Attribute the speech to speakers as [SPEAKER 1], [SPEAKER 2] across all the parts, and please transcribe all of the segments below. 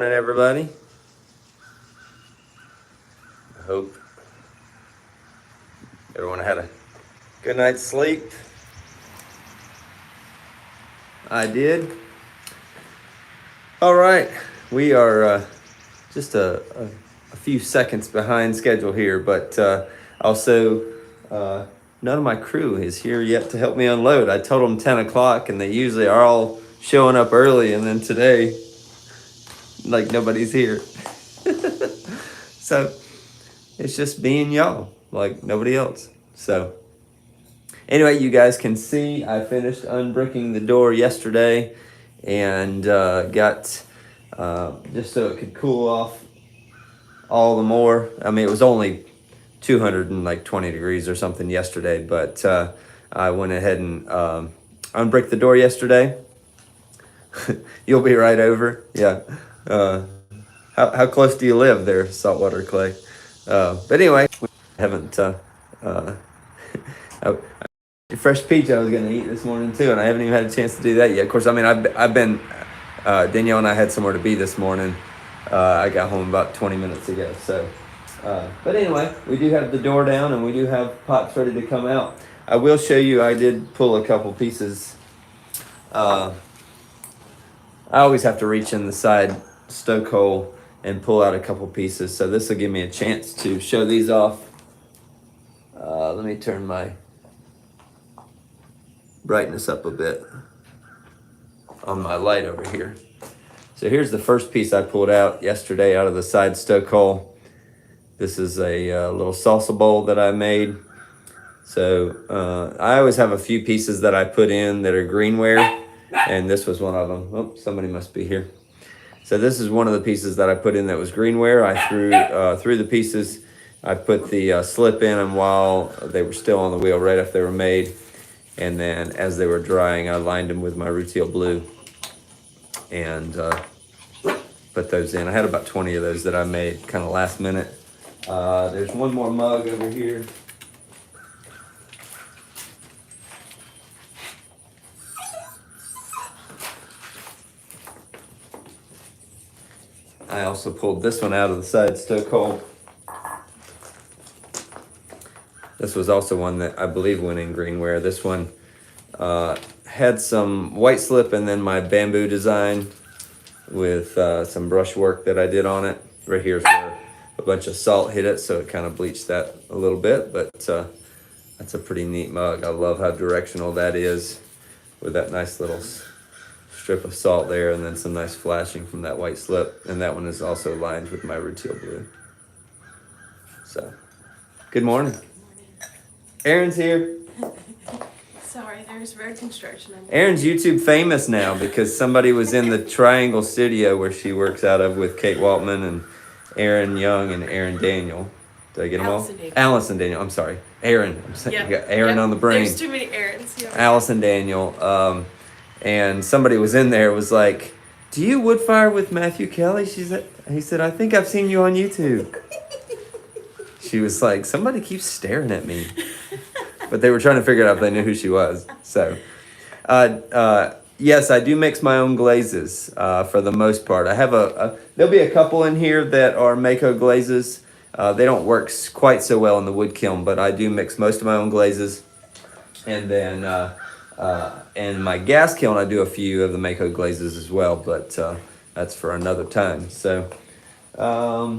[SPEAKER 1] Morning, everybody. I hope everyone had a good night's sleep. I did. All right, we are just a few seconds behind schedule here, but also none of my crew is here yet to help me unload. I told them 10 o'clock, and they usually are all showing up early, and then today, like, nobody's here. So it's just me and y'all, like nobody else. So anyway, you guys can see I finished unbricking the door yesterday and got just so it could cool off all the more. I mean, it was only 220 degrees or something yesterday, but I went ahead and unbricked the door yesterday. You'll be right over. Yeah. How close do you live there, Saltwater Clay? But anyway, we haven't fresh peach I was gonna eat this morning too, and I haven't even had a chance to do that yet. Of course, I mean I've been Danielle and I had somewhere to be this morning. I got home about 20 minutes ago. So, but anyway, we do have the door down and we do have pots ready to come out. I will show you. I did pull a couple pieces. I always have to reach in the side stoke hole and pull out a couple pieces. So this will give me a chance to show these off. Let me turn my brightness up a bit on my light over here. So here's the first piece I pulled out yesterday out of the side stoke hole. This is a little salsa bowl that I made. So I always have a few pieces that I put in that are greenware, and this was one of them. Oh, somebody must be here. So this is one of the pieces that I put in that was greenware. I threw the pieces. I put the slip in them while they were still on the wheel, right after they were made. And then as they were drying, I lined them with my Rutile Blue and put those in. I had about 20 of those that I made kind of last minute. There's one more mug over here. I also pulled this one out of the side stoke hole. This was also one that I believe went in greenware. This one had some white slip and then my bamboo design with some brushwork that I did on it. Right here's where a bunch of salt hit it, so it kind of bleached that a little bit, but that's a pretty neat mug. I love how directional that is with that nice little strip of salt there and then some nice flashing from that white slip. And that one is also lined with my Rutile Blue. So, good morning. Erin's here.
[SPEAKER 2] Sorry, there's road construction.
[SPEAKER 1] Erin's YouTube famous now because somebody was in the Triangle Studio where she works out of with Kate Waltman and Erin Young and Erin Daniel. Did I get them all? Allison Daniel. I'm sorry. Erin. I'm saying, you got Erin on the brain.
[SPEAKER 2] There's too many Erins. Yeah.
[SPEAKER 1] Allison Daniel. And somebody was in there was like, "Do you wood fire with Matthew Kelly?" He said, "I think I've seen you on YouTube." She was like, "Somebody keeps staring at me." But they were trying to figure out if they knew who she was. So, yes, I do mix my own glazes for the most part. I have there'll be a couple in here that are Mako glazes. They don't work quite so well in the wood kiln, but I do mix most of my own glazes. And then in my gas kiln, I do a few of the Mako glazes as well, but that's for another time. So, I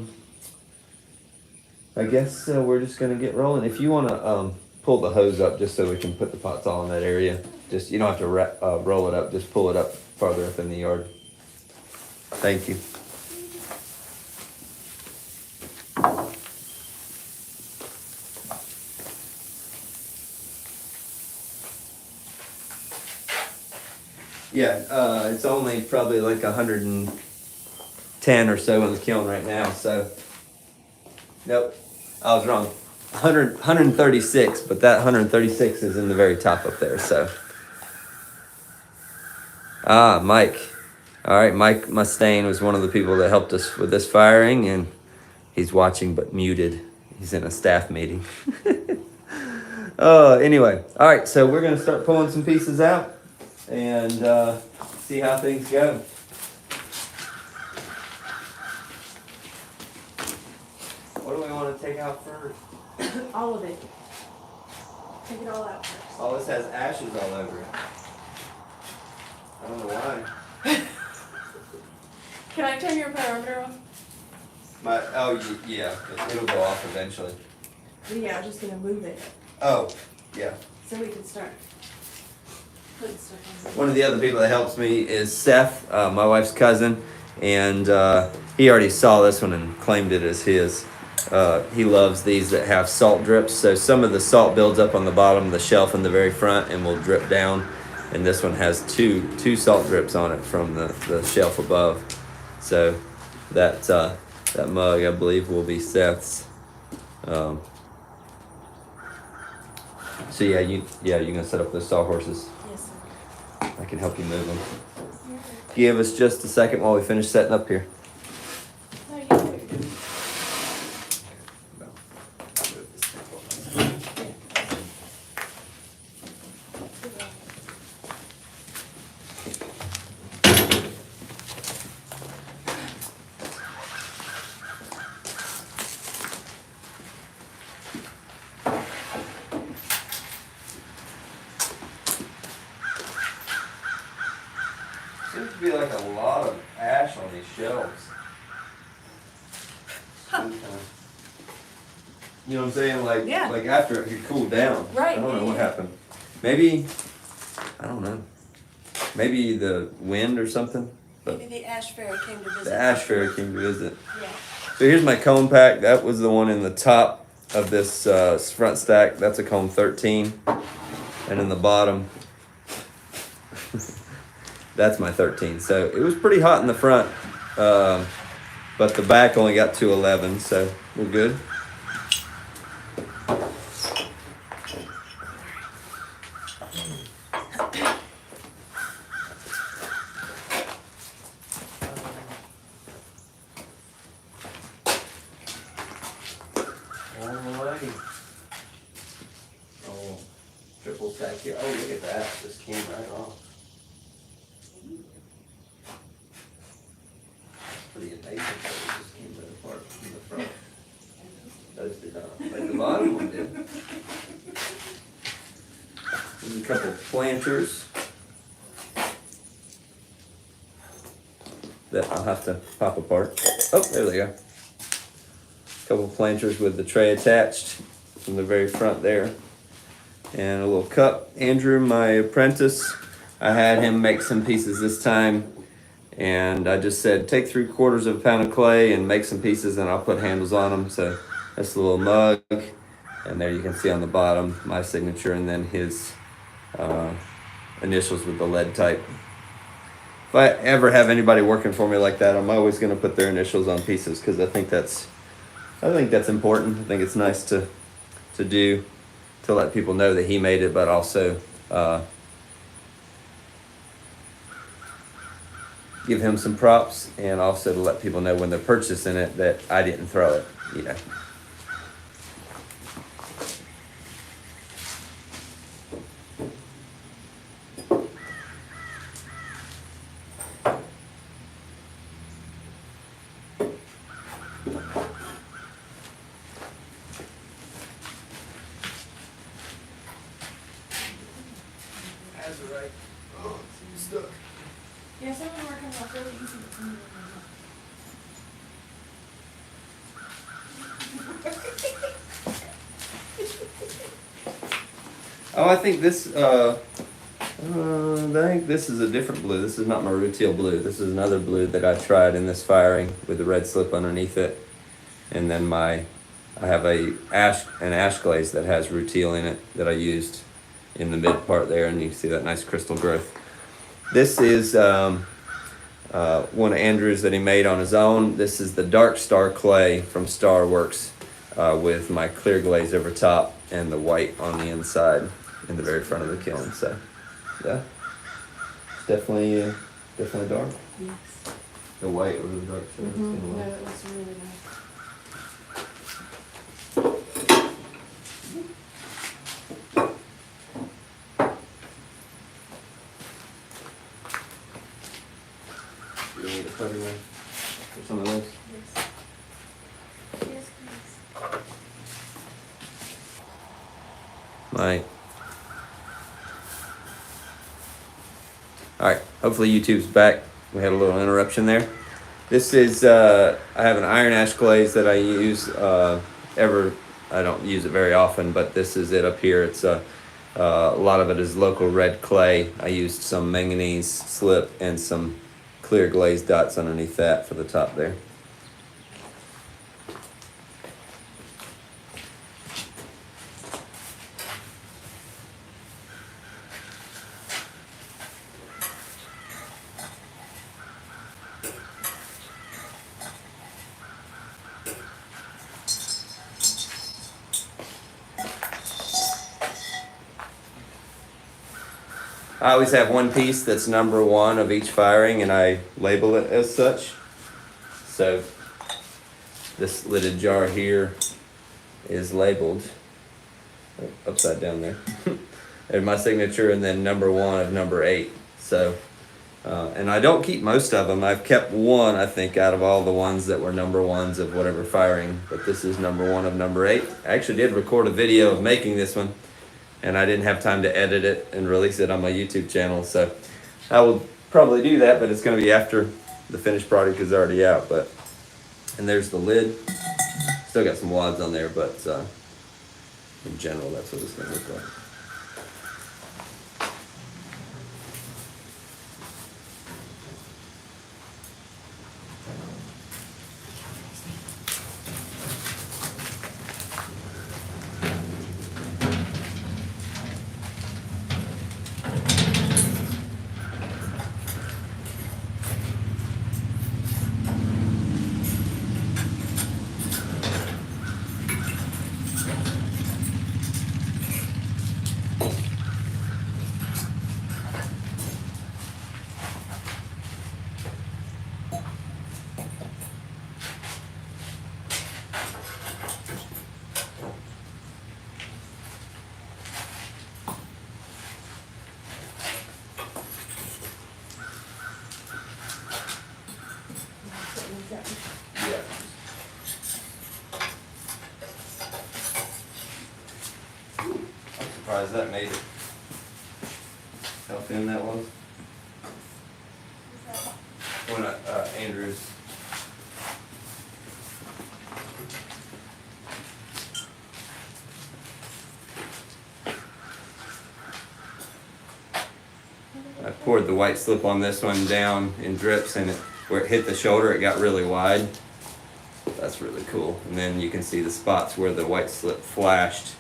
[SPEAKER 1] guess we're just gonna get rolling. If you wanna pull the hose up just so we can put the pots all in that area. Just, you don't have to roll it up, just pull it up farther up in the yard. Thank you. Yeah, it's only probably like 110 or so in the kiln right now, so. Nope, I was wrong. 136, but that 136 is in the very top up there, so. Mike. All right, Mike Mustaine was one of the people that helped us with this firing, and he's watching but muted. He's in a staff meeting. Anyway, all right, so we're gonna start pulling some pieces out and see how things go. What do we want to take out first?
[SPEAKER 2] All of it. Take it all out first.
[SPEAKER 1] Oh, this has ashes all over it. I don't know why.
[SPEAKER 2] Can I turn your parameter off?
[SPEAKER 1] Yeah, it'll go off eventually.
[SPEAKER 2] Yeah, I'm just gonna move it
[SPEAKER 1] Oh, yeah.
[SPEAKER 2] so we can start putting stuff on.
[SPEAKER 1] One of the other people that helps me is Seth, my wife's cousin, and he already saw this one and claimed it as his. He loves these that have salt drips, so some of the salt builds up on the bottom of the shelf in the very front and will drip down, and this one has two salt drips on it from the shelf above. So that mug, I believe, will be Seth's. So you're gonna set up those sawhorses.
[SPEAKER 2] Yes, sir.
[SPEAKER 1] I can help you move them. Give us just a second while we finish setting up here.
[SPEAKER 2] No, you know what you're doing.
[SPEAKER 1] Seems to be like a lot of ash on these shelves. You know what I'm saying? Like,
[SPEAKER 2] Yeah.
[SPEAKER 1] like after it cooled down.
[SPEAKER 2] Right.
[SPEAKER 1] I don't know what happened. Maybe, I don't know. Maybe the wind or something. But
[SPEAKER 2] Maybe the ash fairy came to visit.
[SPEAKER 1] the ash fairy came to visit.
[SPEAKER 2] Yeah.
[SPEAKER 1] So here's my cone pack. That was the one in the top of this front stack. That's a cone 13. And in the bottom, that's my 13. So it was pretty hot in the front, but the back only got to 11, so we're good. Alrighty. Oh, triple stack here. Oh, look at that. Just came right off. Pretty amazing that it just came right apart from the front. Those did not. Like the bottom one did. There's a couple of planters that I'll have to pop apart. Oh, there they go. Couple of planters with the tray attached from the very front there. And a little cup. Andrew, my apprentice, I had him make some pieces this time. And I just said, take 3/4 of a pound of clay and make some pieces and I'll put handles on them. So that's a little mug. And there you can see on the bottom my signature and then his initials with the lead type. If I ever have anybody working for me like that, I'm always going to put their initials on pieces because I think that's important. I think it's nice to do, to let people know that he made it, but also give him some props, and also to let people know when they're purchasing it that I didn't throw it, you know. That's right. Oh, it's stuck.
[SPEAKER 2] Yeah, someone working off really easy to clean.
[SPEAKER 1] Oh, I think this is a different blue. This is not my Rutile blue. This is another blue that I tried in this firing with the red slip underneath it. And then I have an ash glaze that has Rutile in it that I used in the mid part there, and you can see that nice crystal growth. This is one of Andrew's that he made on his own. This is the Dark Star clay from Star Works with my clear glaze over top and the white on the inside in the very front of the kiln. So, yeah, it's definitely dark.
[SPEAKER 2] Yes.
[SPEAKER 1] The white or the dark. So
[SPEAKER 2] No, it was really nice.
[SPEAKER 1] You need a cutting knife for some of those?
[SPEAKER 2] Yes. Yes, please.
[SPEAKER 1] my... Alright, hopefully YouTube's back. We had a little interruption there. This is, I have an iron ash glaze that I use I don't use it very often, but this is it up here. It's a lot of it is local red clay. I used some manganese slip and some clear glaze dots underneath that for the top there. I always have one piece that's number one of each firing, and I label it as such. So this lidded jar here is labeled upside down there. And my signature, and then number one of number 8. So, and I don't keep most of them. I've kept one, I think, out of all the ones that were number ones of whatever firing. But this is number one of number 8. I actually did record a video of making this one, and I didn't have time to edit it and release it on my YouTube channel. So I will probably do that, but it's going to be after the finished product is already out. And there's the lid. Still got some wads on there, but in general, that's what it's going to look like. Yeah. I'm surprised that made it. How thin that was? When Andrews. I poured the white slip on this one down in drips, and where it hit the shoulder, it got really wide. That's really cool. And then you can see the spots where the white slip flashed.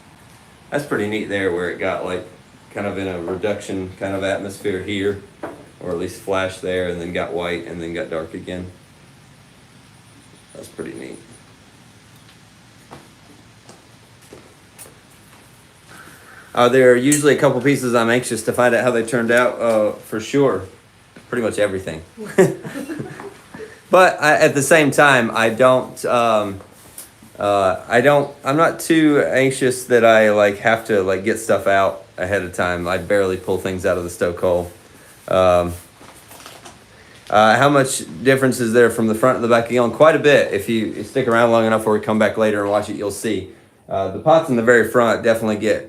[SPEAKER 1] That's pretty neat there, where it got like kind of in a reduction kind of atmosphere here, or at least flashed there and then got white and then got dark again. That's pretty neat. There are usually a couple pieces I'm anxious to find out how they turned out, for sure. Pretty much everything. But at the same time, I'm not too anxious that I like have to like get stuff out ahead of time. I barely pull things out of the stokehold. How much difference is there from the front and the back of the kiln? Quite a bit. If you stick around long enough or we come back later and watch it, you'll see. The pots in the very front definitely get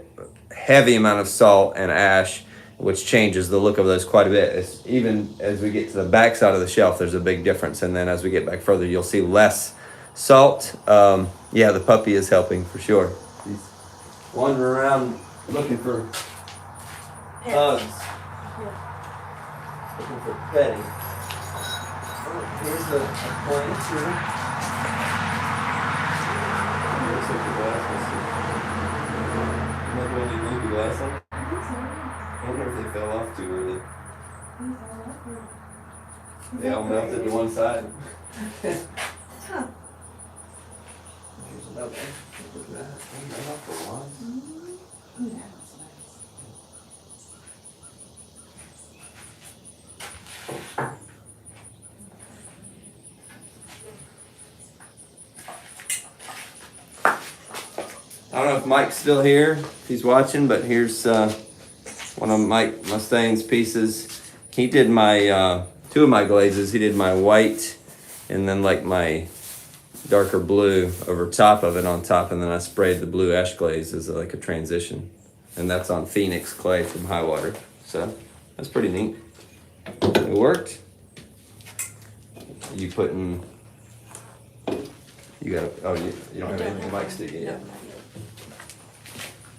[SPEAKER 1] heavy amount of salt and ash, which changes the look of those quite a bit. Even as we get to the back side of the shelf, there's a big difference. And then as we get back further, you'll see less salt. Yeah, the puppy is helping for sure. He's wandering around looking for hugs. Yeah. Looking for petting. Oh, here's a plant here. Looks like the glass must have... Maybe when you move the glass on? I wonder if they fell off too early. They all melted to one side.
[SPEAKER 2] Huh.
[SPEAKER 1] Here's another one. Look at that. They melt off for one.
[SPEAKER 2] Yeah, that's nice.
[SPEAKER 1] I don't know if Mike's still here, if he's watching, but here's one of Mike Mustang's pieces. He did my, 2 of my glazes. He did my white and then like my darker blue over top of it on top, and then I sprayed the blue ash glaze as like a transition. and that's on Phoenix clay from High Water. So that's pretty neat. It worked. You putting? You got? Oh, you don't have anything mic sticking yet.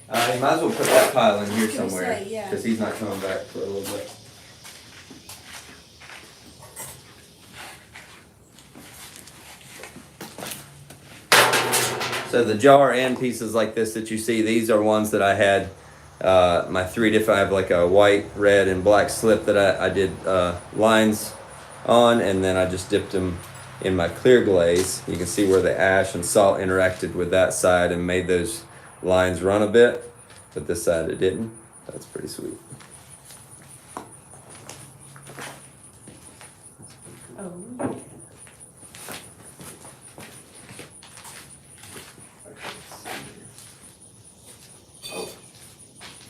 [SPEAKER 1] You might as well put that pile in here somewhere because he's not coming back for a little bit. So the jar and pieces like this that you see, these are ones that I had my 3 different, I have like a white, red, and black slip that I did lines on, and then I just dipped them in my clear glaze. You can see where the ash and salt interacted with that side and made those lines run a bit, but this side it didn't. That's pretty sweet.
[SPEAKER 2] Oh.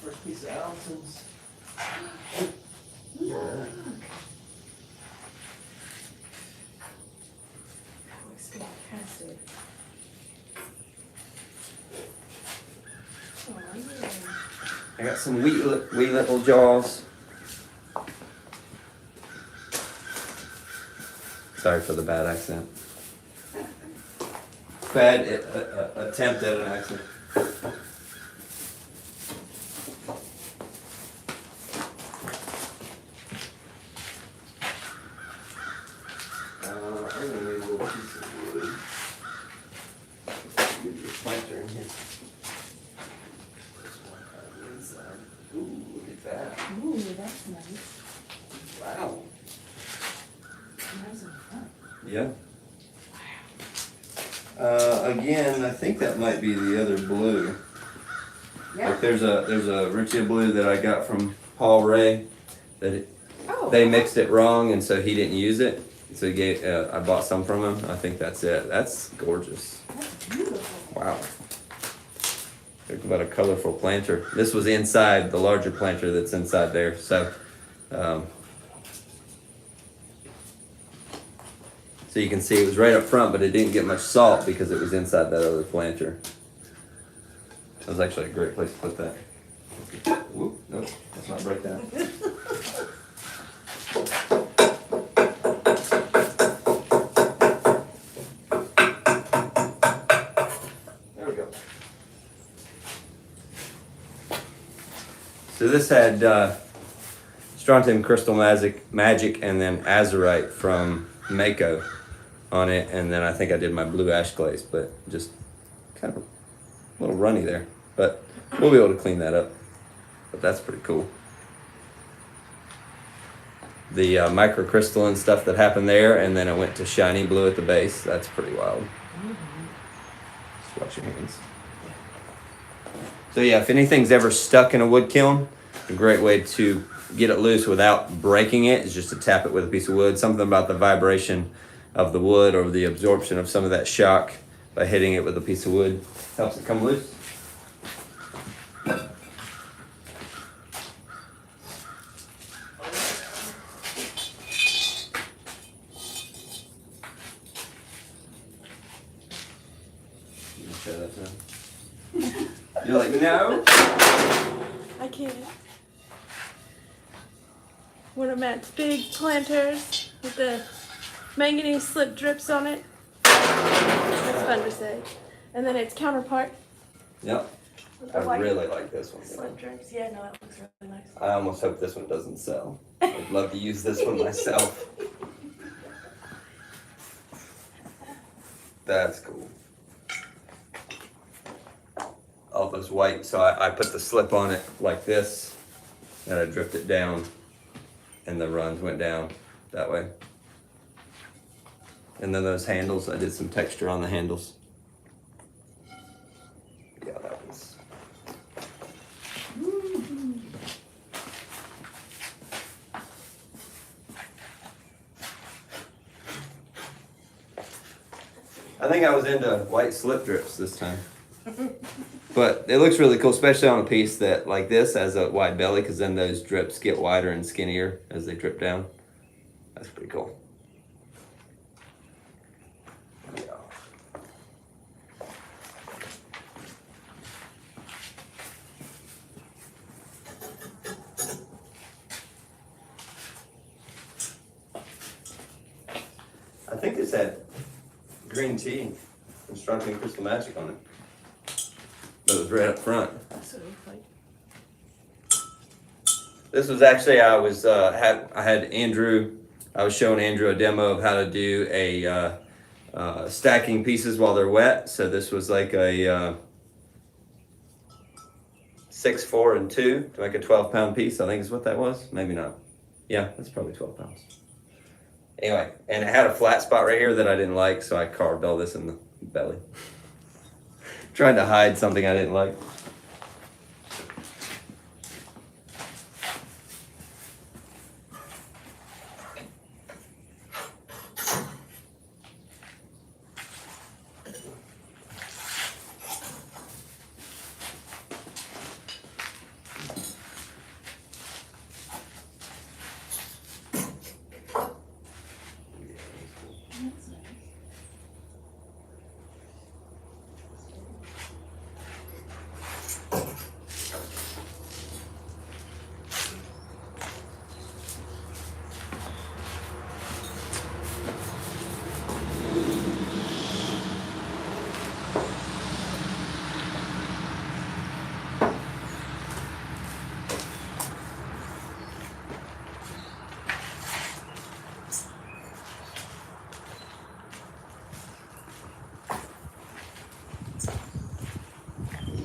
[SPEAKER 1] First piece of Allison's.
[SPEAKER 2] Look. That looks fantastic. Oh, yeah.
[SPEAKER 1] I got some wee little jaws. Sorry for the bad accent. Bad attempt at an accent. I'm gonna need a little piece of wood. Get your planter in here. Ooh, look at that.
[SPEAKER 2] Ooh, that's nice.
[SPEAKER 1] Wow.
[SPEAKER 2] Nice and fun.
[SPEAKER 1] Yeah. Again, I think that might be the other blue.
[SPEAKER 2] Yeah.
[SPEAKER 1] Like there's a Richia blue that I got from Paul Ray that
[SPEAKER 2] Oh.
[SPEAKER 1] they mixed it wrong and so he didn't use it. So he gave, I bought some from him. I think that's it. That's gorgeous.
[SPEAKER 2] That's beautiful.
[SPEAKER 1] Wow. Talk about a colorful planter. This was inside the larger planter that's inside there. So, so you can see it was right up front, but it didn't get much salt because it was inside that other planter. That was actually a great place to put that. Whoop, nope, let's not break that. There we go. So this had strontium crystal magic and then azurite from Mako on it, and then I think I did my blue ash glaze, but just kind of a little runny there. But we'll be able to clean that up. But that's pretty cool. The microcrystalline stuff that happened there, and then it went to shiny blue at the base. That's pretty wild. Just watch your hands. So yeah, if anything's ever stuck in a wood kiln, a great way to get it loose without breaking it is just to tap it with a piece of wood. Something about the vibration of the wood or the absorption of some of that shock by hitting it with a piece of wood helps it come loose. You can show that to him. You're like, no.
[SPEAKER 2] I can't. One of Matt's big planters with the manganese slip drips on it. That's fun to say. And then its counterpart.
[SPEAKER 1] Yep.
[SPEAKER 2] with
[SPEAKER 1] I
[SPEAKER 2] the white
[SPEAKER 1] really like this one.
[SPEAKER 2] slip drips. Yeah, no, that looks really nice.
[SPEAKER 1] I almost hope this one doesn't sell. I'd love to use this one myself. That's cool. All those white, so I put the slip on it like this, and I dripped it down, and the runs went down that way. And then those handles, I did some texture on the handles. Yeah, that was. I think I was into white slip drips this time. But it looks really cool, especially on a piece that like this has a wide belly, because then those drips get wider and skinnier as they drip down. That's pretty cool. Yeah. just had green tea and strawberry crystal magic on it. But it was right up front.
[SPEAKER 2] That's what it looks like.
[SPEAKER 1] This was actually, I had Andrew, I was showing Andrew a demo of how to do a stacking pieces while they're wet. So this was like a 6, 4, and 2 to make a 12-pound piece. I think is what that was. Maybe not. Yeah, that's probably 12 pounds. Anyway, and it had a flat spot right here that I didn't like, so I carved all this in the belly. Trying to hide something I didn't like.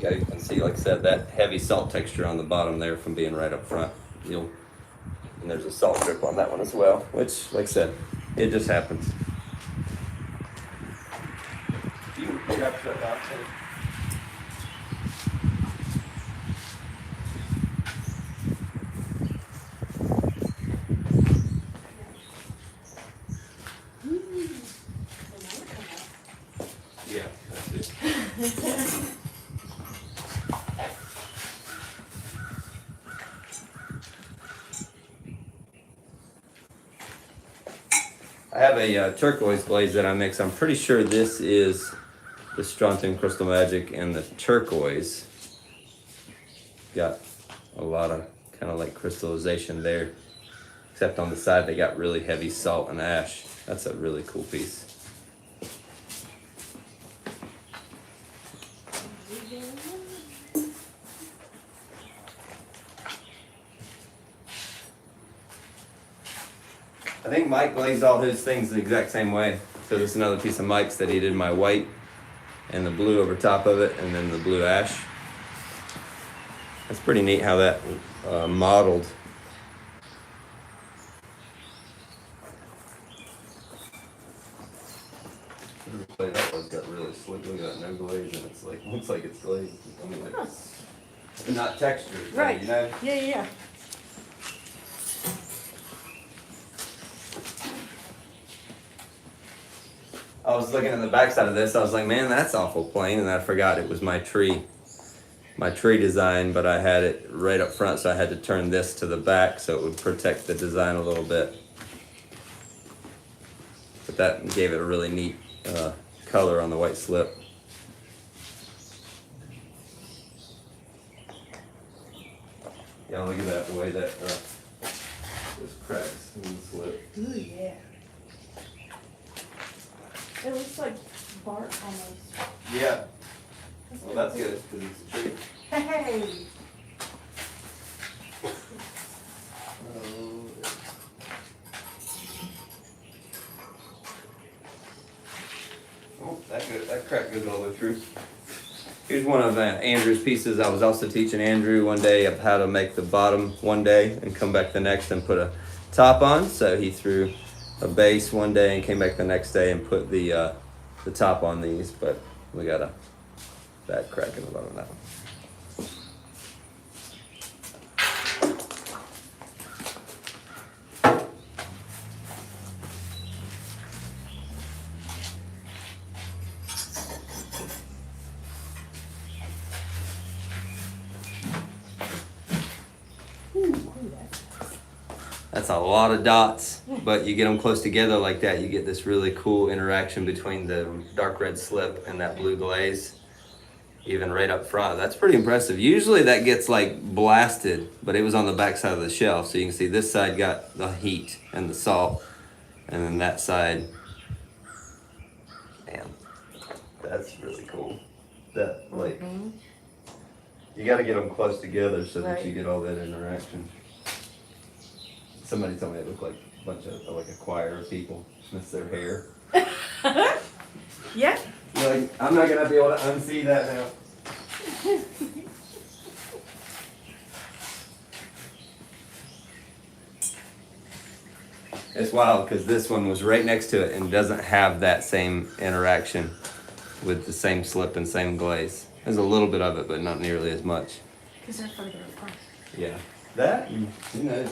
[SPEAKER 1] You can see, like I said, that heavy salt texture on the bottom there from being right up front. And there's a salt drip on that one as well, which, like I said, it just happens. Yeah, that's it. I have a turquoise glaze that I mix. I'm pretty sure this is the strontium crystal magic and the turquoise. Got a lot of kind of like crystallization there, except on the side they got really heavy salt and ash. That's a really cool piece. I think Mike glazed all his things the exact same way. So this is another piece of Mike's that he did my white and the blue over top of it, and then the blue ash. That's pretty neat how that modeled. That one's got really slick. Look at that, no glaze, and it's like looks like it's glazed. I mean, like it's not textured,
[SPEAKER 2] Right.
[SPEAKER 1] You know?
[SPEAKER 2] Yeah.
[SPEAKER 1] I was looking at the backside of this. I was like, man, that's awful plain, and I forgot it was my tree design, but I had it right up front, so I had to turn this to the back so it would protect the design a little bit. But that gave it a really neat color on the white slip. Yeah, look at that, the way that there's cracks in the slip.
[SPEAKER 2] Ooh, yeah. It looks like bark almost.
[SPEAKER 1] Yeah. Well, that's good because it's a tree.
[SPEAKER 2] Hey!
[SPEAKER 1] Oh, that crack goes all the way through. Here's one of Andrew's pieces. I was also teaching Andrew one day of how to make the bottom one day and come back the next and put a top on. So he threw a base one day and came back the next day and put the top on these. But we got a bad crack in the bottom of that one. That's a lot of dots, but you get them close together like that, you get this really cool interaction between the dark red slip and that blue glaze, even right up front. That's pretty impressive. Usually that gets like blasted, but it was on the back side of the shelf. So you can see this side got the heat and the salt, and then that side That's really cool. That like you got to get them close together so that you get all that interaction. Somebody told me it looked like a bunch of like a choir of people with their hair.
[SPEAKER 2] Yeah.
[SPEAKER 1] Like I'm not gonna be able to unsee that now. It's wild because this one was right next to it and doesn't have that same interaction with the same slip and same glaze. There's a little bit of it, but not nearly as much.
[SPEAKER 2] Because they're further apart.
[SPEAKER 1] Yeah. That, you know.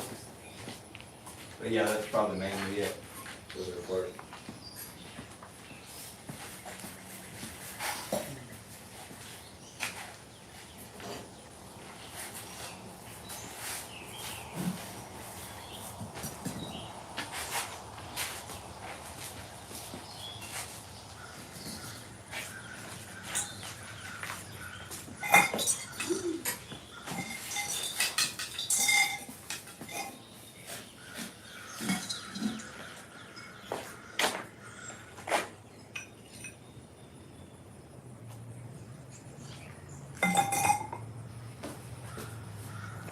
[SPEAKER 1] But yeah, that's probably mainly it. Further apart.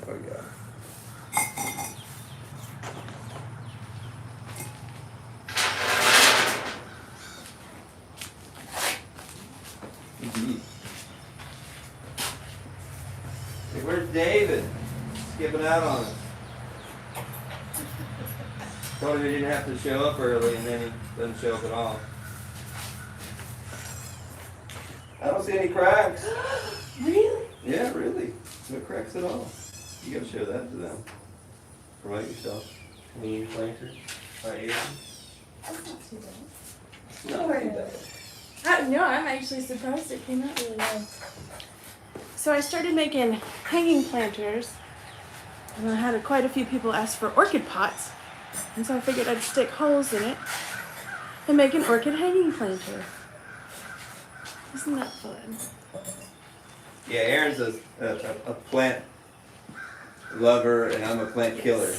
[SPEAKER 1] There we go. Hey, where's David? Skipping out on us. Told him he didn't have to show up early and then he doesn't show up at all. I don't see any cracks.
[SPEAKER 2] Really?
[SPEAKER 1] Yeah, really. No cracks at all. You gotta show that to them. Promote yourself. Hanging planter. Right here.
[SPEAKER 2] That's not too bad.
[SPEAKER 1] No, it ain't bad.
[SPEAKER 2] No, I'm actually surprised it came out really well. So I started making hanging planters, and I had quite a few people ask for orchid pots, and so I figured I'd stick holes in it and make an orchid hanging planter. Isn't that fun?
[SPEAKER 1] Yeah, Aaron's a plant lover and I'm a plant killer.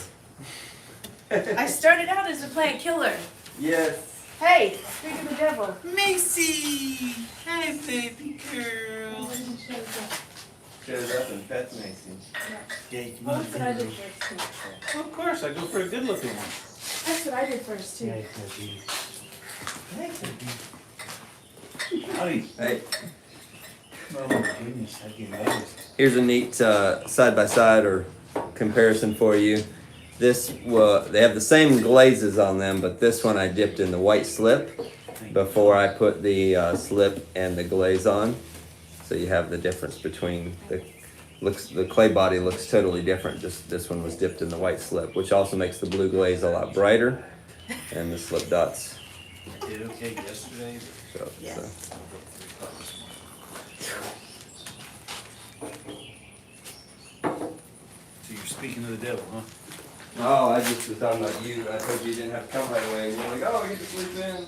[SPEAKER 2] I started out as a plant killer.
[SPEAKER 1] Yes.
[SPEAKER 2] Hey, speak of the devil.
[SPEAKER 3] Macy! Hi, baby girl.
[SPEAKER 1] Shows up and pets Macy.
[SPEAKER 3] Yeah, you
[SPEAKER 2] Well, that's what I did first too.
[SPEAKER 3] Well, of course, I go for a good looking one.
[SPEAKER 2] That's what I did first too.
[SPEAKER 3] baby. Hey, baby. Howdy.
[SPEAKER 1] Hey,
[SPEAKER 3] Oh my goodness, I get noticed.
[SPEAKER 1] here's a neat side-by-side or comparison for you. They have the same glazes on them, but this one I dipped in the white slip before I put the slip and the glaze on. So you have the difference between the clay body looks totally different. Just this one was dipped in the white slip, which also makes the blue glaze a lot brighter, and the slip dots.
[SPEAKER 3] I did okay yesterday.
[SPEAKER 1] So,
[SPEAKER 2] Yeah.
[SPEAKER 1] so.
[SPEAKER 3] So you're speaking to the devil, huh?
[SPEAKER 1] Oh, I just was talking about you. I told you you didn't have to come right away. And you're like, oh, you can sleep in.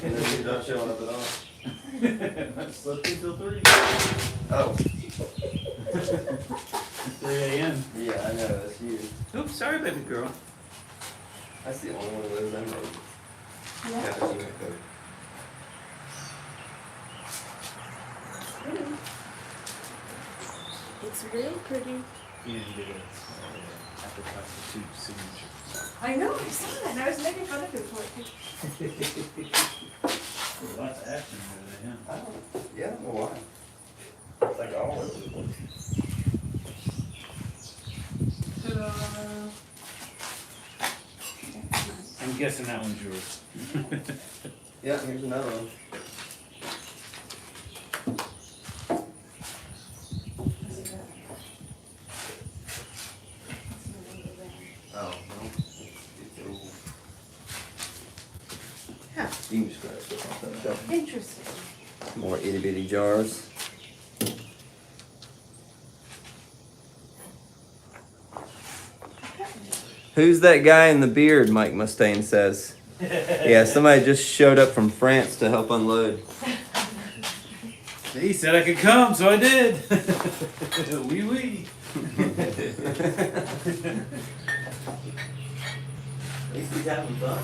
[SPEAKER 1] And then you're not showing up at all.
[SPEAKER 3] I slept until 3.
[SPEAKER 1] Oh,
[SPEAKER 3] 3 a.m.
[SPEAKER 1] yeah, I know. That's you.
[SPEAKER 3] Oops, sorry, baby girl.
[SPEAKER 1] That's the only one of those I made.
[SPEAKER 2] Yeah.
[SPEAKER 1] Got the unit code.
[SPEAKER 2] It's real pretty.
[SPEAKER 3] He didn't get a appetizer 2 signature.
[SPEAKER 2] I know, I saw that, and I was making fun of him for it.
[SPEAKER 3] There's lots of action over there,
[SPEAKER 1] I don't, yeah, I don't know why. It's like all over the place.
[SPEAKER 2] Ta-da.
[SPEAKER 3] huh? I'm guessing that one's yours.
[SPEAKER 1] Yeah, here's another one. Oh, no. It's old.
[SPEAKER 2] Huh.
[SPEAKER 1] You can just grab stuff off that shelf.
[SPEAKER 2] Interesting.
[SPEAKER 1] More itty bitty jars. Who's that guy in the beard? Mike Mustaine says. Yeah, somebody just showed up from France to help unload.
[SPEAKER 3] He said I could come, so I did. Wee wee.
[SPEAKER 1] At least he's having fun.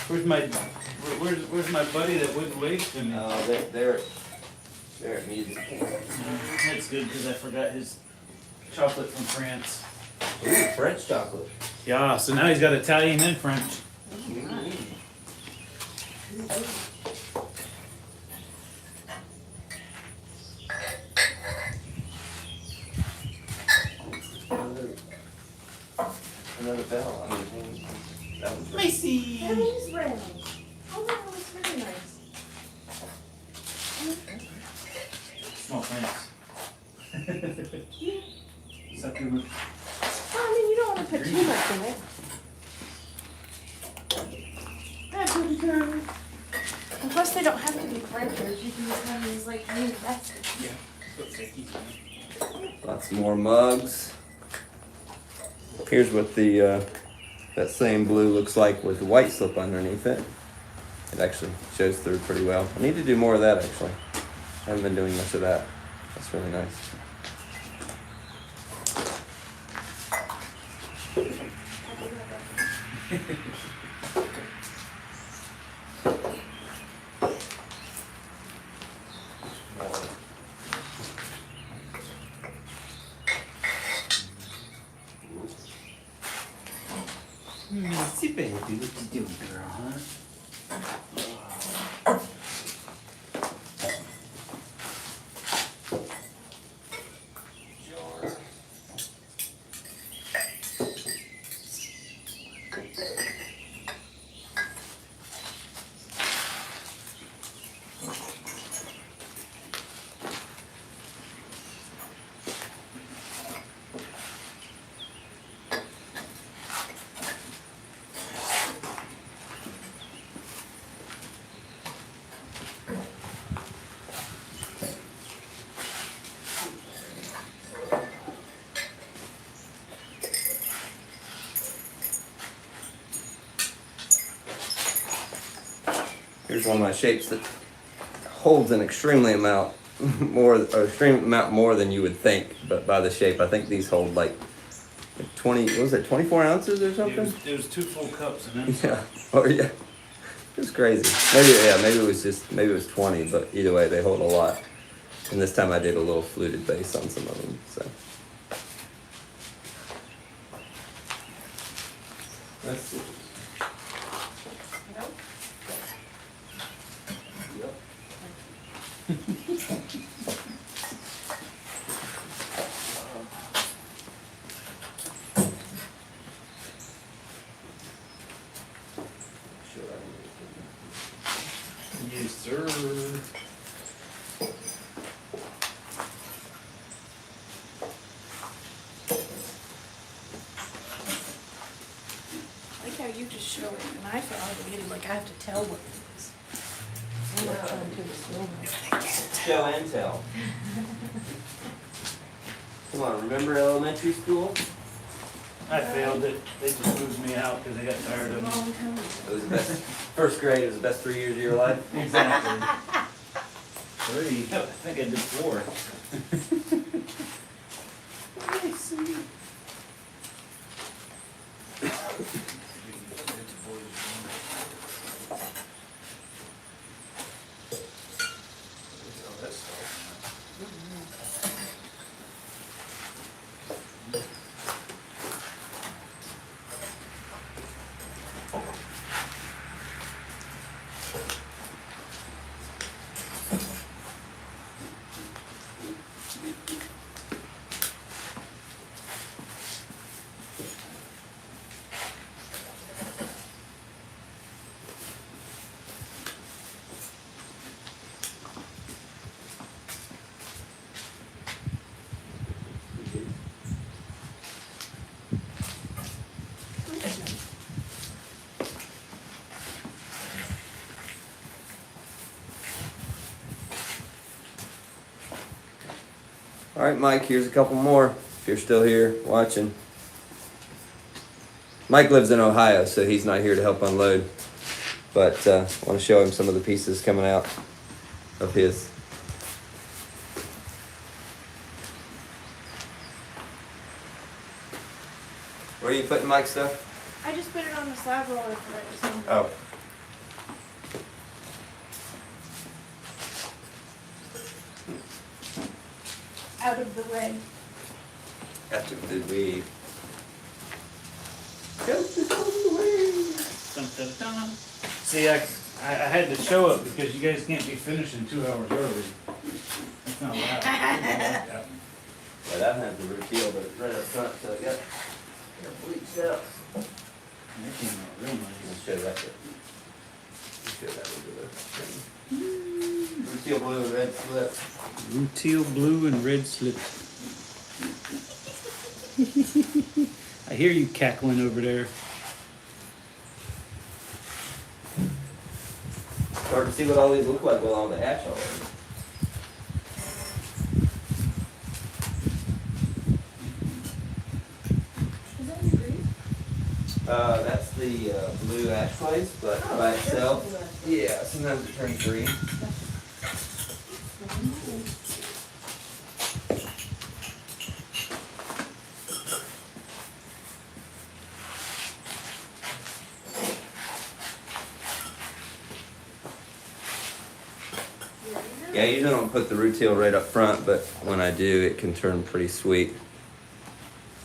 [SPEAKER 3] Where's my buddy that wouldn't wait for me?
[SPEAKER 1] They're at music camp.
[SPEAKER 3] That's good because I forgot his chocolate from France.
[SPEAKER 1] Ooh, French chocolate.
[SPEAKER 3] Yeah, so now he's got Italian and French.
[SPEAKER 1] Another bell. I mean, that one's
[SPEAKER 3] Macy!
[SPEAKER 2] That is round. Oh, that was very nice.
[SPEAKER 3] Small plants. Sucker.
[SPEAKER 2] Well, I mean, you don't want to put too much in it. That's what it's done. And plus, they don't have to be planters. You can just have these like mini baskets.
[SPEAKER 3] Yeah.
[SPEAKER 1] Lots more mugs. Here's what the that same blue looks like with the white slip underneath it. It actually shows through pretty well. I need to do more of that actually. I haven't been doing much of that. That's really nice.
[SPEAKER 3] See, baby, what you doing, girl, huh?
[SPEAKER 1] Here's one of my shapes that holds an extremely amount more than you would think, but by the shape, I think these hold like 20. What was it, 24 ounces or something?
[SPEAKER 3] It was 2 full cups and then
[SPEAKER 1] Yeah. Oh yeah. It was crazy. Maybe it was 20, but either way, they hold a lot. And this time I did a little fluted base on some of them. So. Let's see.
[SPEAKER 3] yes, sir.
[SPEAKER 2] I like how you just show it, and I feel obligated, like I have to tell what it is. I'm not trying to explain.
[SPEAKER 1] Show and tell. Come on, remember elementary school?
[SPEAKER 3] I failed it. They just moved me out because they got tired of me.
[SPEAKER 2] Long time ago.
[SPEAKER 1] It was the best. First grade was the best 3 years of your life.
[SPEAKER 3] Exactly. 3. I think I did 4.
[SPEAKER 1] All right, Mike, here's a couple more. If you're still here watching. Mike lives in Ohio, so he's not here to help unload. But I want to show him some of the pieces coming out of his. Where are you putting Mike's stuff?
[SPEAKER 2] I just put it on the slab roller for it. So.
[SPEAKER 1] Oh,
[SPEAKER 2] out of the way.
[SPEAKER 1] After we just out of the way.
[SPEAKER 3] Dun, dun, dun. See, I had to show up because you guys can't be finishing 2 hours early. That's not allowed.
[SPEAKER 1] Yeah, that has the root heel, but it's right up front, so it got bleached out.
[SPEAKER 3] That came out real
[SPEAKER 1] We'll
[SPEAKER 3] nice.
[SPEAKER 1] show that. Show that with the root heel blue and red slip.
[SPEAKER 3] Teal blue and red slips. I hear you cackling over there.
[SPEAKER 1] Hard to see what all these look like with all the ash all over.
[SPEAKER 2] Is that in green?
[SPEAKER 1] That's the blue ash glaze, but by
[SPEAKER 2] just
[SPEAKER 1] itself,
[SPEAKER 2] blue ash.
[SPEAKER 1] yeah, sometimes it turns green. Yeah, I usually don't put the root heel right up front, but when I do, it can turn pretty sweet.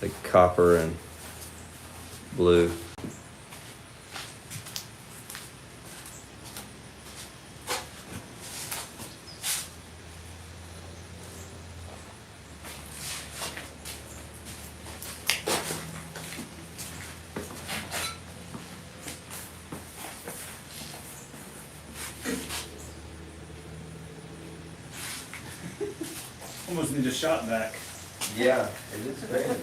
[SPEAKER 1] Like copper and blue.
[SPEAKER 3] Almost need a shot back.
[SPEAKER 1] Yeah, it is crazy.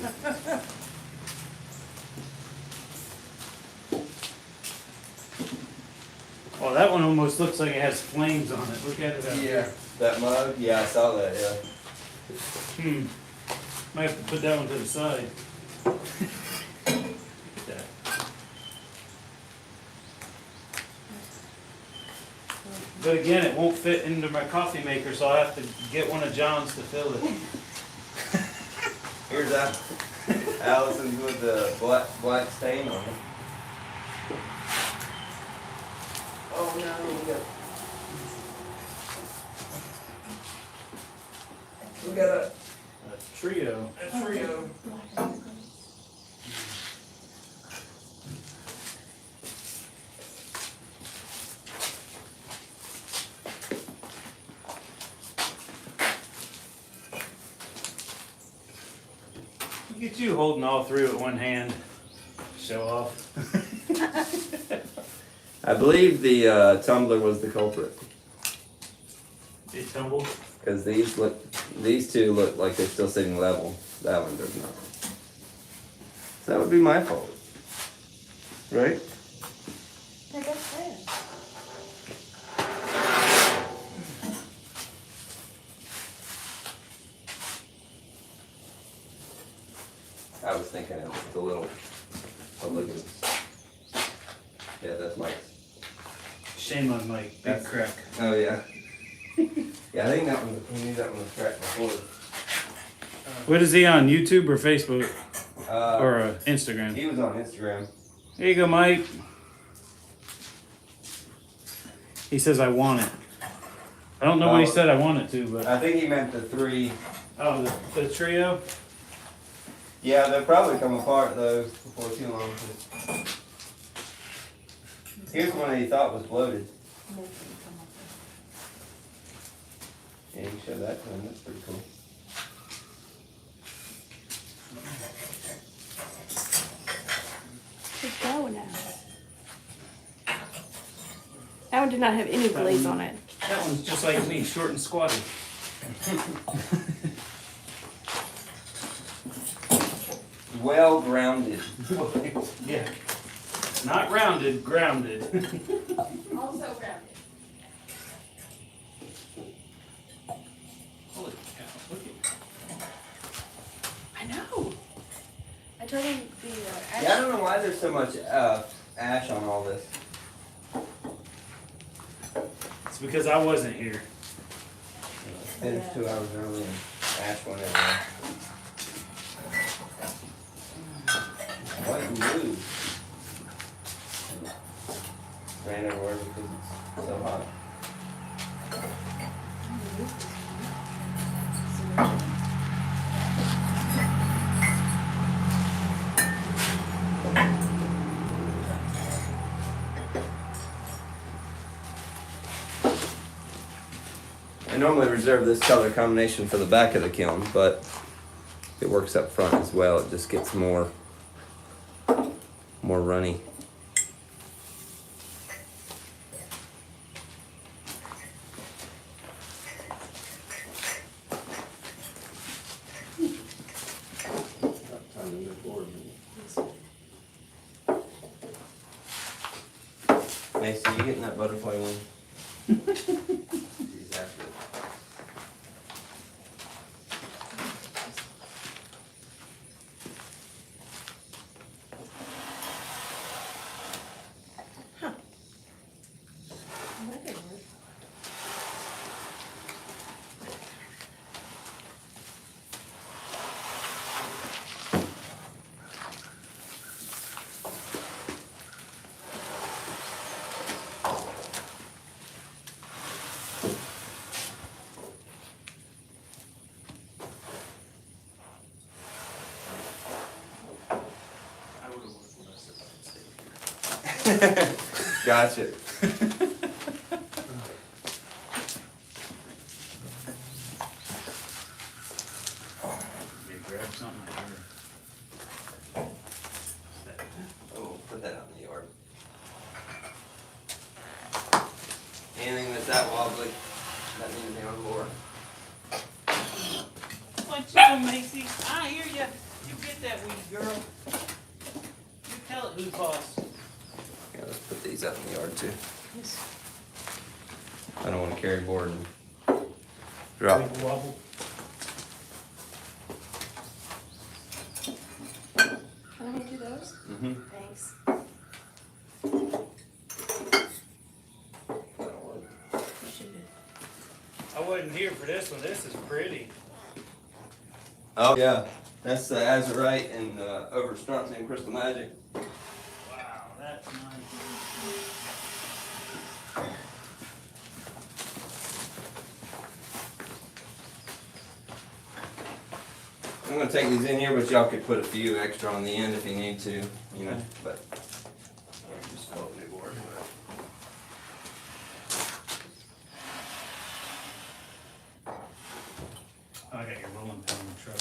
[SPEAKER 3] Well, that one almost looks like it has flames on it. Look at it out there.
[SPEAKER 1] That mug, yeah, I saw that, yeah.
[SPEAKER 3] Might have to put that one to the side. Look at that. But again, it won't fit into my coffee maker, so I have to get one of John's to fill it.
[SPEAKER 1] Here's Allison's with the black stain on it. Oh no, we got a
[SPEAKER 3] Trio.
[SPEAKER 1] trio.
[SPEAKER 3] Look at you holding all three with one hand. Show off.
[SPEAKER 1] I believe the tumbler was the culprit.
[SPEAKER 3] It tumbled.
[SPEAKER 1] Because these two look like they're still sitting level. That one does not. So that would be my fault. Right?
[SPEAKER 2] I guess so.
[SPEAKER 1] I was thinking it was the little. Oh, look at this. Yeah, that's Mike's.
[SPEAKER 3] Shame on Mike. Big
[SPEAKER 1] That's-
[SPEAKER 3] crack.
[SPEAKER 1] Oh, yeah. Yeah, I think that one, we knew that one was cracked before.
[SPEAKER 3] What is he on? YouTube or Facebook? Or
[SPEAKER 1] Uh,
[SPEAKER 3] Instagram?
[SPEAKER 1] he was on Instagram.
[SPEAKER 3] There you go, Mike. He says I want it. I don't know what he
[SPEAKER 1] Oh.
[SPEAKER 3] said I want it to, but
[SPEAKER 1] I think he meant the three.
[SPEAKER 3] oh, the trio.
[SPEAKER 1] Yeah, they'll probably come apart though before too long. Here's one that he thought was bloated. Yeah, you can show that to him. That's pretty cool.
[SPEAKER 2] Good go now. That one did not have any glaze on it.
[SPEAKER 3] That one's just like me, short and squatty.
[SPEAKER 1] Well grounded.
[SPEAKER 3] Yeah. Not rounded, grounded.
[SPEAKER 2] Also rounded.
[SPEAKER 3] Holy cow, look at
[SPEAKER 2] I know. I told him the
[SPEAKER 1] Yeah, I don't know why there's so much ash on all this.
[SPEAKER 3] It's because I wasn't here.
[SPEAKER 1] Finished 2 hours early and ash went everywhere. White and blue. Ran everywhere because it's so hot. normally reserve this color combination for the back of the kiln, but it works up front as well. It just gets more runny. Macy, you getting that butterfly one? He's after it.
[SPEAKER 2] That didn't work.
[SPEAKER 3] I would have worked with us if I'd stayed here.
[SPEAKER 1] Gotcha.
[SPEAKER 3] Maybe grab something or.
[SPEAKER 1] Oh, put that out in the yard. Anything that's that wobbly, that needs to be on board.
[SPEAKER 4] What you doing, Macy? I hear ya. You get that weed, girl. You tell it who's boss.
[SPEAKER 1] Yeah, let's put these out in the yard too. I don't want to carry board and drop.
[SPEAKER 3] Wiggle wobble.
[SPEAKER 2] Can I do those?
[SPEAKER 1] Mm-hmm.
[SPEAKER 2] Thanks. You should do.
[SPEAKER 4] I wasn't here for this one. This is pretty.
[SPEAKER 1] Oh yeah, that's the azurite and over strontium crystal magic.
[SPEAKER 4] Wow, that's nice.
[SPEAKER 1] I'm gonna take these in here, but y'all could put a few extra on the end if you need to, you know. But just fill up new board.
[SPEAKER 3] Oh, I got your rolling pin in the truck.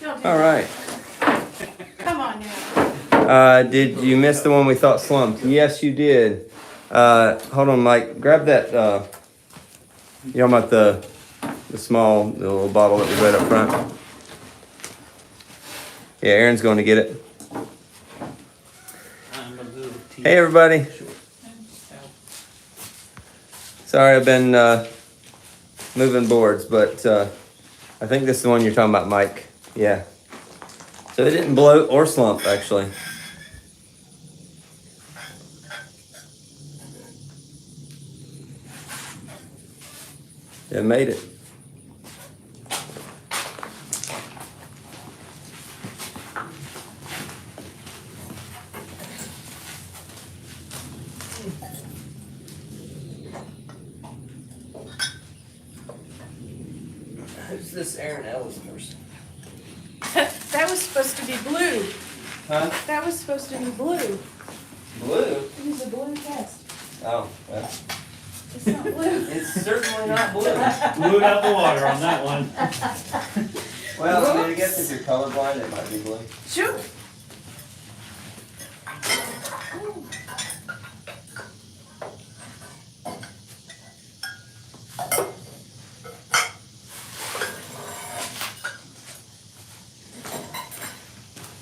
[SPEAKER 2] Don't do
[SPEAKER 1] All right.
[SPEAKER 2] that. Come on now.
[SPEAKER 1] Did you miss the one we thought slumped? Yes, you did. Hold on, Mike. Grab that. You know about the little bottle that was right up front. Yeah, Aaron's going to get it.
[SPEAKER 4] I'm gonna do the tea.
[SPEAKER 1] Hey, everybody. Sorry, I've been moving boards, but I think this is the one you're talking about, Mike. Yeah. So it didn't bloat or slump, actually. It made it. Who's this Aaron Ellis person?
[SPEAKER 2] That was supposed to be blue.
[SPEAKER 1] Huh?
[SPEAKER 2] That was supposed to be blue.
[SPEAKER 1] Blue?
[SPEAKER 2] It was a blue test.
[SPEAKER 1] Oh, well.
[SPEAKER 2] It's not blue.
[SPEAKER 1] It's certainly not blue.
[SPEAKER 3] Blew it out the water on that one.
[SPEAKER 1] Well, I mean, I guess if you're colorblind, it might be blue.
[SPEAKER 2] Sure.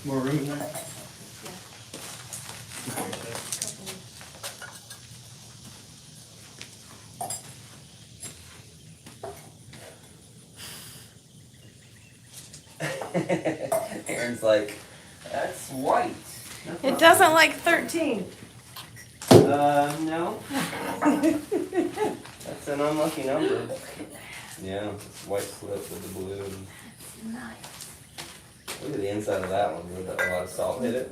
[SPEAKER 3] More room in there?
[SPEAKER 1] Aaron's like, that's white.
[SPEAKER 2] It doesn't like 13.
[SPEAKER 1] No. That's an unlucky number. Yeah, it's white slip with the blue. And
[SPEAKER 2] Nice.
[SPEAKER 1] look at the inside of that one where a lot of salt hit it.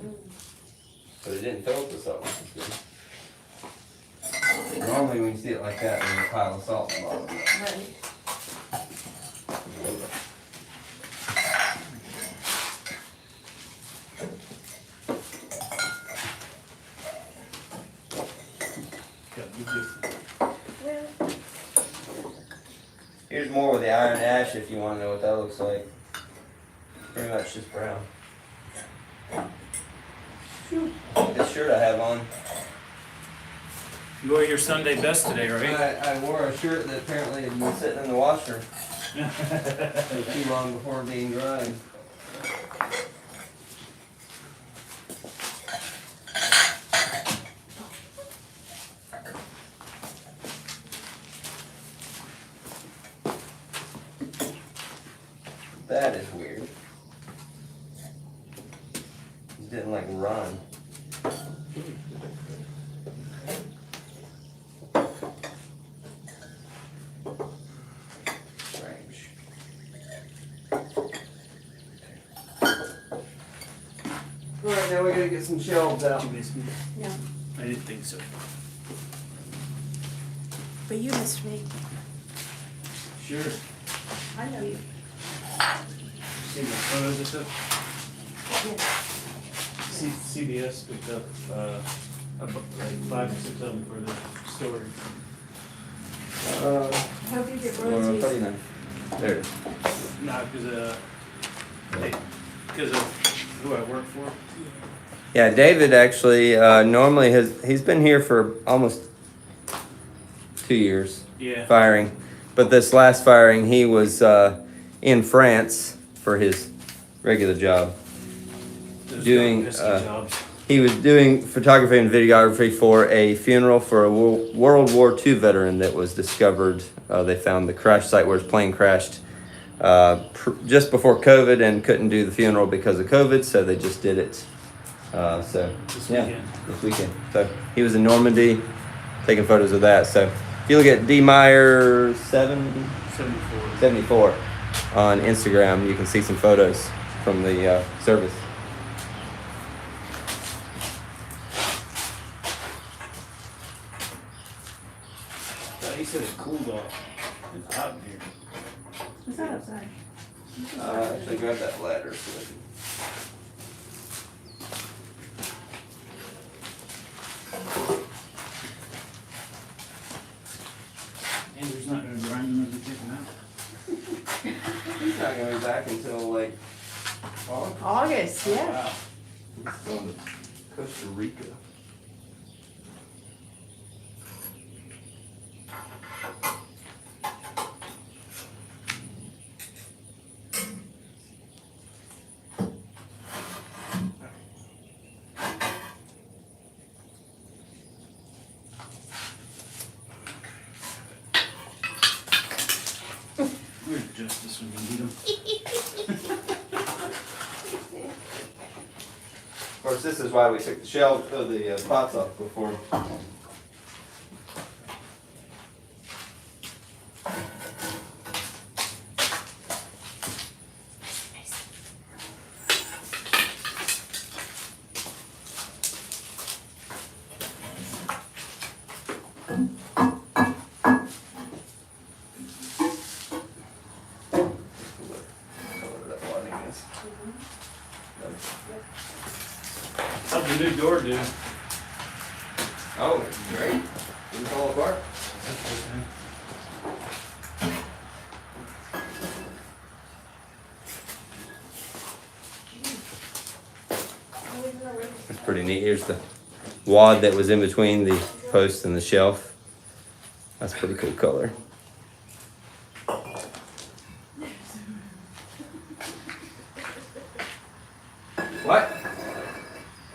[SPEAKER 1] But it didn't fill with the salt, which is good. Normally when you see it like that, there's a pile of salt in the bottom.
[SPEAKER 2] Right.
[SPEAKER 1] Here's more with the iron ash if you want to know what that looks like. Pretty much just brown. This shirt I have on.
[SPEAKER 3] You wore your Sunday best today, right?
[SPEAKER 1] I wore a shirt that apparently had been sitting in the washer too long before being dried. That is weird. It didn't like run. Strange. Alright, now we gotta get some shelves out.
[SPEAKER 3] Did you miss me?
[SPEAKER 2] Yeah.
[SPEAKER 3] I didn't think so.
[SPEAKER 2] But you missed me.
[SPEAKER 3] Sure.
[SPEAKER 2] I know you.
[SPEAKER 3] See the photos I took? CBS picked up like 5 or 6 of them for the story.
[SPEAKER 2] I hope you get royalties.
[SPEAKER 1] There it is.
[SPEAKER 3] Not because of who I work for.
[SPEAKER 1] Yeah, David actually normally he's been here for almost 2 years
[SPEAKER 3] Yeah.
[SPEAKER 1] firing, but this last firing he was in France for his regular job.
[SPEAKER 3] Those
[SPEAKER 1] Doing,
[SPEAKER 3] risky jobs.
[SPEAKER 1] He was doing photography and videography for a funeral for a World War II veteran that was discovered. They found the crash site where his plane crashed just before COVID and couldn't do the funeral because of COVID, so they just did it.
[SPEAKER 3] This weekend.
[SPEAKER 1] This weekend. So he was in Normandy taking photos of that. So if you look at D Meyer 74 on Instagram, you can see some photos from the service.
[SPEAKER 3] He said it cooled off. It's hot in here.
[SPEAKER 2] What's that outside?
[SPEAKER 1] Actually grab that ladder so I can...
[SPEAKER 3] Andrew's not going to grind them as we take them out.
[SPEAKER 1] He's not going to be back until like August.
[SPEAKER 2] August, yeah.
[SPEAKER 3] Wow.
[SPEAKER 1] He's going to Costa Rica.
[SPEAKER 3] We're justice when we need them.
[SPEAKER 1] Of course, this is why we took the shelves of the pots off before.
[SPEAKER 3] How'd the new door do?
[SPEAKER 1] Oh, great. Didn't fall apart. That's pretty neat. Here's the wad that was in between the post and the shelf. That's pretty cool color. What?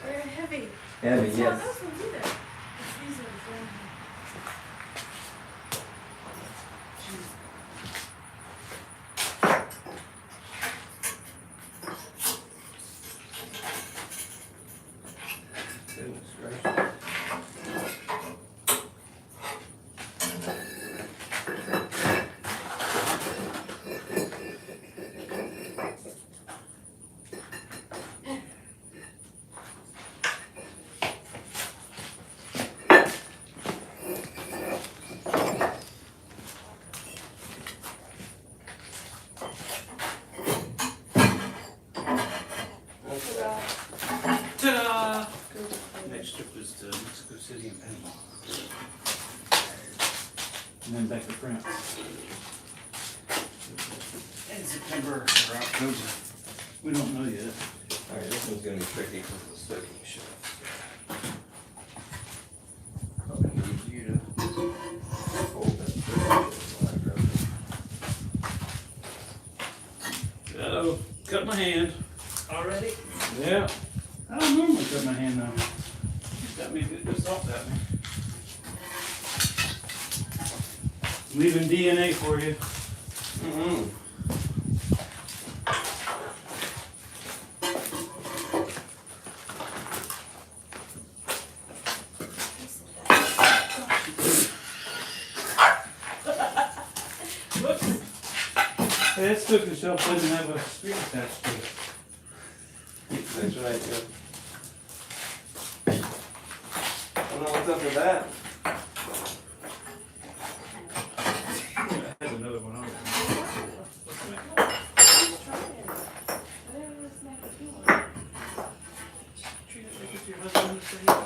[SPEAKER 2] They're heavy.
[SPEAKER 1] Heavy,
[SPEAKER 2] It's not
[SPEAKER 1] yes.
[SPEAKER 2] those ones either. It's these ones.
[SPEAKER 3] City and Panama. And then back to France. In September or October. We don't know yet.
[SPEAKER 1] Alright, this one's gonna be tricky because of the soaking shit. Probably need you to hold that soaking.
[SPEAKER 3] Uh-oh, cut my hand.
[SPEAKER 4] Already?
[SPEAKER 3] Yeah. I don't normally cut my hand though. Got me good salt at me. Leaving DNA for you.
[SPEAKER 1] Mm-hmm.
[SPEAKER 3] Whoops. Hey, this cooking shelf doesn't have a screen attached to it.
[SPEAKER 1] That's right, yeah. I don't know what's up with that.
[SPEAKER 3] There's another one on there. Treat it like it's your husband's favorite.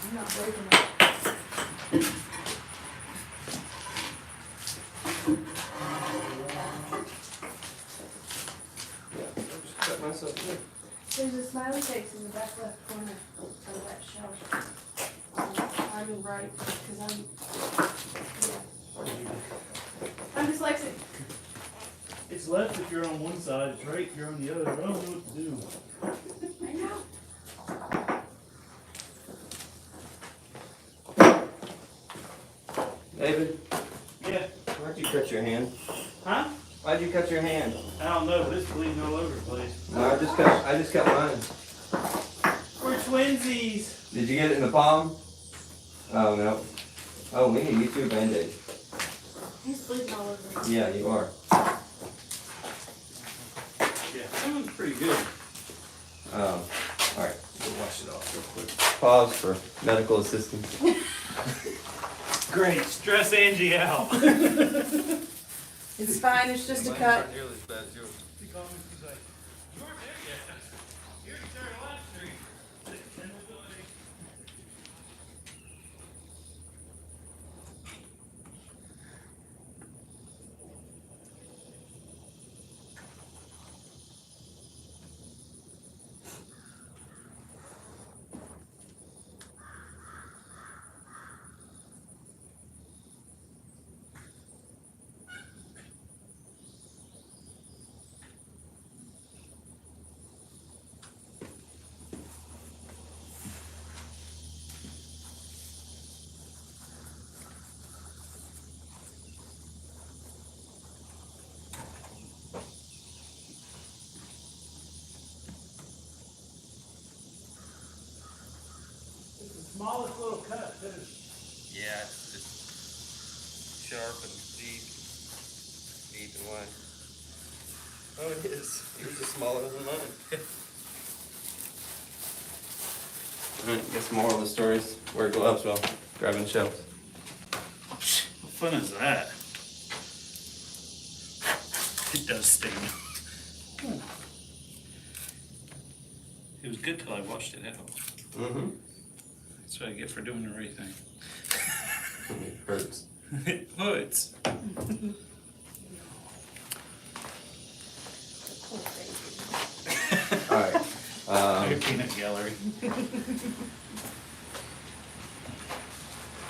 [SPEAKER 2] I'm not breaking it.
[SPEAKER 1] Yeah, I just cut myself too.
[SPEAKER 2] There's a smiley face in the back left corner of that shelf. I'm right, because I'm dyslexic.
[SPEAKER 3] It's left if you're on one side, it's right if you're on the other. I don't know what to do.
[SPEAKER 2] I know.
[SPEAKER 1] David,
[SPEAKER 3] Yeah.
[SPEAKER 1] why'd you cut your hand?
[SPEAKER 3] Huh?
[SPEAKER 1] Why'd you cut your hand?
[SPEAKER 3] I don't know, but it's bleeding all over the place.
[SPEAKER 1] No, I just cut mine.
[SPEAKER 3] We're twinsies.
[SPEAKER 1] Did you get it in the palm? Oh no. Oh, we need you two a Band-Aid.
[SPEAKER 2] He's bleeding all over.
[SPEAKER 1] Yeah, you are.
[SPEAKER 3] Yeah, that one's pretty good.
[SPEAKER 1] Alright, we'll wash it off real quick. Pause for medical assistance.
[SPEAKER 3] Great. Stress Angie out.
[SPEAKER 2] It's fine, it's just a cut.
[SPEAKER 1] Nearly as bad as yours.
[SPEAKER 3] She called me, she's like, you weren't there yet. You already started live stream. Then we'll go ahead. It's the smallest little cut, too.
[SPEAKER 1] Yeah, it's just sharp and deep. Either way. Oh, it is. Yours is smaller than mine. Alright, I guess moral of the story is wear gloves while grabbing shells.
[SPEAKER 3] What fun is that? It does sting. It was good till I washed it out.
[SPEAKER 1] Mm-hmm.
[SPEAKER 3] That's what I get for doing the right thing.
[SPEAKER 1] It hurts.
[SPEAKER 3] It hurts.
[SPEAKER 1] Alright.
[SPEAKER 3] Peanut gallery.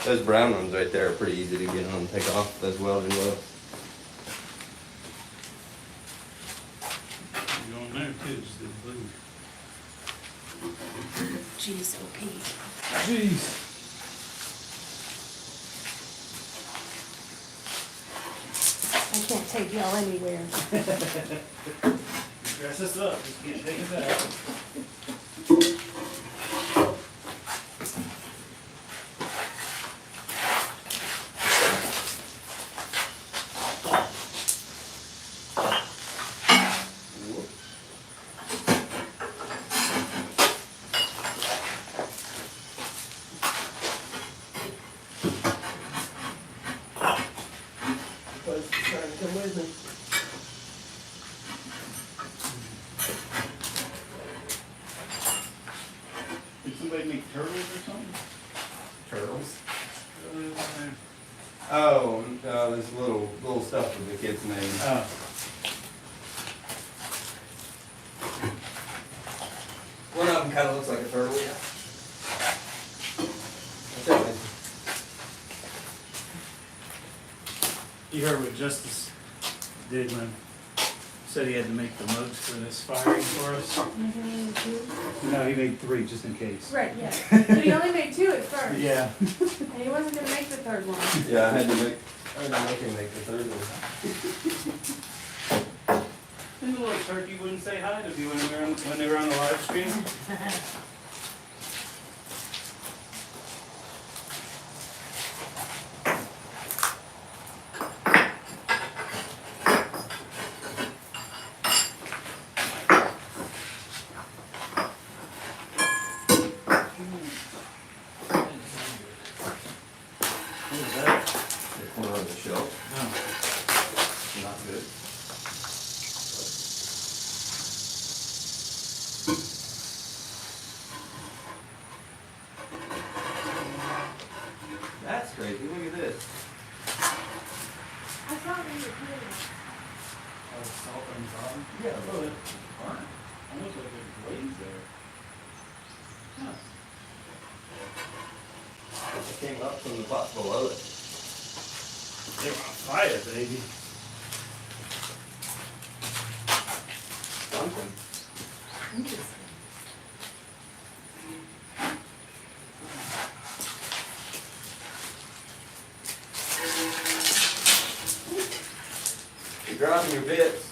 [SPEAKER 1] Those brown ones right there are pretty easy to get on and take off, those welding gloves.
[SPEAKER 3] You go in there too, just the blue.
[SPEAKER 2] GSOP.
[SPEAKER 3] Jeez.
[SPEAKER 2] I can't take y'all anywhere.
[SPEAKER 3] Dress us up, just can't take us out. somebody make turtles or something?
[SPEAKER 1] Turtles.
[SPEAKER 3] Uh,
[SPEAKER 1] Oh, there's little stuff that the kids made.
[SPEAKER 3] Oh,
[SPEAKER 1] One of them kind of looks like a turtle. Yeah. That's it.
[SPEAKER 3] you heard what Justice did when said he had to make the mugs for this firing for us? No, he made 3 just in case.
[SPEAKER 2] Right, yeah. But he only made 2 at first.
[SPEAKER 3] Yeah.
[SPEAKER 2] And he wasn't gonna make the 3rd one.
[SPEAKER 1] Yeah, I had to make him make the third one.
[SPEAKER 3] And the little turkey wouldn't say hi to you when they were on the live stream. What is that?
[SPEAKER 1] It's one on the shelf.
[SPEAKER 3] Oh.
[SPEAKER 1] Not good. That's crazy. Look at this.
[SPEAKER 2] I thought we were doing
[SPEAKER 3] Oh, salt on the bottom?
[SPEAKER 1] Yeah,
[SPEAKER 3] Oh, it's burnt. Almost like a glaze there. Huh.
[SPEAKER 1] It came up from the pot below it.
[SPEAKER 3] They're on fire, baby.
[SPEAKER 1] Something.
[SPEAKER 2] Interesting.
[SPEAKER 1] You're dropping your bits.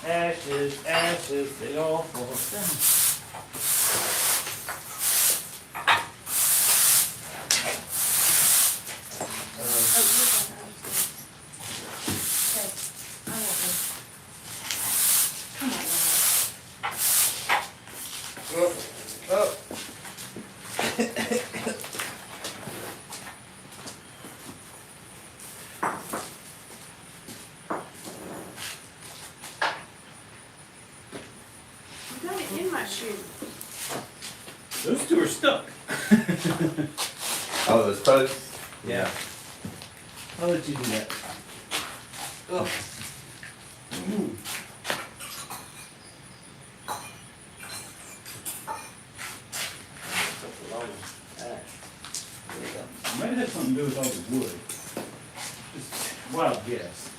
[SPEAKER 3] Ashes, ashes, they all fall down.
[SPEAKER 2] Oh, you're fine. Okay, I won't wait. Come on,
[SPEAKER 1] Oh,
[SPEAKER 2] Lana.
[SPEAKER 1] oh.
[SPEAKER 2] You got it in my shoe.
[SPEAKER 3] Those 2 are stuck.
[SPEAKER 1] Oh, those posts? Yeah.
[SPEAKER 3] I'll let you do that.
[SPEAKER 1] Oh. Ooh.
[SPEAKER 3] It might have something to do with all the wood. Just wild guess.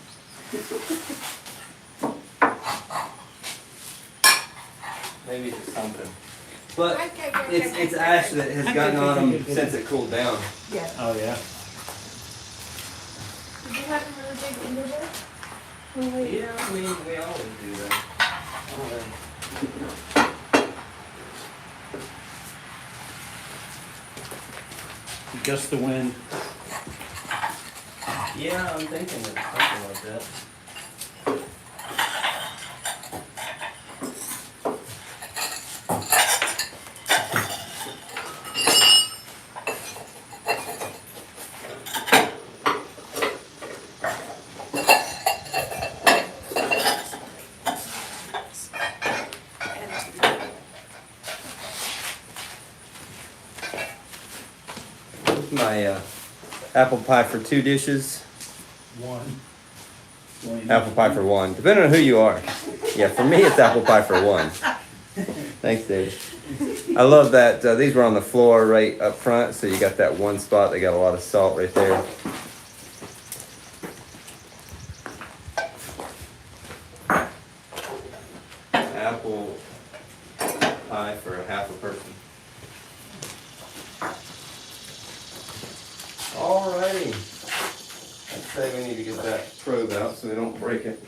[SPEAKER 1] Maybe it's something. But it's ash that has gotten on them since it cooled down.
[SPEAKER 2] Yeah.
[SPEAKER 3] Oh, yeah.
[SPEAKER 2] Did you have a really big window there? Oh, wait.
[SPEAKER 1] Yeah, I mean, we always do that.
[SPEAKER 3] Gust the wind.
[SPEAKER 1] Yeah, I'm thinking it's something like that. My apple pie for 2 dishes,
[SPEAKER 3] One.
[SPEAKER 1] apple pie for 1, depending on who you are. Yeah, for me it's apple pie for 1. Thanks, Dave. I love that these were on the floor right up front, so you got that one spot that got a lot of salt right there. Apple pie for a half a person. Alrighty. I'd say we need to get that probe out so we don't break it.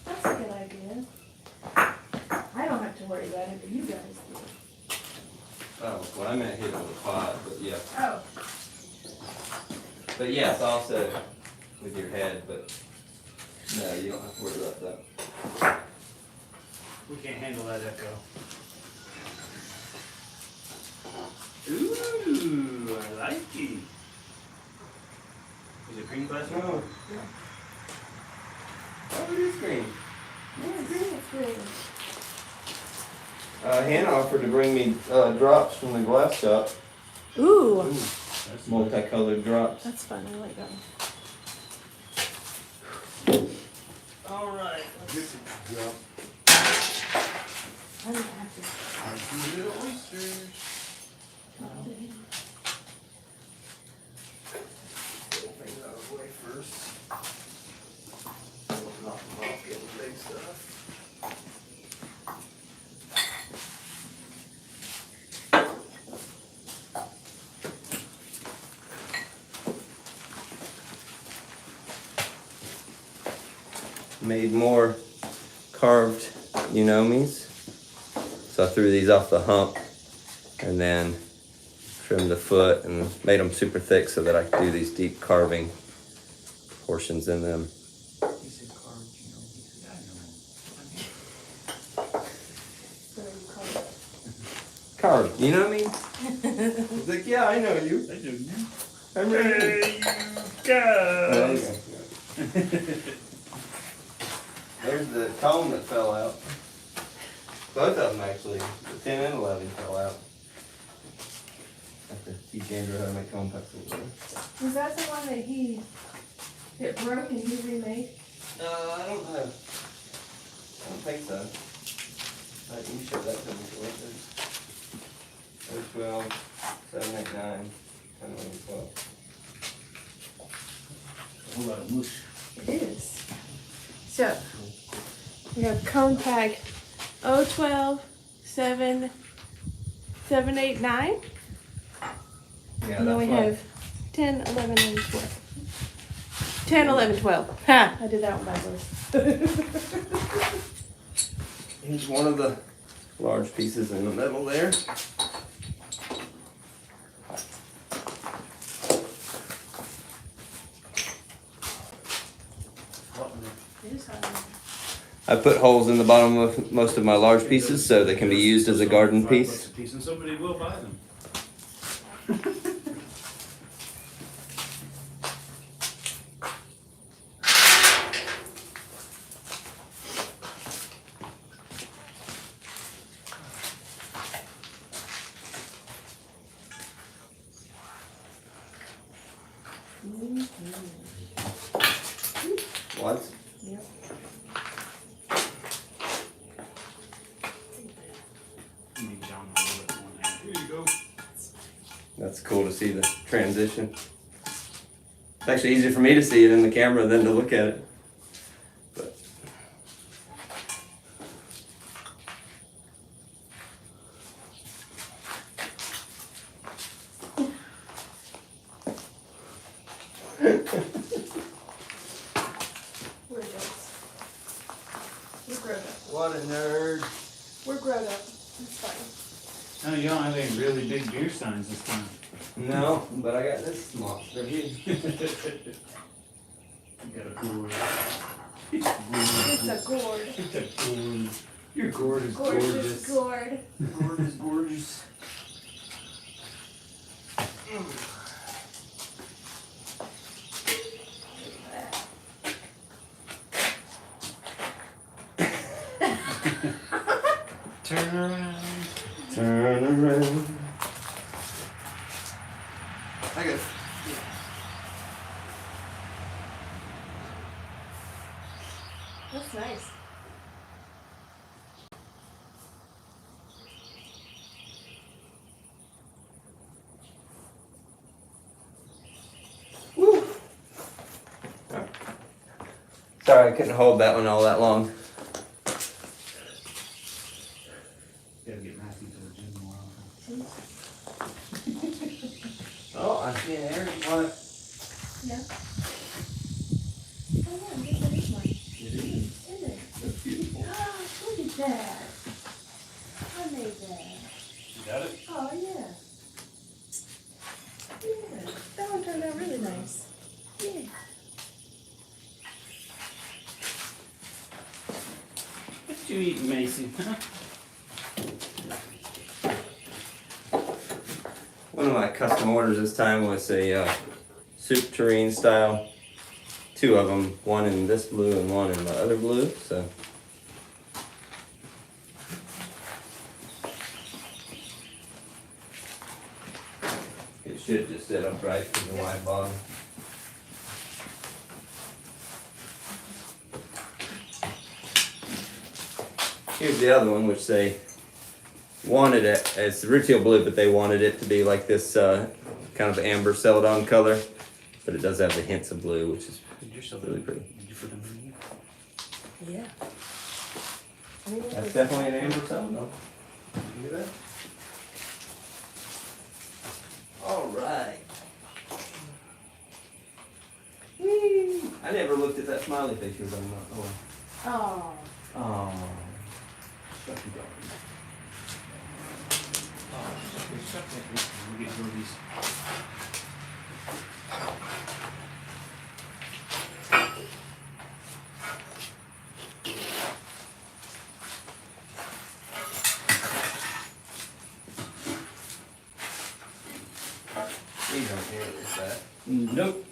[SPEAKER 2] That's a good idea. I don't have to worry about it, but you guys do.
[SPEAKER 1] Oh, well, I meant hit it with a pot, but yeah.
[SPEAKER 2] Oh,
[SPEAKER 1] But yes, also with your head, but no, you don't have to worry about that.
[SPEAKER 3] We can't handle that echo.
[SPEAKER 1] Ooh, I like it.
[SPEAKER 3] Is it green glass?
[SPEAKER 1] Oh. Oh, it is green.
[SPEAKER 2] Yeah, green is green.
[SPEAKER 1] Hannah offered to bring me drops from the glass shop.
[SPEAKER 2] Ooh,
[SPEAKER 3] That's
[SPEAKER 1] Multicolored drops.
[SPEAKER 2] that's fun. I like that one.
[SPEAKER 3] alright.
[SPEAKER 2] I'm happy.
[SPEAKER 3] Little oysters.
[SPEAKER 1] Get things out of the way first. Knock them off, get the big stuff. Made more carved unomis. So I threw these off the hump and then trimmed the foot and made them super thick so that I could do these deep carving portions in them.
[SPEAKER 3] He said carved, you know. He said,
[SPEAKER 1] Carved, you know what I mean? I was like, yeah, I know you.
[SPEAKER 3] I do.
[SPEAKER 1] I'm ready.
[SPEAKER 3] There you go.
[SPEAKER 1] There's the cone that fell out. Both of them actually. The 10 and 11 fell out. I have to teach Andrew how to make cone pencils.
[SPEAKER 2] Was that the one that it broke and he remade?
[SPEAKER 1] I don't know. I don't think so. You showed that to me. 12, 7, 8, 9, 10, 11, 12.
[SPEAKER 3] A whole lot of mush.
[SPEAKER 2] It is. So, we have cone pack 012, 7, 7, 8, 9.
[SPEAKER 1] Yeah,
[SPEAKER 2] And then we
[SPEAKER 1] that's
[SPEAKER 2] have 10, 11, and 12. 10, 11, 12. Ha! I did that one backwards.
[SPEAKER 1] Here's one of the large pieces in the middle there.
[SPEAKER 2] It is hot.
[SPEAKER 1] I put holes in the bottom of most of my large pieces so they can be used as a garden
[SPEAKER 3] $5
[SPEAKER 1] piece.
[SPEAKER 3] a piece, and somebody will buy them.
[SPEAKER 1] What?
[SPEAKER 2] Yep.
[SPEAKER 3] You need John to roll it in one hand. Here you go.
[SPEAKER 1] That's cool to see the transition. It's actually easier for me to see it in the camera than to look at it. But
[SPEAKER 2] We're adults. We're grown up.
[SPEAKER 1] what a nerd.
[SPEAKER 2] We're grown up. It's fine.
[SPEAKER 3] No, you don't have any really big beer signs this time.
[SPEAKER 1] No, but I got this monster here.
[SPEAKER 3] You got a gourd.
[SPEAKER 2] It's a gourd.
[SPEAKER 3] It's a gourd. Your gourd is
[SPEAKER 2] Gorgeous
[SPEAKER 3] gorgeous.
[SPEAKER 2] gourd.
[SPEAKER 3] Your gourd is gorgeous. Turn around.
[SPEAKER 1] Turn around. I got.
[SPEAKER 2] That's nice.
[SPEAKER 1] Woo. Sorry, I couldn't hold that one all that long.
[SPEAKER 3] Gotta get Matthew to the gym more often.
[SPEAKER 1] Oh, I see an area. What?
[SPEAKER 2] Yeah. Oh yeah, I guess that is mine.
[SPEAKER 3] It is.
[SPEAKER 2] Isn't it?
[SPEAKER 1] That's beautiful.
[SPEAKER 2] Oh, look at that. I made that.
[SPEAKER 3] You got it?
[SPEAKER 2] Oh yeah. Yeah. That one turned out really nice. Yeah.
[SPEAKER 3] What you eating, Macy? Huh?
[SPEAKER 1] One of my custom orders this time was a soup tureen style. Two of them, one in this blue and one in the other blue. So it should just sit upright with the wide bottom. Here's the other one, which they wanted it. It's rutile blue, but they wanted it to be like this kind of amber celadon color. But it does have the hints of blue, which is really pretty.
[SPEAKER 3] Did you put them in here?
[SPEAKER 2] Yeah. I mean,
[SPEAKER 1] That's definitely an amber celadon. Look at that. All right. Whee! I never looked at that smiley face you were talking about.
[SPEAKER 2] Oh.
[SPEAKER 1] Oh. Shucky dog.
[SPEAKER 3] We'll get rid of these.
[SPEAKER 1] These aren't here, is that?
[SPEAKER 3] Nope.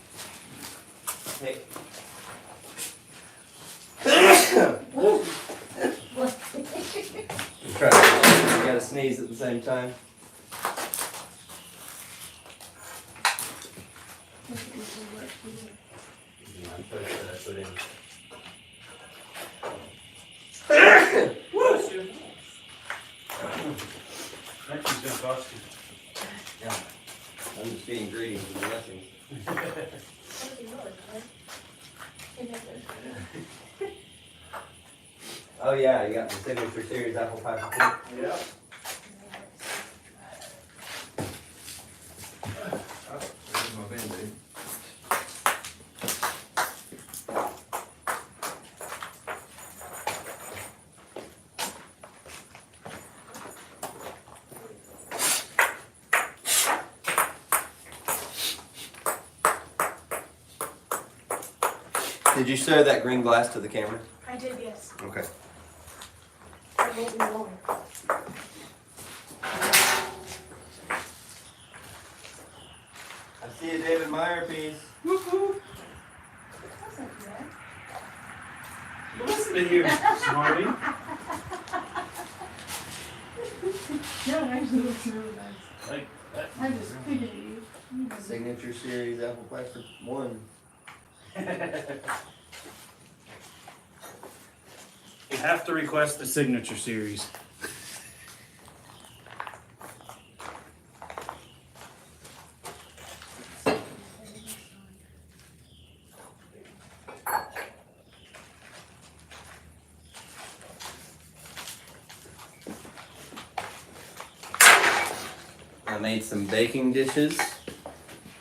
[SPEAKER 1] Hey. Try to, you gotta sneeze at the same time. I'm pretty sure that's what it is.
[SPEAKER 3] Next one's gonna cost you.
[SPEAKER 1] Yeah. I'm just being greedy with the blessings. Oh yeah, you got the signature series apple pie for two.
[SPEAKER 3] Yep.
[SPEAKER 1] Oh, there's my Band-Aid. Did you show that green glass to the camera?
[SPEAKER 2] I did, yes.
[SPEAKER 1] Okay.
[SPEAKER 2] I won't be long.
[SPEAKER 1] I see a David Meyer piece.
[SPEAKER 2] Wasn't bad.
[SPEAKER 3] Listen to you, smarty.
[SPEAKER 2] No, it actually looks really nice.
[SPEAKER 3] Like that.
[SPEAKER 2] I just figured you.
[SPEAKER 1] Signature series apple pie for one.
[SPEAKER 3] You have to request the signature series.
[SPEAKER 1] I made some baking dishes.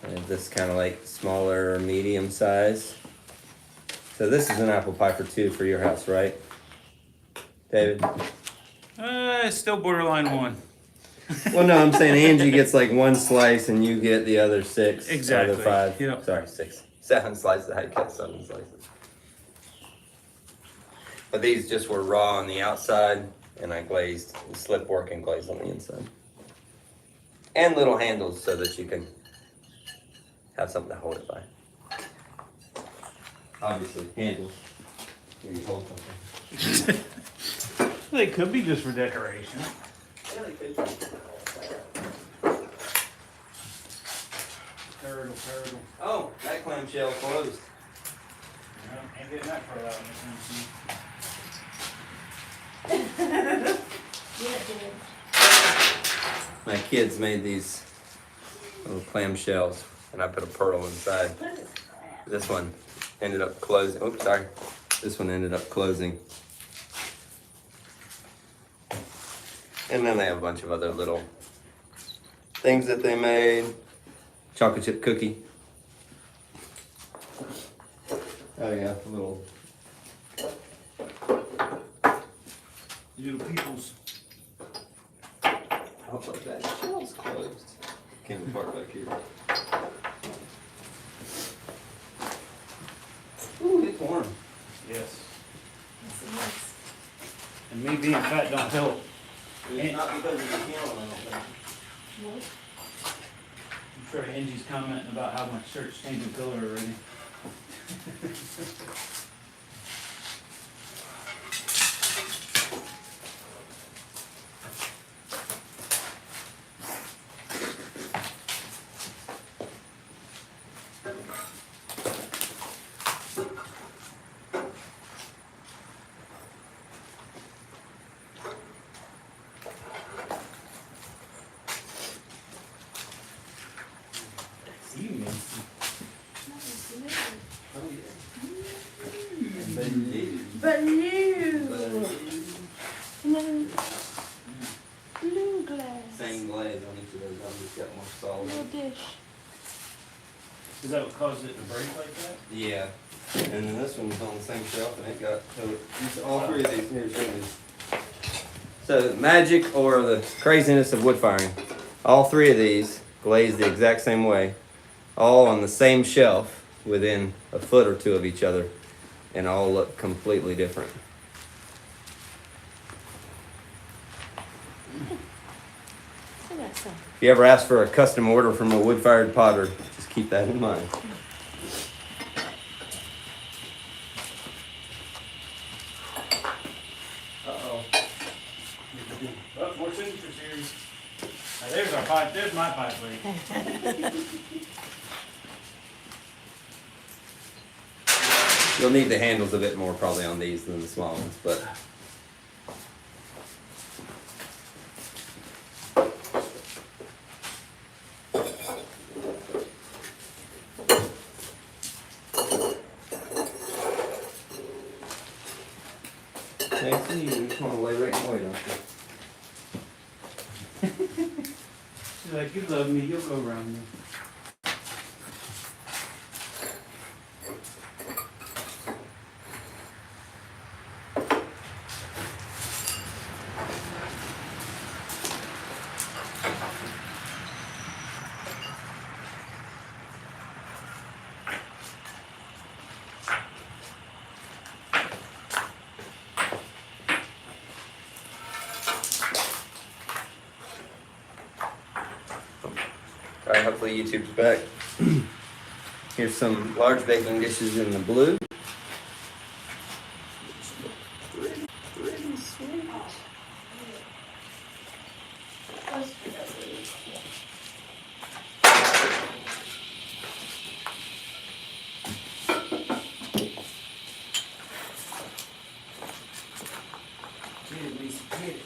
[SPEAKER 1] I have this kind of like smaller, medium size. So this is an apple pie for two for your house, right, David?
[SPEAKER 3] Still borderline one.
[SPEAKER 1] Well, no, I'm saying Angie gets like one slice and you get the other six.
[SPEAKER 3] Exactly.
[SPEAKER 1] Other five.
[SPEAKER 3] Yep.
[SPEAKER 1] Sorry, six. 7 slices. I cut 7 slices. But these just were raw on the outside, and I glazed, slip work and glazed on the inside. And little handles so that you can have something to hold it by. Obviously, handles. Here you hold something.
[SPEAKER 3] They could be just for decoration.
[SPEAKER 1] Yeah, they could be.
[SPEAKER 3] Turtle.
[SPEAKER 1] Oh, that clamshell closed.
[SPEAKER 3] No, ain't getting that part out in
[SPEAKER 2] Yeah, it did.
[SPEAKER 1] My kids made these little clamshells, and I put a pearl inside.
[SPEAKER 2] What is that?
[SPEAKER 1] This one ended up closing. Oops, sorry. This one ended up closing. And then they have a bunch of other little things that they made. Chocolate chip cookie. Oh yeah, little.
[SPEAKER 3] You peoples.
[SPEAKER 1] Oh, like that shell's closed. Came apart back here. Ooh, it's warm.
[SPEAKER 3] Yes.
[SPEAKER 2] Yes, it is.
[SPEAKER 3] And me being fat don't help.
[SPEAKER 1] It's not because of the kiln, I don't think.
[SPEAKER 2] Nope.
[SPEAKER 3] sure Angie's commenting about how much shirt's changing color already. See you, Nancy.
[SPEAKER 2] Blue. And then blue glass.
[SPEAKER 1] Same glaze on each of those, I'm just got more solid.
[SPEAKER 2] Little dish.
[SPEAKER 3] Is that what caused it to break like that?
[SPEAKER 1] Yeah, and then this one's on the same shelf and it got, so all three of these, here's these. So the magic or the craziness of wood firing, all three of these glazed the exact same way, all on the same shelf within a foot or two of each other, and all look completely different.
[SPEAKER 2] I got some.
[SPEAKER 1] If you ever ask for a custom order from a wood-fired potter, just keep that in mind.
[SPEAKER 3] Uh-oh. Oh, more signatures here. Now, there's our pipe, there's my pipe leak.
[SPEAKER 1] You'll need the handles a bit more probably on these than the small ones, but Nancy, you just want to lay right and wait, don't you?
[SPEAKER 3] She's like, you love me, you'll go around me.
[SPEAKER 1] Alright, hopefully YouTube's back. Here's some large baking dishes in the blue. Pretty sweet.
[SPEAKER 3] Get it, Lisa, get it.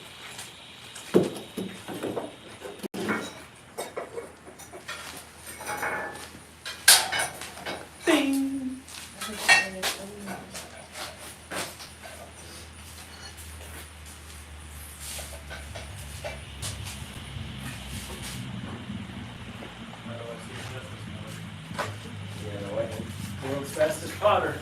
[SPEAKER 3] Bing!
[SPEAKER 1] Yeah, no way.
[SPEAKER 3] World's fastest potter.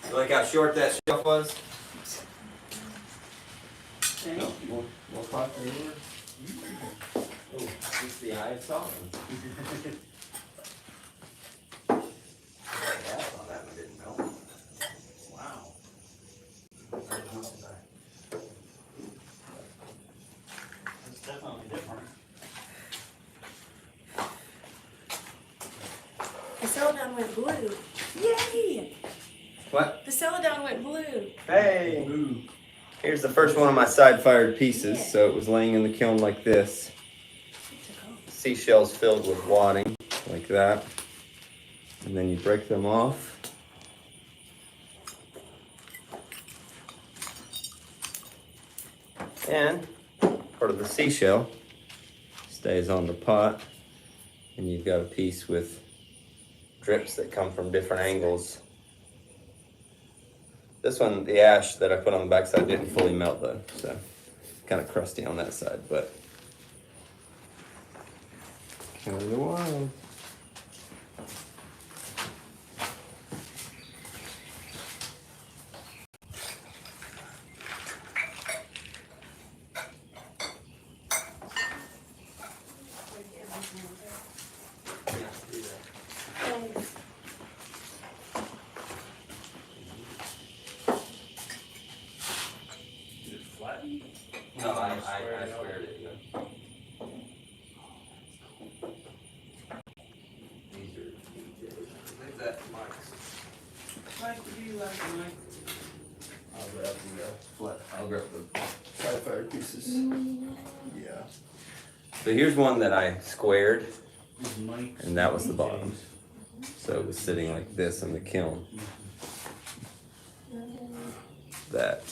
[SPEAKER 1] You like how short that shelf was? No, more pot than yours. Oh, it's the eye of Solomon. Yeah, I saw that and I didn't know. Wow.
[SPEAKER 3] It's definitely different.
[SPEAKER 2] The celadon went blue. Yay!
[SPEAKER 1] What?
[SPEAKER 2] The celadon went blue.
[SPEAKER 1] Hey!
[SPEAKER 3] Ooh.
[SPEAKER 1] Here's the first one of my side-fired pieces. So it was laying in the kiln like this. Seashells filled with wadding, like that. And then you break them off. And part of the seashell stays on the pot. And you've got a piece with drips that come from different angles. This one, the ash that I put on the backside didn't fully melt though, so kind of crusty on that side, but kind of the wild.
[SPEAKER 3] Is it flattened?
[SPEAKER 1] No, I squared it. Yeah. These are DJs. I think that Mike's.
[SPEAKER 4] Mike, what do you like, Mike?
[SPEAKER 1] I'll grab the flat. I'll grab the side fire pieces. Yeah. So here's one that I squared,
[SPEAKER 3] Is Mike's
[SPEAKER 1] and that was the bottom.
[SPEAKER 3] DJs?
[SPEAKER 1] So it was sitting like this in the kiln. That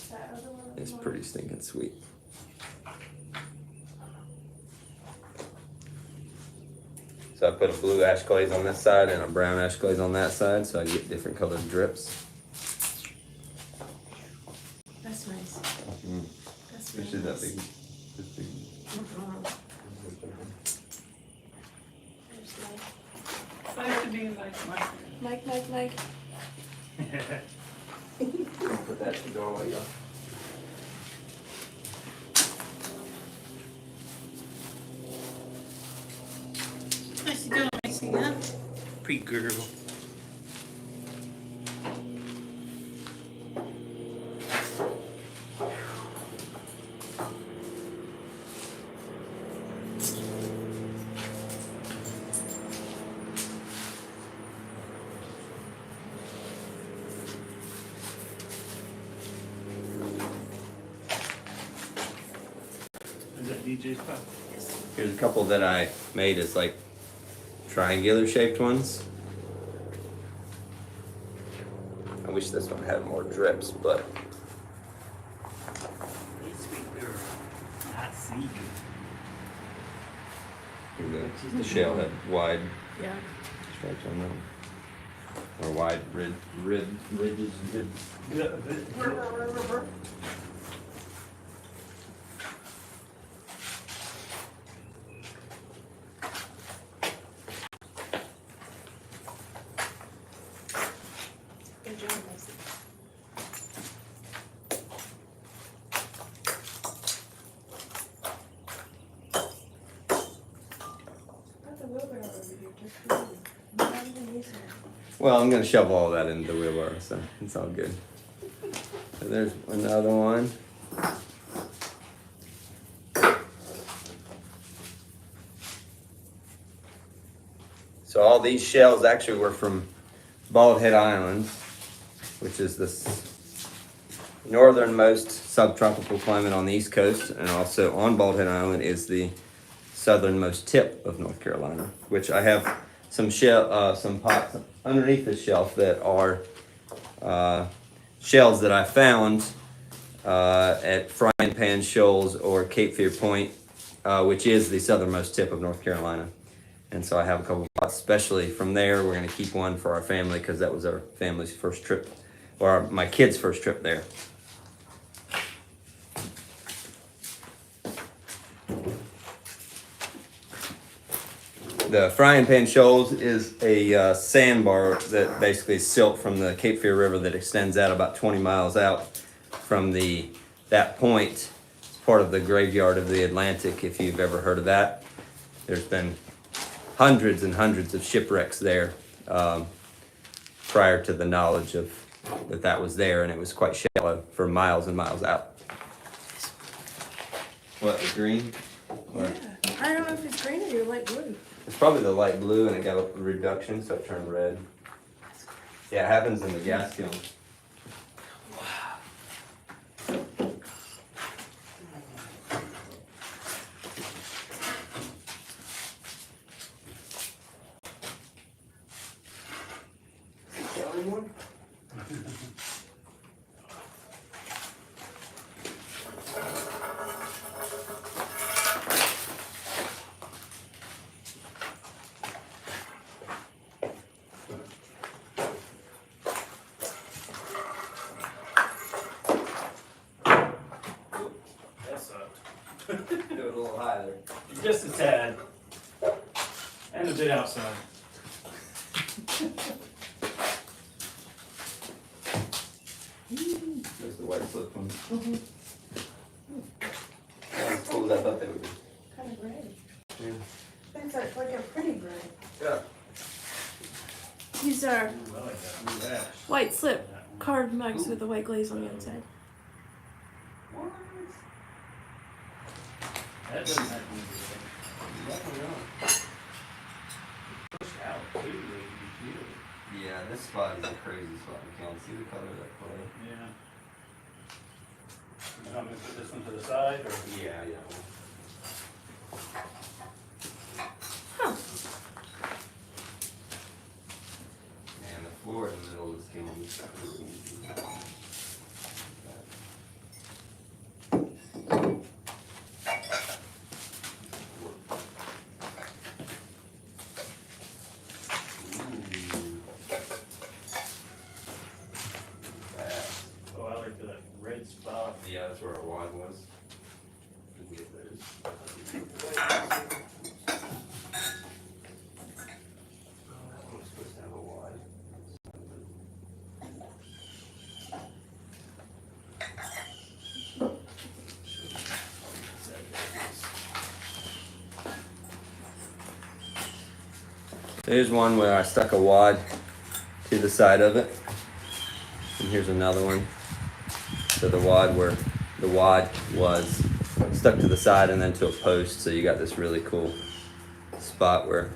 [SPEAKER 1] is pretty stinking sweet. So I put a blue ash glaze on this side and a brown ash glaze on that side, so I get different colored drips.
[SPEAKER 2] That's nice. That's
[SPEAKER 1] Especially that
[SPEAKER 2] nice.
[SPEAKER 1] big, this big.
[SPEAKER 2] There's
[SPEAKER 4] Nice to be like Mike.
[SPEAKER 2] Mike.
[SPEAKER 1] Put that in the doorway, yeah.
[SPEAKER 4] What you doing, Macy, huh? Pretty girl.
[SPEAKER 3] Is that DJ's pop?
[SPEAKER 1] Here's a couple that I made as like triangular shaped ones. I wish this one had more drips, but
[SPEAKER 3] Hey, sweet girl. I see you.
[SPEAKER 1] the shell had wide
[SPEAKER 2] Yeah.
[SPEAKER 1] stripes on them. Or wide ridges.
[SPEAKER 2] Good job, Macy. Got the wheelbarrow over here just for you. I'm not even using it.
[SPEAKER 1] Well, I'm gonna shove all that into the wheelbarrow, so it's all good. So there's another one. So all these shells actually were from Bald Head Island, which is the northernmost subtropical climate on the East Coast, and also on Bald Head Island is the southernmost tip of North Carolina, which I have some pots underneath the shelf that are shells that I found at Frying Pan Shoals or Cape Fear Point, which is the southernmost tip of North Carolina. And so I have a couple pots, especially from there. We're going to keep one for our family because that was our family's first trip, or my kids' first trip there. The Frying Pan Shoals is a sandbar that basically is silt from the Cape Fear River that extends out about 20 miles out from that point. It's part of the graveyard of the Atlantic, if you've ever heard of that. There's been hundreds and hundreds of shipwrecks there prior to the knowledge of that was there, and it was quite shallow for miles and miles out. What, the green?
[SPEAKER 2] Yeah. I don't know if it's green or light blue.
[SPEAKER 1] It's probably the light blue, and it got a reduction, so it turned red. Yeah, it happens in the gas kiln. Do it a little higher.
[SPEAKER 3] Just a tad. And a bit outside.
[SPEAKER 1] There's the white slip one. Not as cool as I thought they would be.
[SPEAKER 2] Kind of gray.
[SPEAKER 1] Yeah.
[SPEAKER 2] It's like a pretty gray.
[SPEAKER 1] Yeah.
[SPEAKER 2] These are
[SPEAKER 3] Ooh, I like that. Ooh, that.
[SPEAKER 2] white slip carved mugs with a white glaze on the outside.
[SPEAKER 3] That doesn't have to be push out too, you
[SPEAKER 1] Yeah, this spot is a crazy spot. You can't see the color of that clay.
[SPEAKER 3] Yeah. You want me to put this one to the side or?
[SPEAKER 1] Yeah.
[SPEAKER 2] Huh.
[SPEAKER 1] And the floor in the middle of this game is really easy.
[SPEAKER 3] Oh, I like that red spot.
[SPEAKER 1] Yeah, that's where our wad was. We can get those. That was supposed to have a wad. There's one where I stuck a wad to the side of it. And here's another one. So the wad was stuck to the side and then to a post, so you got this really cool spot where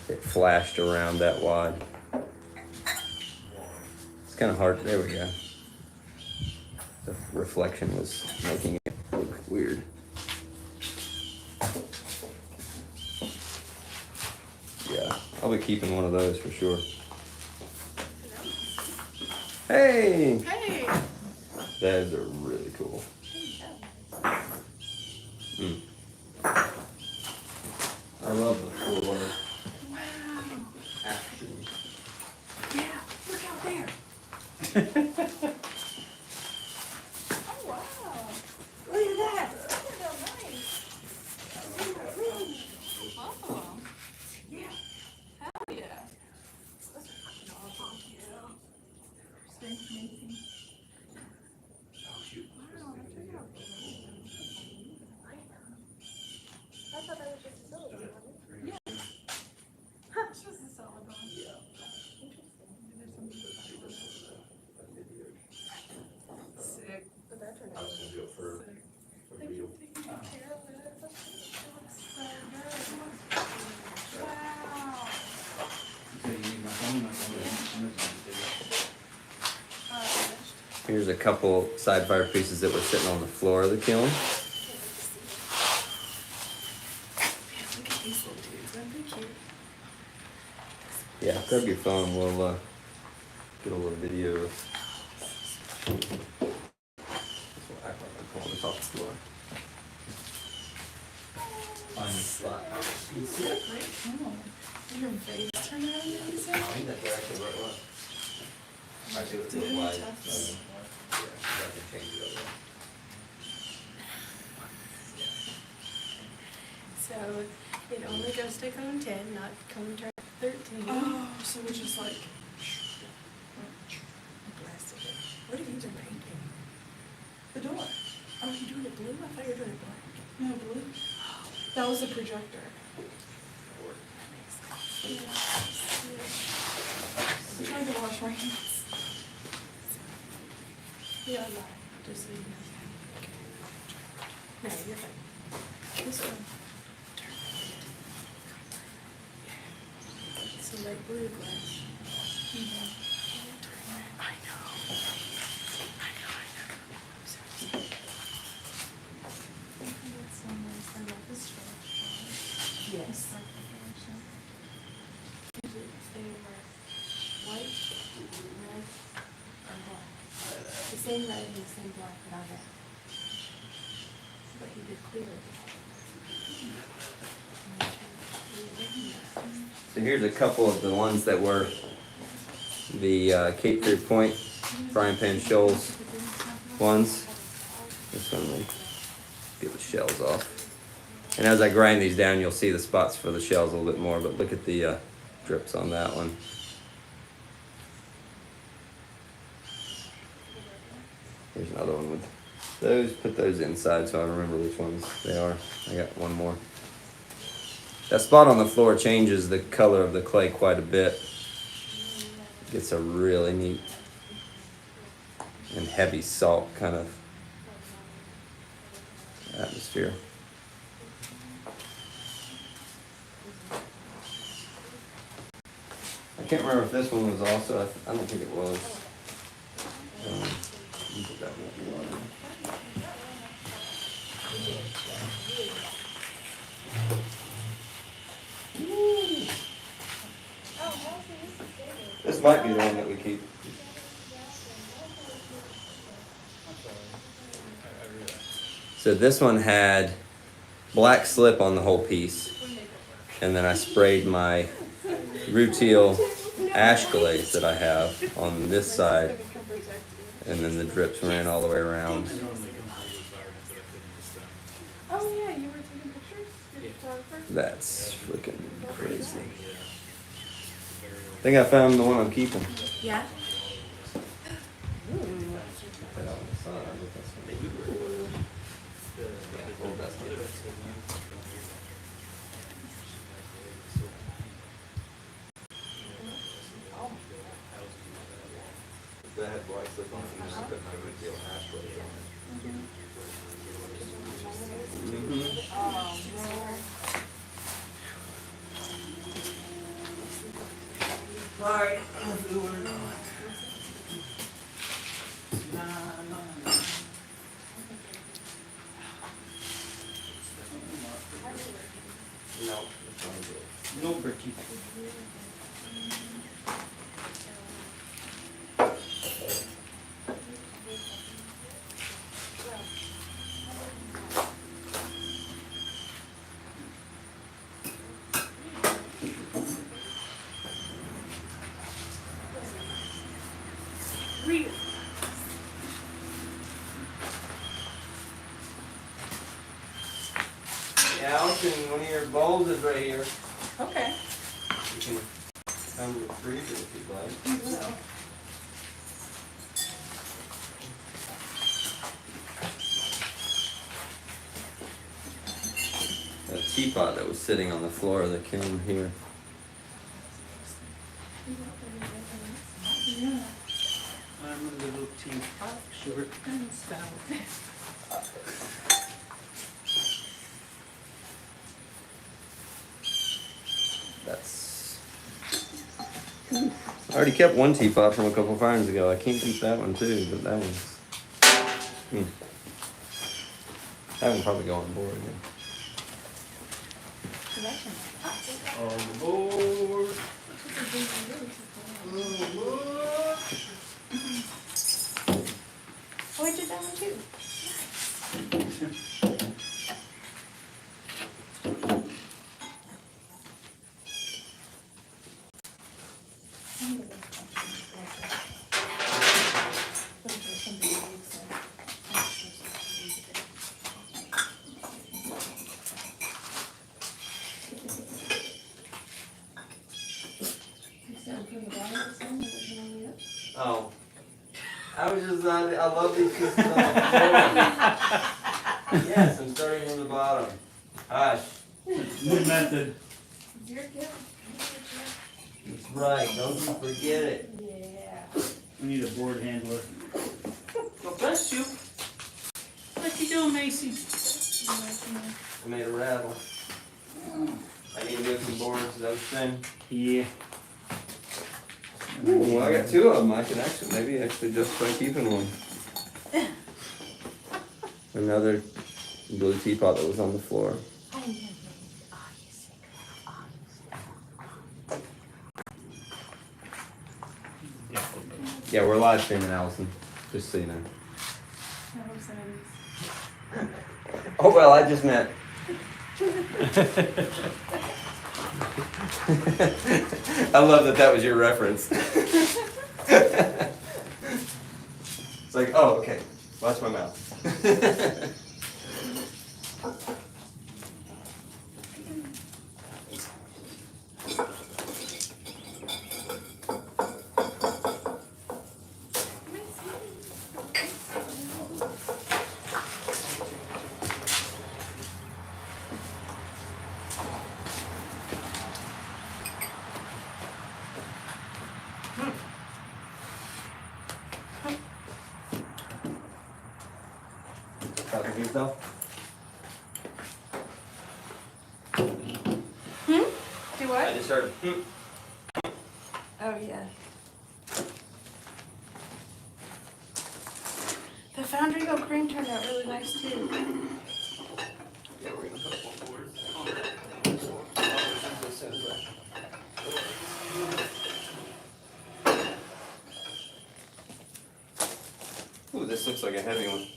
[SPEAKER 1] it flashed around that wad. It's kind of hard. There we go. The reflection was making it look weird. Yeah, I'll be keeping one of those for sure. Hey!
[SPEAKER 2] Hey!
[SPEAKER 1] Those are really cool. I love the floor
[SPEAKER 2] Wow.
[SPEAKER 1] action.
[SPEAKER 2] Yeah, look out there. Oh, wow. Look at that. That's so nice. Oh. Yeah. Hell yeah. That's fucking awesome. Yeah. So amazing.
[SPEAKER 1] Oh shoot.
[SPEAKER 2] Wow, that turned out good. I thought that was just a solid one. Yeah. It's just a solid one.
[SPEAKER 1] Yeah.
[SPEAKER 2] Sick. But that turned
[SPEAKER 1] I
[SPEAKER 2] out
[SPEAKER 1] was gonna do it for
[SPEAKER 2] Thank
[SPEAKER 1] real.
[SPEAKER 2] you for taking care of it. It looks so good. Wow.
[SPEAKER 3] So you need my phone, my phone.
[SPEAKER 1] Here's a couple side fire pieces that were sitting on the floor of the kiln.
[SPEAKER 2] Man, look at these little dudes. Aren't they cute?
[SPEAKER 1] Yeah, grab your phone. We'll get a little video of. This will act like I'm pulling this off the floor. Find the spot.
[SPEAKER 2] You see it? Great. Oh. Your face turned around and you said?
[SPEAKER 1] I think that's actually what it was. Actually, it's a little wide. Yeah, I can change it over.
[SPEAKER 2] So it only goes to cone 10, not cone 13. Oh, so we just like aggressive it. What have you been painting? The door. Oh, you doing it blue? I thought you were doing it black. No, blue. That was a projector. I'm trying to wash my hands. Yeah, I'm not. Just so you know. No, you're fine. This one. It's a light blue glass. I know. Yes. They were white, red, and black. The same red and the same black that I had. But he did clear it.
[SPEAKER 1] So here's a couple of the ones that were the Cape Fear Point frying pan shoals ones. This one get the shells off. And as I grind these down, you'll see the spots for the shells a little bit more, but look at the drips on that one. Here's another one with those. Put those inside so I remember which ones they are. I got one more. That spot on the floor changes the color of the clay quite a bit. Gets a really neat and heavy salt kind of atmosphere. I can't remember if this one was also, I don't think it was. You put that one on. This might be the one that we keep. So this one had black slip on the whole piece, and then I sprayed my rutile ash glaze that I have on this side, and then the drips ran all the way around.
[SPEAKER 2] Oh yeah, you were taking pictures? You're a photographer?
[SPEAKER 1] That's freaking crazy. I think I found the one I'm keeping.
[SPEAKER 2] Yeah.
[SPEAKER 1] That had black slip on it, and just put my rutile ash glaze on it. Alright, no,
[SPEAKER 3] No bricky.
[SPEAKER 2] Read it.
[SPEAKER 1] yeah, Allison, one of your bowls is right here.
[SPEAKER 2] Okay.
[SPEAKER 1] You can come to the freezer if you'd like.
[SPEAKER 2] No.
[SPEAKER 1] That teapot that was sitting on the floor of the kiln here.
[SPEAKER 2] Yeah.
[SPEAKER 3] I'm a little tea. Short.
[SPEAKER 1] That's. I already kept one teapot from a couple of finds ago. I can't keep that one too, but that one's. That one probably go on board again.
[SPEAKER 3] On board.
[SPEAKER 2] Oh, I did that one too.
[SPEAKER 1] Oh. I was just, I love these pieces on the floor. Yes, I'm starting from the bottom. Hush.
[SPEAKER 3] New method.
[SPEAKER 2] You're good.
[SPEAKER 1] That's right, don't you forget it.
[SPEAKER 2] Yeah.
[SPEAKER 3] We need a board handler. Well, bless you. What you doing, Macy?
[SPEAKER 1] I made a rattle. I need to move some boards, is that what you're saying?
[SPEAKER 3] Yeah.
[SPEAKER 1] Ooh, I got two of them. I can maybe justify keeping one. Another blue teapot that was on the floor. Yeah, we're live streaming, Allison. Just so you know. Oh well, I just meant. I love that was your reference. It's like, oh, okay. Watch my mouth.
[SPEAKER 2] Do what?
[SPEAKER 1] I just heard.
[SPEAKER 2] Oh yeah. The Foundry Hill cream turned out really nice too.
[SPEAKER 1] Yeah, we're gonna put one board on that. Ooh, this looks like a heavy one.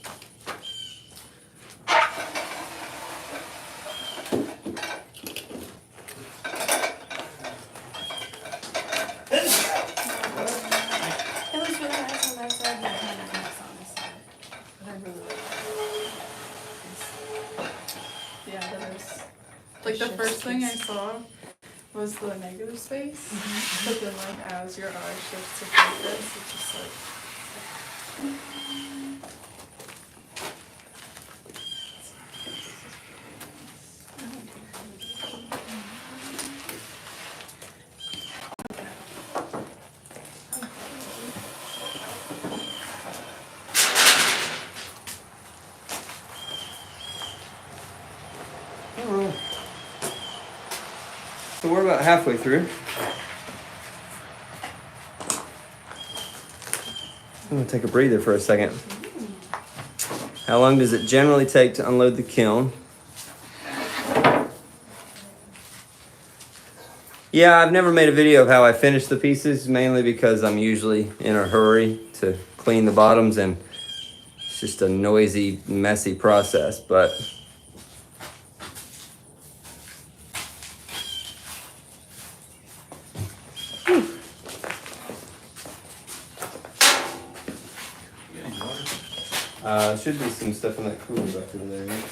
[SPEAKER 2] It was really nice on that side and kind of nice on this side. But I really like it. Yeah, that was
[SPEAKER 5] Like the first thing I saw was the negative space, but then like as your eye shifts to focus, it's just like
[SPEAKER 1] Alright. So we're about halfway through. I'm gonna take a breather for a second. How long does it generally take to unload the kiln? Yeah, I've never made a video of how I finish the pieces, mainly because I'm usually in a hurry to clean the bottoms and it's just a noisy, messy process, but should be some stuff in that cooler back over there, right?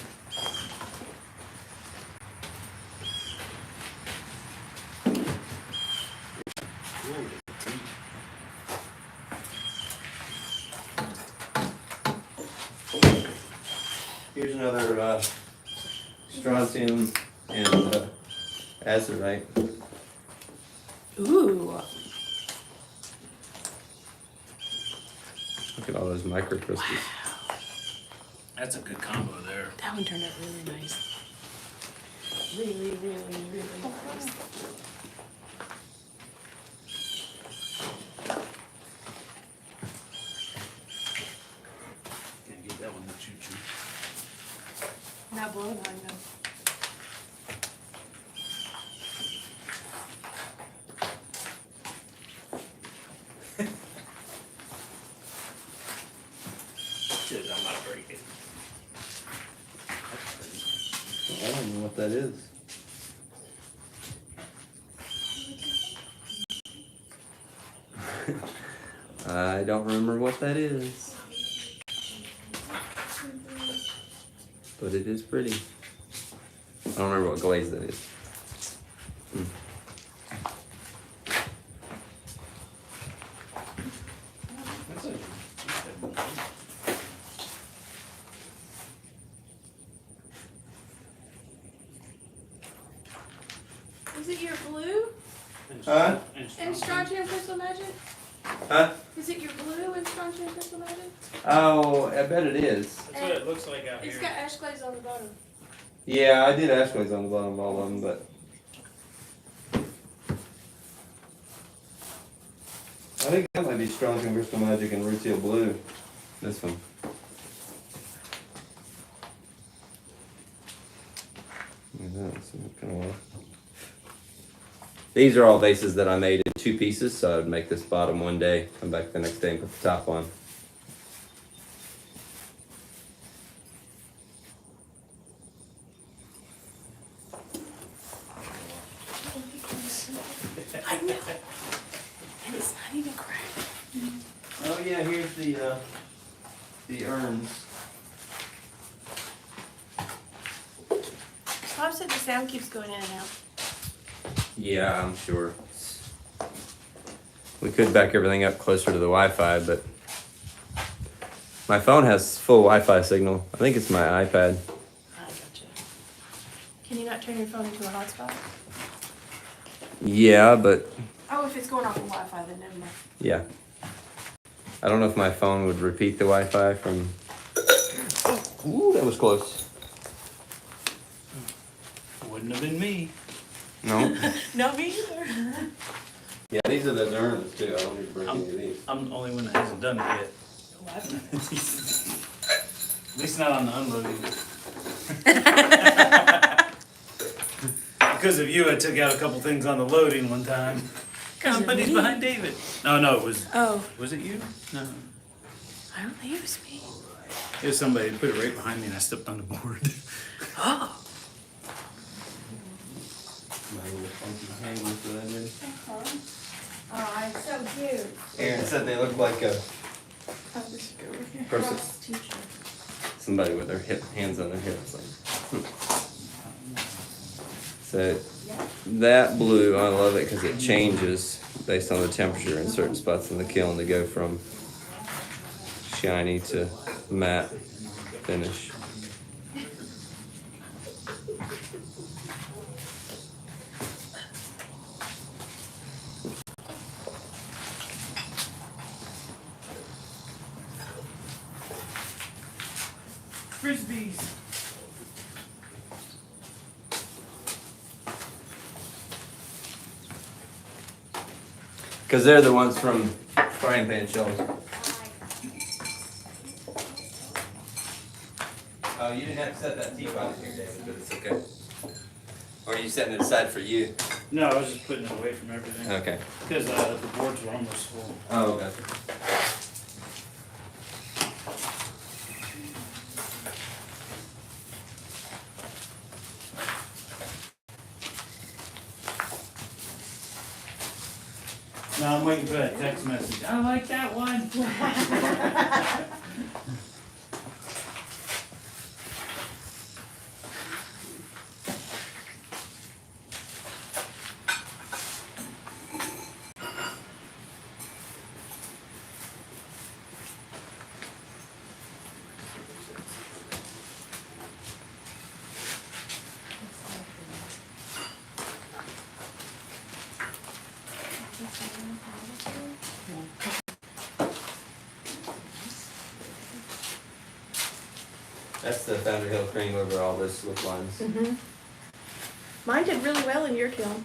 [SPEAKER 1] Here's another strontium and azurite.
[SPEAKER 2] Ooh.
[SPEAKER 1] Look at all those microcrystals.
[SPEAKER 3] That's a good combo there.
[SPEAKER 2] That one turned out really nice. Really, really, really nice.
[SPEAKER 3] Can't get that one to choo-choo.
[SPEAKER 2] Not blown on though.
[SPEAKER 3] Shit, I'm not breaking.
[SPEAKER 1] I don't know what that is. I don't remember what that is. But it is pretty. I don't remember what glaze that is.
[SPEAKER 3] That's a,
[SPEAKER 2] Is it your blue
[SPEAKER 1] Huh?
[SPEAKER 2] and strontium crystal magic?
[SPEAKER 1] Huh?
[SPEAKER 2] Is it your blue and strontium crystal magic?
[SPEAKER 1] Oh, I bet it is.
[SPEAKER 3] That's what it looks like out
[SPEAKER 2] It's
[SPEAKER 3] here.
[SPEAKER 2] got ash glaze on the bottom.
[SPEAKER 1] Yeah, I did ash glaze on the bottom of all of them, but I think that might be Strontium Crystal Magic and Rutile Blue. This one. Look at that, it's kind of well. These are all vases that I made in 2 pieces, so I would make this bottom one day, come back the next day and put the top on.
[SPEAKER 2] I know. And it's not even cracked.
[SPEAKER 1] Oh yeah, here's the urns.
[SPEAKER 2] Bob said the sound keeps going in and out.
[SPEAKER 1] Yeah, I'm sure. We could back everything up closer to the Wi-Fi, but my phone has full Wi-Fi signal. I think it's my iPad.
[SPEAKER 2] I gotcha. Can you not turn your phone into a hotspot?
[SPEAKER 1] Yeah, but
[SPEAKER 2] Oh, if it's going off of Wi-Fi, then never mind.
[SPEAKER 1] yeah. I don't know if my phone would repeat the Wi-Fi from... Ooh, that was close.
[SPEAKER 3] Wouldn't have been me.
[SPEAKER 1] No?
[SPEAKER 2] No, me either.
[SPEAKER 1] Yeah, these are those urns too. I don't need to bring any of these.
[SPEAKER 3] I'm the only one that hasn't done it yet.
[SPEAKER 2] What?
[SPEAKER 3] At least not on the unloading. Because of you, I took out a couple things on the loading one time. Company's
[SPEAKER 2] me?
[SPEAKER 3] behind David. No, it was.
[SPEAKER 2] Oh,
[SPEAKER 3] Was it you? No.
[SPEAKER 2] I don't think it was me.
[SPEAKER 3] It was somebody that put it right behind me and I stepped on the board.
[SPEAKER 2] Oh.
[SPEAKER 1] My little funky hangers that I did.
[SPEAKER 6] Oh, it's so cute.
[SPEAKER 1] Aaron said they look like a
[SPEAKER 2] I'll just go over here.
[SPEAKER 1] person,
[SPEAKER 6] Ross teacher.
[SPEAKER 1] somebody with their hands on their hips. Like, So that blue, I love it because it changes based on the temperature in certain spots in the kiln to go from shiny to matte finish.
[SPEAKER 3] Frisbees.
[SPEAKER 1] Because they're the ones from frying pan shells. Oh, you didn't have to set that teapot in here, David, but it's okay. Or are you setting it aside for you?
[SPEAKER 3] No, I was just putting it away from everything.
[SPEAKER 1] Okay.
[SPEAKER 3] Because the boards were almost full.
[SPEAKER 1] Oh, okay.
[SPEAKER 3] No, I'm waiting for that text message. I like that one.
[SPEAKER 1] That's the Foundry Hill cream over all those slip lines.
[SPEAKER 2] Mm-hmm. Mine did really well in your kiln.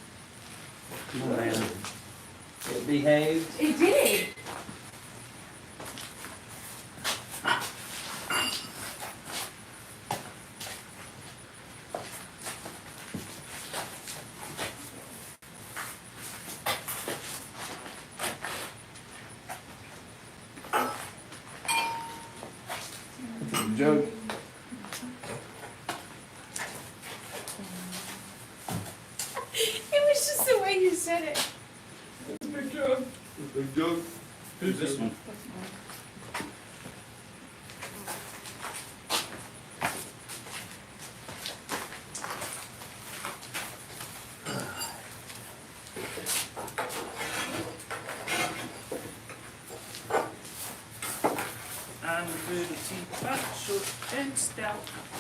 [SPEAKER 1] Oh, man. It behaved.
[SPEAKER 6] It did.
[SPEAKER 1] Joke.
[SPEAKER 6] It was just the way you said it.
[SPEAKER 1] Big joke. Big joke.
[SPEAKER 3] Who's this one? I'm a little teapot, short and stout.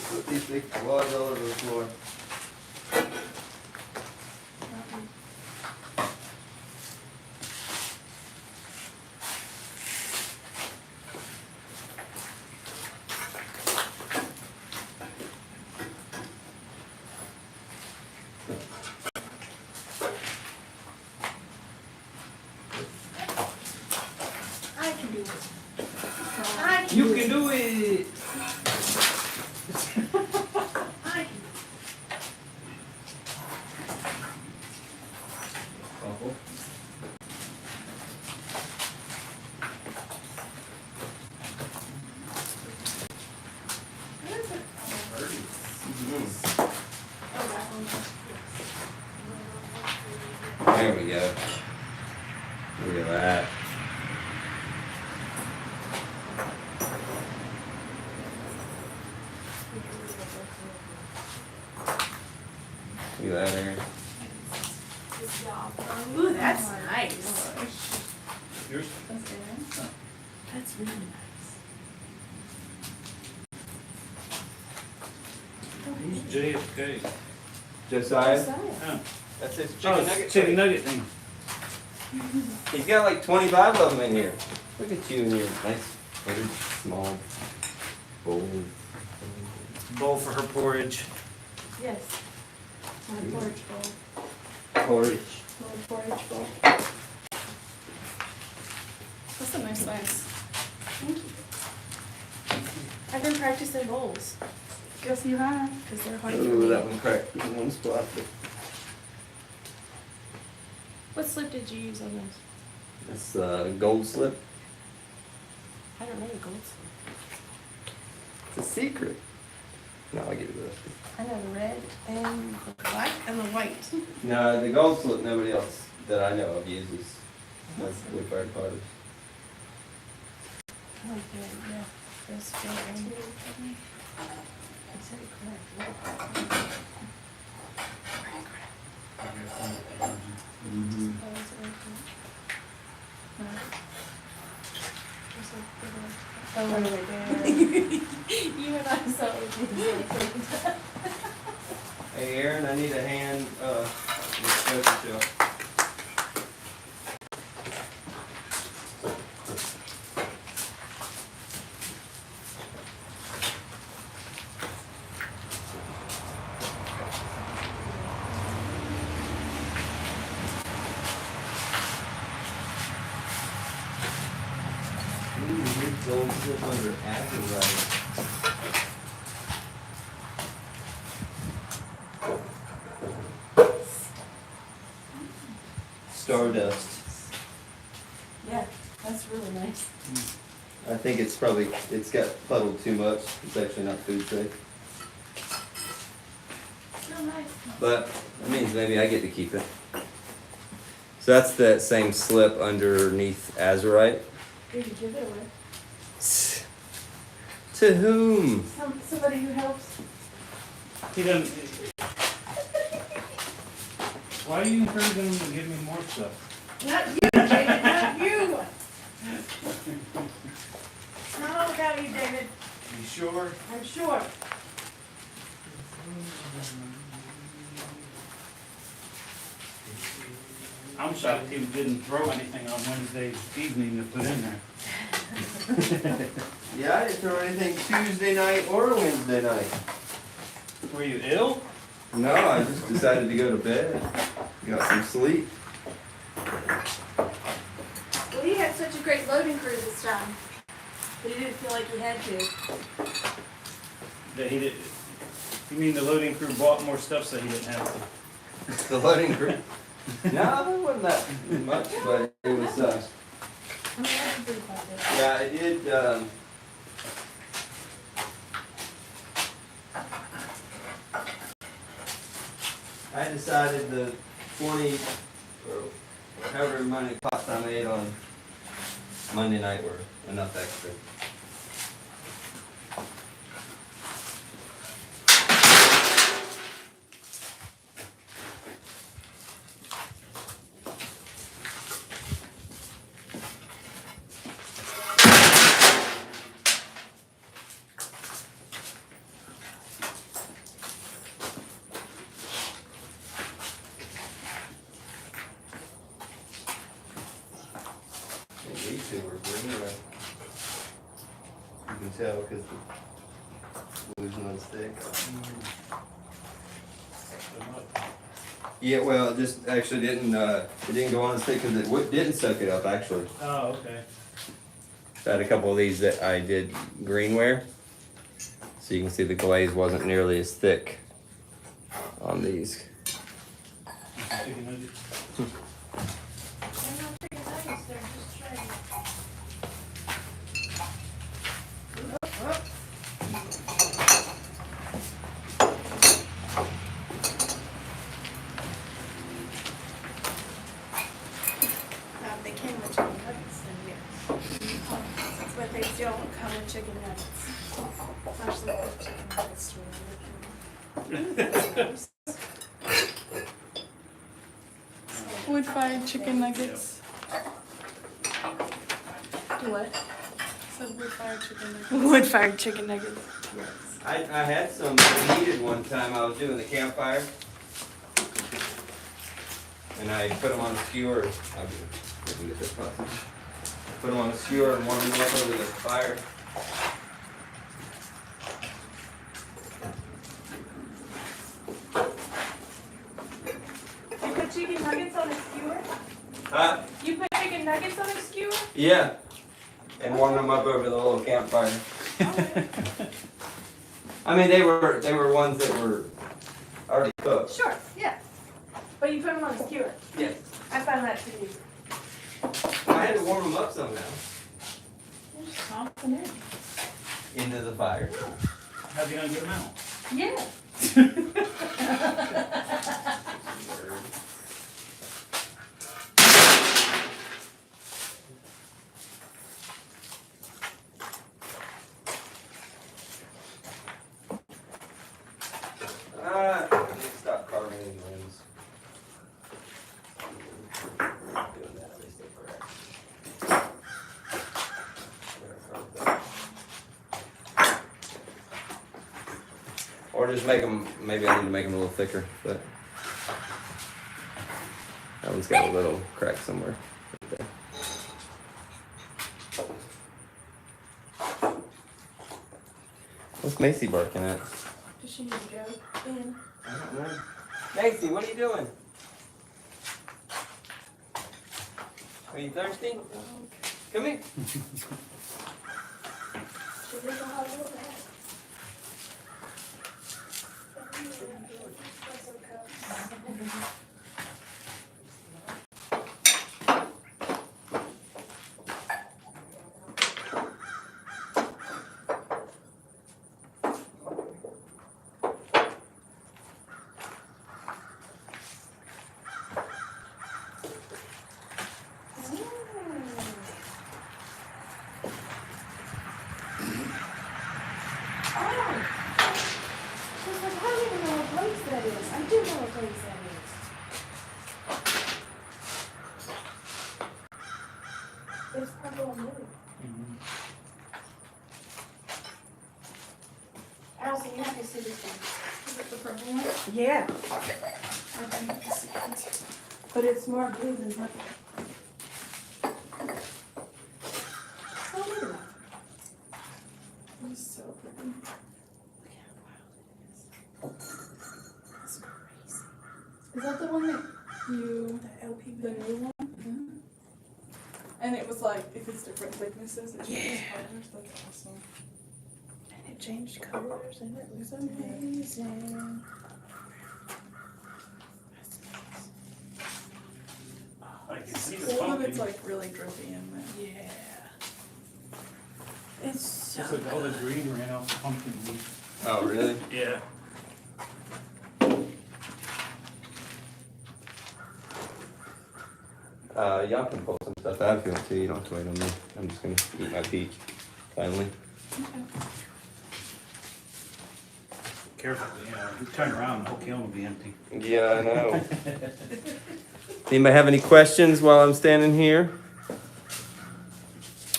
[SPEAKER 1] Put these big claws all over the floor.
[SPEAKER 6] I can do it. I can
[SPEAKER 1] You
[SPEAKER 6] do
[SPEAKER 1] can
[SPEAKER 6] it.
[SPEAKER 1] do it.
[SPEAKER 6] I can
[SPEAKER 1] Awful. There we go. Look at that. Look at that, Aaron.
[SPEAKER 2] Ooh, that's nice.
[SPEAKER 3] Yours?
[SPEAKER 2] That's really nice.
[SPEAKER 3] Who's JFK?
[SPEAKER 1] Josiah?
[SPEAKER 3] Oh,
[SPEAKER 1] That's his
[SPEAKER 3] oh
[SPEAKER 1] chicken
[SPEAKER 3] it's
[SPEAKER 1] nugget.
[SPEAKER 3] chicken nugget thing.
[SPEAKER 1] He's got like 25 of them in here. Look at you and your nice, very small bowl.
[SPEAKER 3] Bowl for her porridge.
[SPEAKER 6] Yes. My porridge bowl.
[SPEAKER 1] porridge.
[SPEAKER 5] Little porridge bowl. That's a nice size.
[SPEAKER 2] I've been practicing bowls
[SPEAKER 5] Guess you have.
[SPEAKER 2] because they're hard for
[SPEAKER 1] Ooh,
[SPEAKER 2] me.
[SPEAKER 1] that one cracked in one spot. But
[SPEAKER 2] What slip did you use on those?
[SPEAKER 1] that's gold slip.
[SPEAKER 2] I don't know the gold slip.
[SPEAKER 1] It's a secret. No, I'll give you this.
[SPEAKER 2] I know the red and the black and the white.
[SPEAKER 1] No, the gold slip nobody else that I know of uses. That's wood fired potters.
[SPEAKER 2] Oh, good, yeah. That's good. I said it correct.
[SPEAKER 1] Mm-hmm.
[SPEAKER 2] Oh, right there. You and I saw it.
[SPEAKER 1] Hey Aaron, I need a hand with poster shelf. Gold slip under Azurite. Stardust.
[SPEAKER 2] Yeah, that's really nice.
[SPEAKER 1] I think it's got puddled too much. It's actually not food safe.
[SPEAKER 2] So nice.
[SPEAKER 1] But that means maybe I get to keep it. So that's that same slip underneath Azurite.
[SPEAKER 2] Did you give it away?
[SPEAKER 1] To whom?
[SPEAKER 2] Somebody who helps.
[SPEAKER 3] He doesn't. Why are you encouraging him to give me more stuff?
[SPEAKER 2] Not you, David, not you. It's not all about you, David.
[SPEAKER 3] You sure?
[SPEAKER 2] I'm sure.
[SPEAKER 3] I'm shocked he didn't throw anything on Wednesday evening to put in there.
[SPEAKER 1] Yeah, I didn't throw anything Tuesday night or Wednesday night.
[SPEAKER 3] Were you ill?
[SPEAKER 1] No, I just decided to go to bed. Got some sleep.
[SPEAKER 2] Well, he had such a great loading crew this time, but he didn't feel like he had to.
[SPEAKER 3] That he did. You mean the loading crew bought more stuff so he didn't have to?
[SPEAKER 1] The loading crew. No, there wasn't that much, but it was.
[SPEAKER 2] I'm glad you did like this.
[SPEAKER 1] Yeah, I did. I decided the 20 or however many pots I made on Monday night were enough extra. These two were green, right? You can tell because the blue's not thick. Yeah, well, it just actually didn't. It didn't go on as thick because it didn't soak it up. Actually,
[SPEAKER 3] Oh, okay.
[SPEAKER 1] I had a couple of these that I did greenware, so you can see the glaze wasn't nearly as thick on these.
[SPEAKER 3] Chicken nuggets.
[SPEAKER 2] I'm not chicken nuggets, they're just shredded. They came with chicken nuggets in here. But they don't come with chicken nuggets. Actually, put chicken nuggets to
[SPEAKER 5] Wood fired chicken nuggets.
[SPEAKER 2] What?
[SPEAKER 5] Said wood fired chicken nuggets.
[SPEAKER 2] Wood fired chicken nuggets. Yes.
[SPEAKER 1] I had some heated one time. I was doing the campfire, and I put them on a skewer. I can get this pot. Put them on a skewer and warm them up over the fire.
[SPEAKER 2] You put chicken nuggets on a skewer?
[SPEAKER 1] Huh?
[SPEAKER 2] You put chicken nuggets on a skewer?
[SPEAKER 1] Yeah. And warm them up over the little campfire. I mean, they were ones that were already cooked.
[SPEAKER 2] Sure, yeah. But you put them on a skewer.
[SPEAKER 1] Yes.
[SPEAKER 2] I found that too easy.
[SPEAKER 1] I had to warm them up somehow.
[SPEAKER 2] You just toss them in.
[SPEAKER 1] Into the fire.
[SPEAKER 3] How'd you not get them out?
[SPEAKER 2] Yeah.
[SPEAKER 1] I need to stop carving in limbs. Doing that, at least they're correct. Or just make them, maybe I need to make them a little thicker, but that one's got a little crack somewhere. Right there. What's Macy barking at?
[SPEAKER 2] Does she need to go in?
[SPEAKER 1] I don't know. Macy, what are you doing? Are you thirsty? Come here.
[SPEAKER 2] Should we go have a little bit? It's purple and blue. Allison, you have to see this one.
[SPEAKER 5] Is it the purple one?
[SPEAKER 2] Yeah,
[SPEAKER 5] I think it's it.
[SPEAKER 2] but it's more blue than purple. Oh, look at that.
[SPEAKER 5] It's so pretty. Is that the one that you, the new one? And it was like, if it's different thicknesses, it changes colors. That's awesome.
[SPEAKER 2] And it changed colors and it was amazing.
[SPEAKER 3] I can see the
[SPEAKER 5] Cool that
[SPEAKER 3] pumpkin.
[SPEAKER 5] it's like really drippy in there.
[SPEAKER 2] Yeah. It's so
[SPEAKER 3] It's like all the green ran off the pumpkin leaf.
[SPEAKER 1] Oh, really?
[SPEAKER 3] Yeah.
[SPEAKER 1] Y'all can pull some stuff out if you want to. You don't have to wait on me. I'm just gonna eat my peach, finally.
[SPEAKER 3] Careful, you turn around, the whole kiln will be empty.
[SPEAKER 1] Yeah, I know. Anybody have any questions while I'm standing here?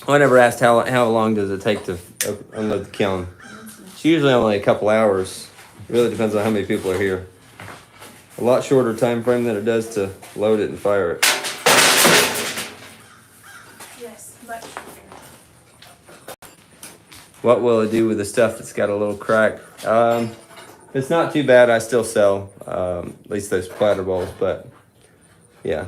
[SPEAKER 1] I never asked how long does it take to unload the kiln. It's usually only a couple hours. It really depends on how many people are here. A lot shorter time frame than it does to load it and fire it.
[SPEAKER 2] yes, much.
[SPEAKER 1] What will it do with the stuff that's got a little crack? If it's not too bad, I still sell at least those platter bowls, but yeah.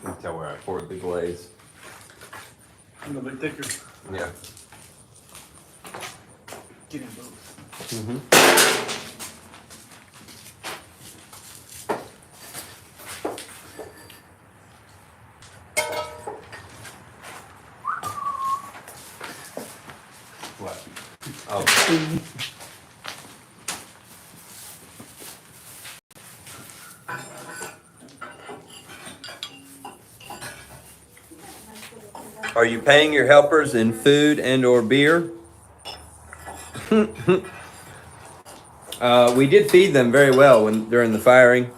[SPEAKER 1] You can tell where I poured the glaze.
[SPEAKER 3] A little bit thicker.
[SPEAKER 1] Yeah.
[SPEAKER 3] Get in both.
[SPEAKER 1] What? Oh. Are you paying your helpers in food and or beer? We did feed them very well during the firing.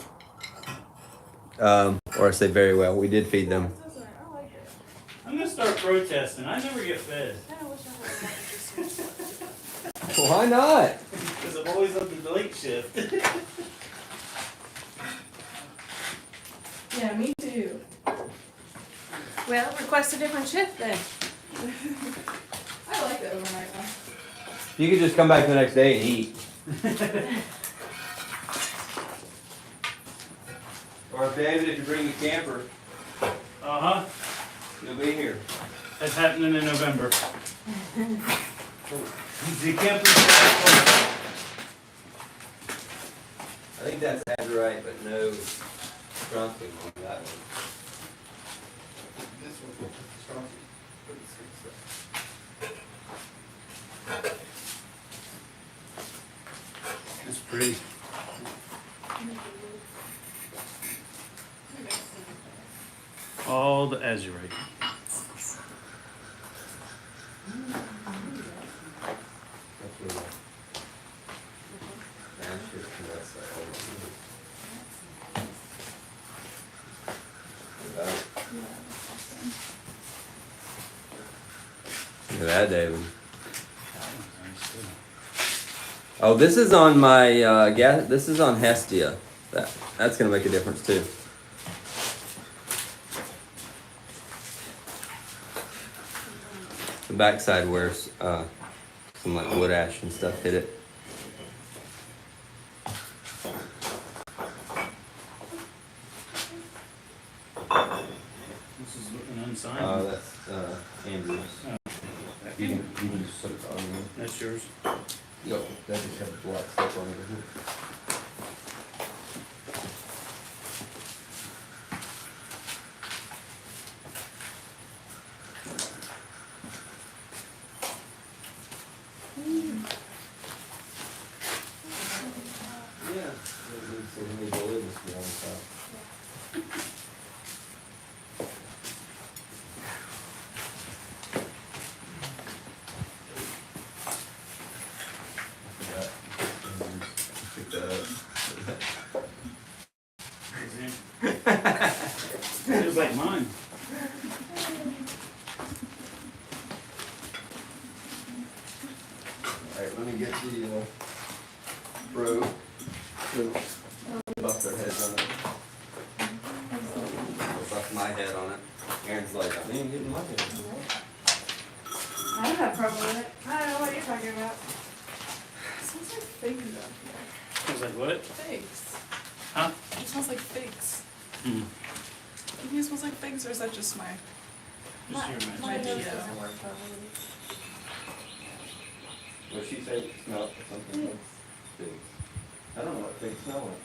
[SPEAKER 1] Or I say very well. We did feed them.
[SPEAKER 5] Doesn't it? I like it.
[SPEAKER 4] I'm gonna start protesting. I never get fed.
[SPEAKER 5] I wish I had a just
[SPEAKER 1] Why not?
[SPEAKER 4] Because I'm always on the late shift.
[SPEAKER 5] Yeah, me too.
[SPEAKER 2] Well, request a different shift then.
[SPEAKER 5] I like the overnight one.
[SPEAKER 1] You could just come back the next day and eat. Or if David, if you bring a camper,
[SPEAKER 4] Uh-huh.
[SPEAKER 1] you'll be here.
[SPEAKER 4] That's happening in November. The camper.
[SPEAKER 1] I think that's right, but no trunking on that one.
[SPEAKER 3] This one, Chauncey.
[SPEAKER 4] That's pretty. All the azurite.
[SPEAKER 1] Look at that, David. Oh, this is on my gas. This is on Hestia. That's gonna make a difference too. The backside where some like wood ash and stuff hit it.
[SPEAKER 4] This is an unsigned.
[SPEAKER 1] Oh, that's Andrew's. You can just put it on there.
[SPEAKER 4] That's yours.
[SPEAKER 1] Yep, that just has black stuff on it. Yeah. So we need to live this one time. Pick that up.
[SPEAKER 4] Feels like mine.
[SPEAKER 1] Alright, let me get the probe. Buff their heads on it. Buff my head on it. Aaron's like, I ain't getting my head.
[SPEAKER 2] I don't have a problem with it. I don't know what you're talking about.
[SPEAKER 5] It smells like figs out here.
[SPEAKER 4] Feels like what?
[SPEAKER 5] Figs.
[SPEAKER 4] Huh?
[SPEAKER 5] It smells like figs.
[SPEAKER 4] Hmm.
[SPEAKER 5] Do you think it smells like figs, or is that just my?
[SPEAKER 4] Just your
[SPEAKER 5] My
[SPEAKER 4] imagination.
[SPEAKER 5] nose
[SPEAKER 2] Yeah.
[SPEAKER 5] doesn't work properly.
[SPEAKER 1] What she say it smelled something like figs. I don't know what figs smell like.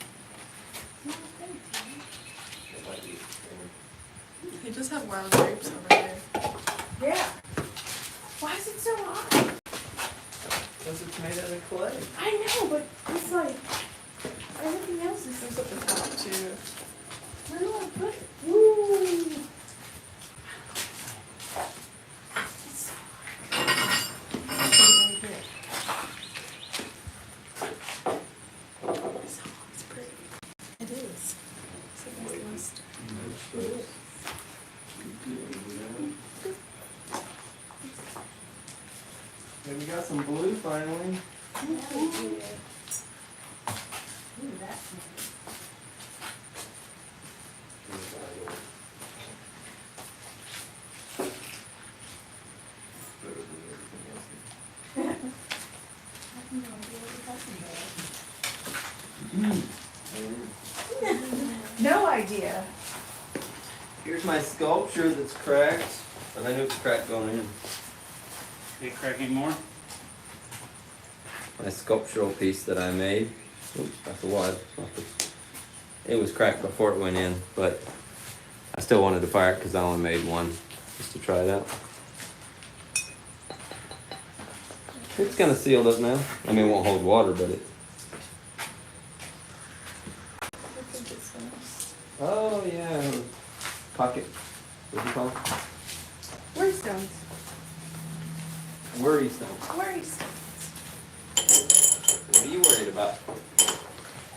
[SPEAKER 1] It might be,
[SPEAKER 5] They just have wild grapes over there.
[SPEAKER 2] Yeah. Why is it so hot?
[SPEAKER 1] Because it's made out of clay.
[SPEAKER 2] I know, but it's like everything else is
[SPEAKER 5] There's at the top too.
[SPEAKER 2] where do I put it? Woo! It's so hot.
[SPEAKER 5] It's pretty. It is. It's a nice list.
[SPEAKER 1] Okay, we got some blue finally.
[SPEAKER 2] No idea.
[SPEAKER 1] Here's my sculpture that's cracked, but I knew it's cracked going in.
[SPEAKER 4] They cracking more?
[SPEAKER 1] My sculptural piece that I made. Oops, that's a wad. It was cracked before it went in, but I still wanted to fire it because I only made one just to try it out. It's kind of sealed up now. I mean, it won't hold water, but it.
[SPEAKER 5] I think it's finished.
[SPEAKER 1] Oh yeah, pocket. What do you call it?
[SPEAKER 2] Where's stones.
[SPEAKER 1] Worry stones.
[SPEAKER 2] Worry stones.
[SPEAKER 1] What are you worried about?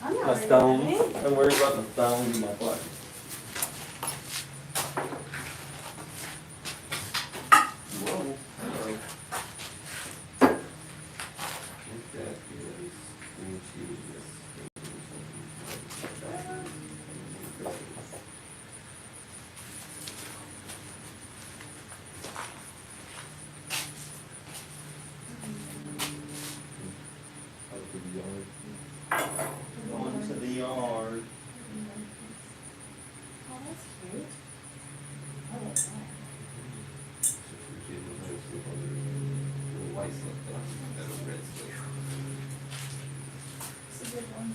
[SPEAKER 2] I'm not
[SPEAKER 1] My
[SPEAKER 2] worried about
[SPEAKER 1] stones.
[SPEAKER 2] anything.
[SPEAKER 1] I'm worried about the stones in my pocket. Whoa. Uh-oh. That is green cheese. Going to the yard.
[SPEAKER 2] Oh, that's cute. I like that.
[SPEAKER 1] White slip though, instead of red slip.
[SPEAKER 5] It's a good one.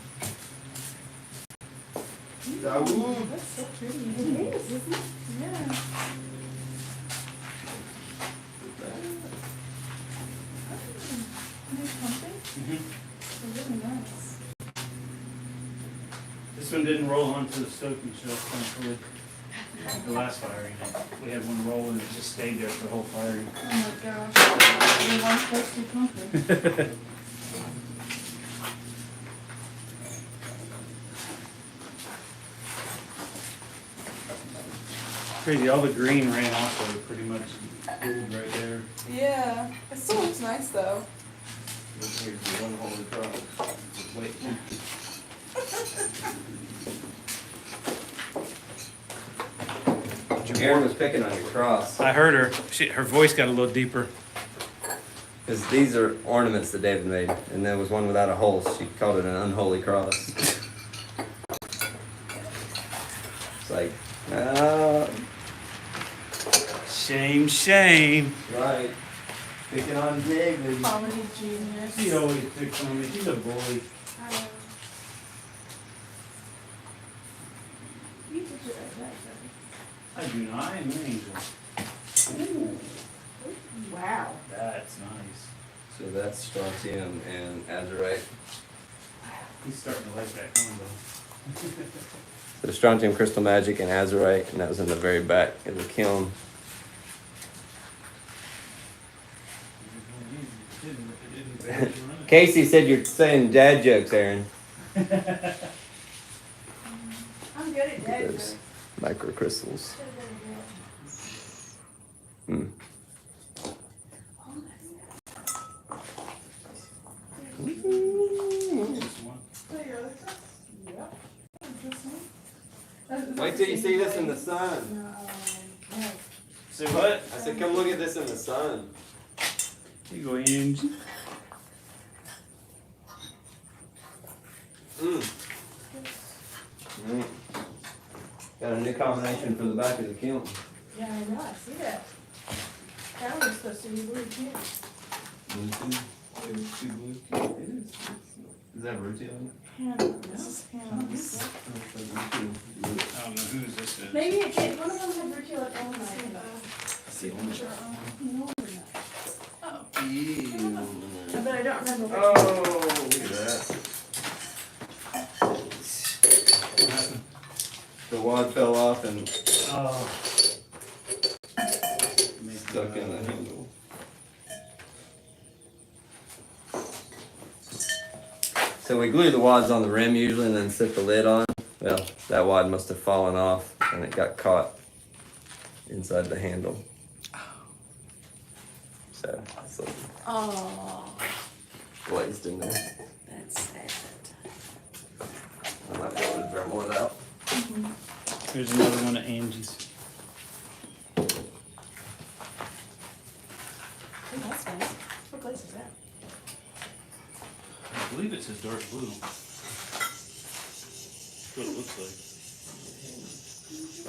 [SPEAKER 1] Dawood.
[SPEAKER 5] That's so pretty.
[SPEAKER 2] It is, isn't it?
[SPEAKER 5] Yeah. Nice pumpkin. They're really nice.
[SPEAKER 3] This one didn't roll onto the stoking shelf, thankfully. The last firing, we had one roll and it just stayed there for the whole firing.
[SPEAKER 5] Oh my gosh. They're one tasty pumpkin.
[SPEAKER 3] Crazy, all the green ran off of it pretty much, cooled right there.
[SPEAKER 5] Yeah. It still looks nice though.
[SPEAKER 1] Here's the one holy cross. Wait. Erin was picking on your cross
[SPEAKER 3] I heard her, her voice got a little deeper.
[SPEAKER 1] because these are ornaments that David made, and there was one without a hole. She called it an unholy cross. It's like,
[SPEAKER 3] Shame, shame.
[SPEAKER 1] right, picking on David.
[SPEAKER 5] Comedy genius.
[SPEAKER 3] He always picks on me, he's a bully.
[SPEAKER 5] You did it right there.
[SPEAKER 3] I do not, I am an angel. Ooh,
[SPEAKER 2] Wow.
[SPEAKER 3] that's nice.
[SPEAKER 1] So that's strontium and azurite.
[SPEAKER 3] He's starting to like that combo.
[SPEAKER 1] So strontium, crystal magic, and azurite, and that was in the very back of the kiln. Casey said you're saying dad jokes, Aaron.
[SPEAKER 2] I'm good at that.
[SPEAKER 1] Those microcrystals. Hmm. Wait till you see this in the sun.
[SPEAKER 3] Say what?
[SPEAKER 1] I said, come look at this in the sun.
[SPEAKER 3] You go in.
[SPEAKER 1] Got a new combination for the back of the kiln.
[SPEAKER 2] Yeah, I know, I see that. That was supposed to be blue too.
[SPEAKER 1] Is that Ruti on
[SPEAKER 2] Hannah, this is Hannah.
[SPEAKER 3] I don't know whose this is.
[SPEAKER 2] Maybe it did, one of them had Ricky like, oh my. But I don't remember which one.
[SPEAKER 1] Oh, look at that. The wad fell off and
[SPEAKER 3] Oh.
[SPEAKER 1] stuck in the handle. So we glue the wads on the rim usually and then sit the lid on. Well, that wad must have fallen off and it got caught inside the handle. So it's like
[SPEAKER 2] Oh,
[SPEAKER 1] glazed in there.
[SPEAKER 2] that's sad.
[SPEAKER 1] I might be able to dremel it out.
[SPEAKER 3] Here's another one of Angie's.
[SPEAKER 2] Oh, that's nice. What glaze is that?
[SPEAKER 3] I believe it says dark blue. That's what it looks like.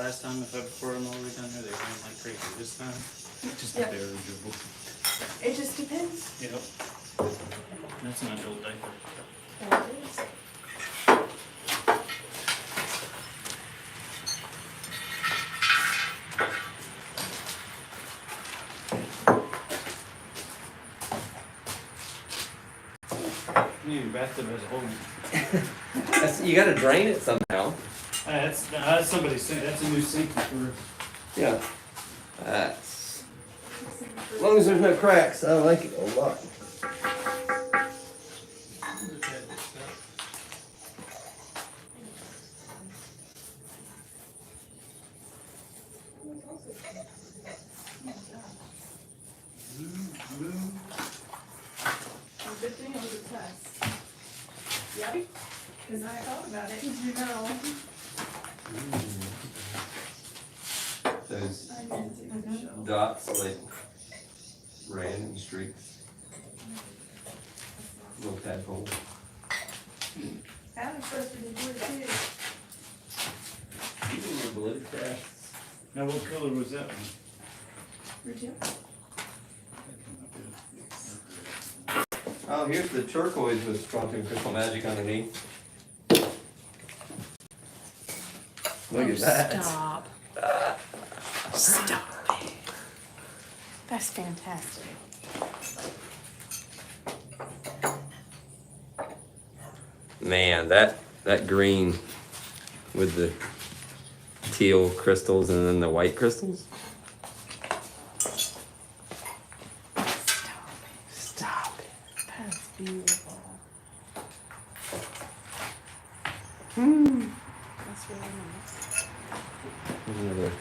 [SPEAKER 3] Last time, if I poured them all the way down there, they ran like crazy. This time, just
[SPEAKER 2] Yep.
[SPEAKER 3] barely dribble.
[SPEAKER 2] It just depends.
[SPEAKER 3] Yep. That's an adult diaper.
[SPEAKER 2] That is.
[SPEAKER 3] Your bathtub has a hole in it.
[SPEAKER 1] You gotta drain it somehow.
[SPEAKER 3] That's somebody's sink. That's a new sink for.
[SPEAKER 1] Yeah. That's long as there's no cracks, I like it a lot.
[SPEAKER 5] Good thing it was a test.
[SPEAKER 2] Yep. Because I thought about it.
[SPEAKER 5] Did you know?
[SPEAKER 1] Those
[SPEAKER 5] I didn't take a show.
[SPEAKER 1] dots like random streaks. Little tadpole.
[SPEAKER 5] Adam's supposed to be blue too.
[SPEAKER 1] Even the blue cracks.
[SPEAKER 3] Now, what color was that one?
[SPEAKER 5] Retail.
[SPEAKER 1] Oh, here's the turquoise with Sculptural Crystal Magic underneath. Look at that.
[SPEAKER 2] Stop. Stop it. That's fantastic.
[SPEAKER 1] Man, that green with the teal crystals and then the white crystals.
[SPEAKER 2] Stop it. That's beautiful. That's really nice.
[SPEAKER 1] Here's another.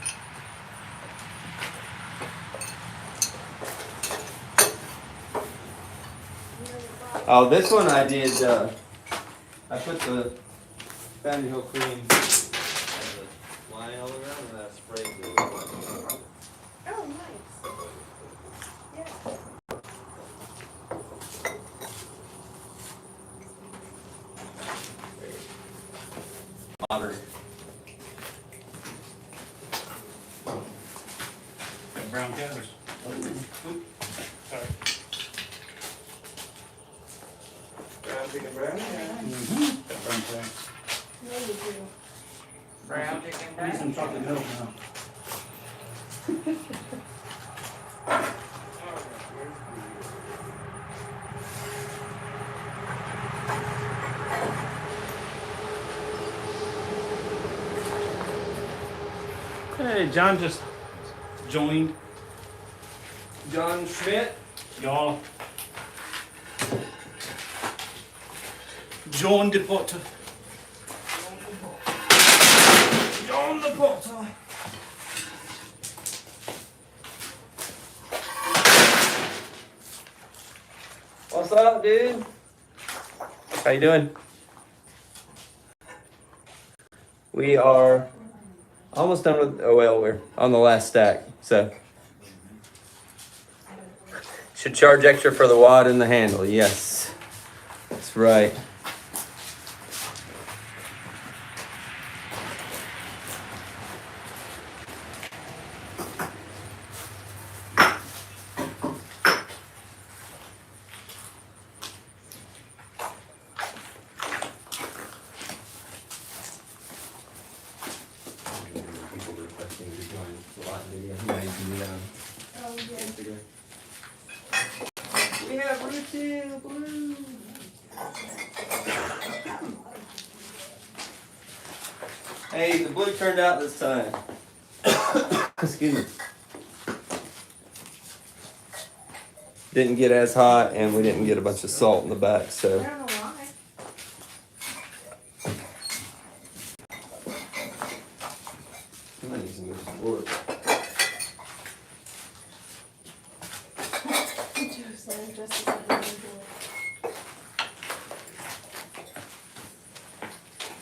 [SPEAKER 1] Oh, this one I did. I put the Fountain Hill cream line all around and I sprayed it.
[SPEAKER 2] Oh, nice. Yeah.
[SPEAKER 1] Modern.
[SPEAKER 3] Got brown counters. Sorry.
[SPEAKER 1] Brown chicken brown.
[SPEAKER 3] Got brown counters.
[SPEAKER 5] No, you do.
[SPEAKER 4] Brown chicken
[SPEAKER 3] I need some chocolate milk now. Hey, John just joined.
[SPEAKER 1] John Schmidt.
[SPEAKER 3] Y'all joined the pot.
[SPEAKER 1] John the Potter. What's up, dude? How you doing? We are almost done with, oh well, we're on the last stack, so. Should charge extra for the wad and the handle, yes. That's right.
[SPEAKER 5] Oh, yeah.
[SPEAKER 1] We have retail blue. Hey, the blue turned out this time. Excuse me. Didn't get as hot, and we didn't get a bunch of salt in the back,
[SPEAKER 5] I
[SPEAKER 1] so.
[SPEAKER 5] don't know why.
[SPEAKER 1] I'm not using this board.
[SPEAKER 5] Just as I did.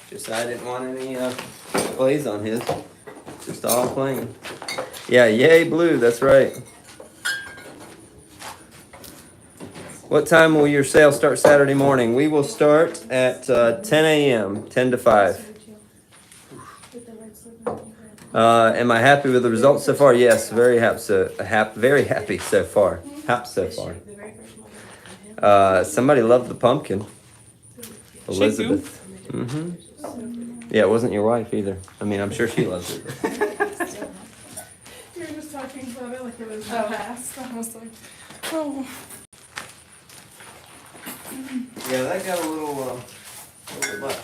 [SPEAKER 1] Just I didn't want any glaze on his. Just all plain. Yeah, yay blue, that's right. What time will your sale start Saturday morning? We will start at 10 a.m., 10 to 5. Am I happy with the results so far? Yes, very happy very happy so far. Happy so far. Somebody loved the pumpkin. Elizabeth. Mm-hmm. Yeah, it wasn't your wife either. I mean, I'm sure she loves it.
[SPEAKER 5] You were just talking about it like it was the past. I was like, oh.
[SPEAKER 1] Yeah, that got a little bit much.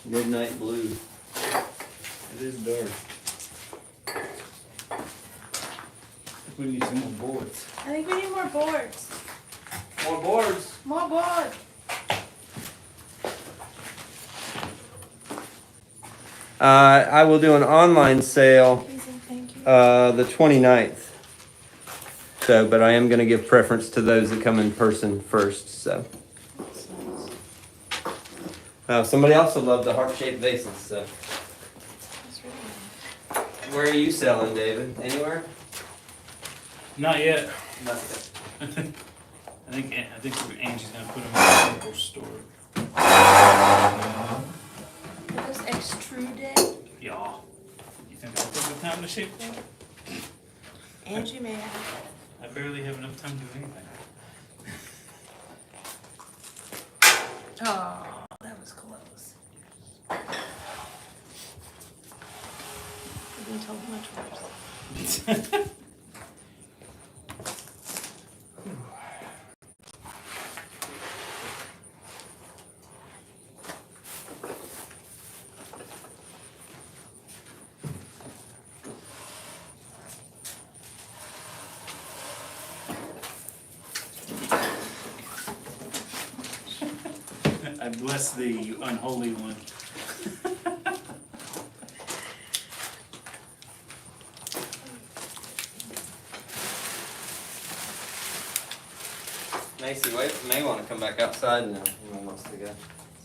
[SPEAKER 1] Midnight blue.
[SPEAKER 3] It is dark. We need some more boards.
[SPEAKER 2] I think we need more boards.
[SPEAKER 1] More boards.
[SPEAKER 2] More boards.
[SPEAKER 1] I will do an online sale
[SPEAKER 2] Please and thank you.
[SPEAKER 1] the 29th. So, but I am going to give preference to those that come in person first. So, somebody else would love the heart-shaped vases. So,
[SPEAKER 2] That's really nice.
[SPEAKER 1] where are you selling, David? Anywhere?
[SPEAKER 3] Not yet.
[SPEAKER 1] Nothing.
[SPEAKER 3] I think Angie's gonna put them in the local store.
[SPEAKER 6] Are those extruded?
[SPEAKER 3] Yeah. You think I'll take the time to shape that?
[SPEAKER 2] Angie may have.
[SPEAKER 3] I barely have enough time to do anything.
[SPEAKER 6] Oh, that was close.
[SPEAKER 2] I've been told much worse.
[SPEAKER 3] I bless thee, you unholy one.
[SPEAKER 1] Macy, wait, may want to come back outside now. Anyone wants to go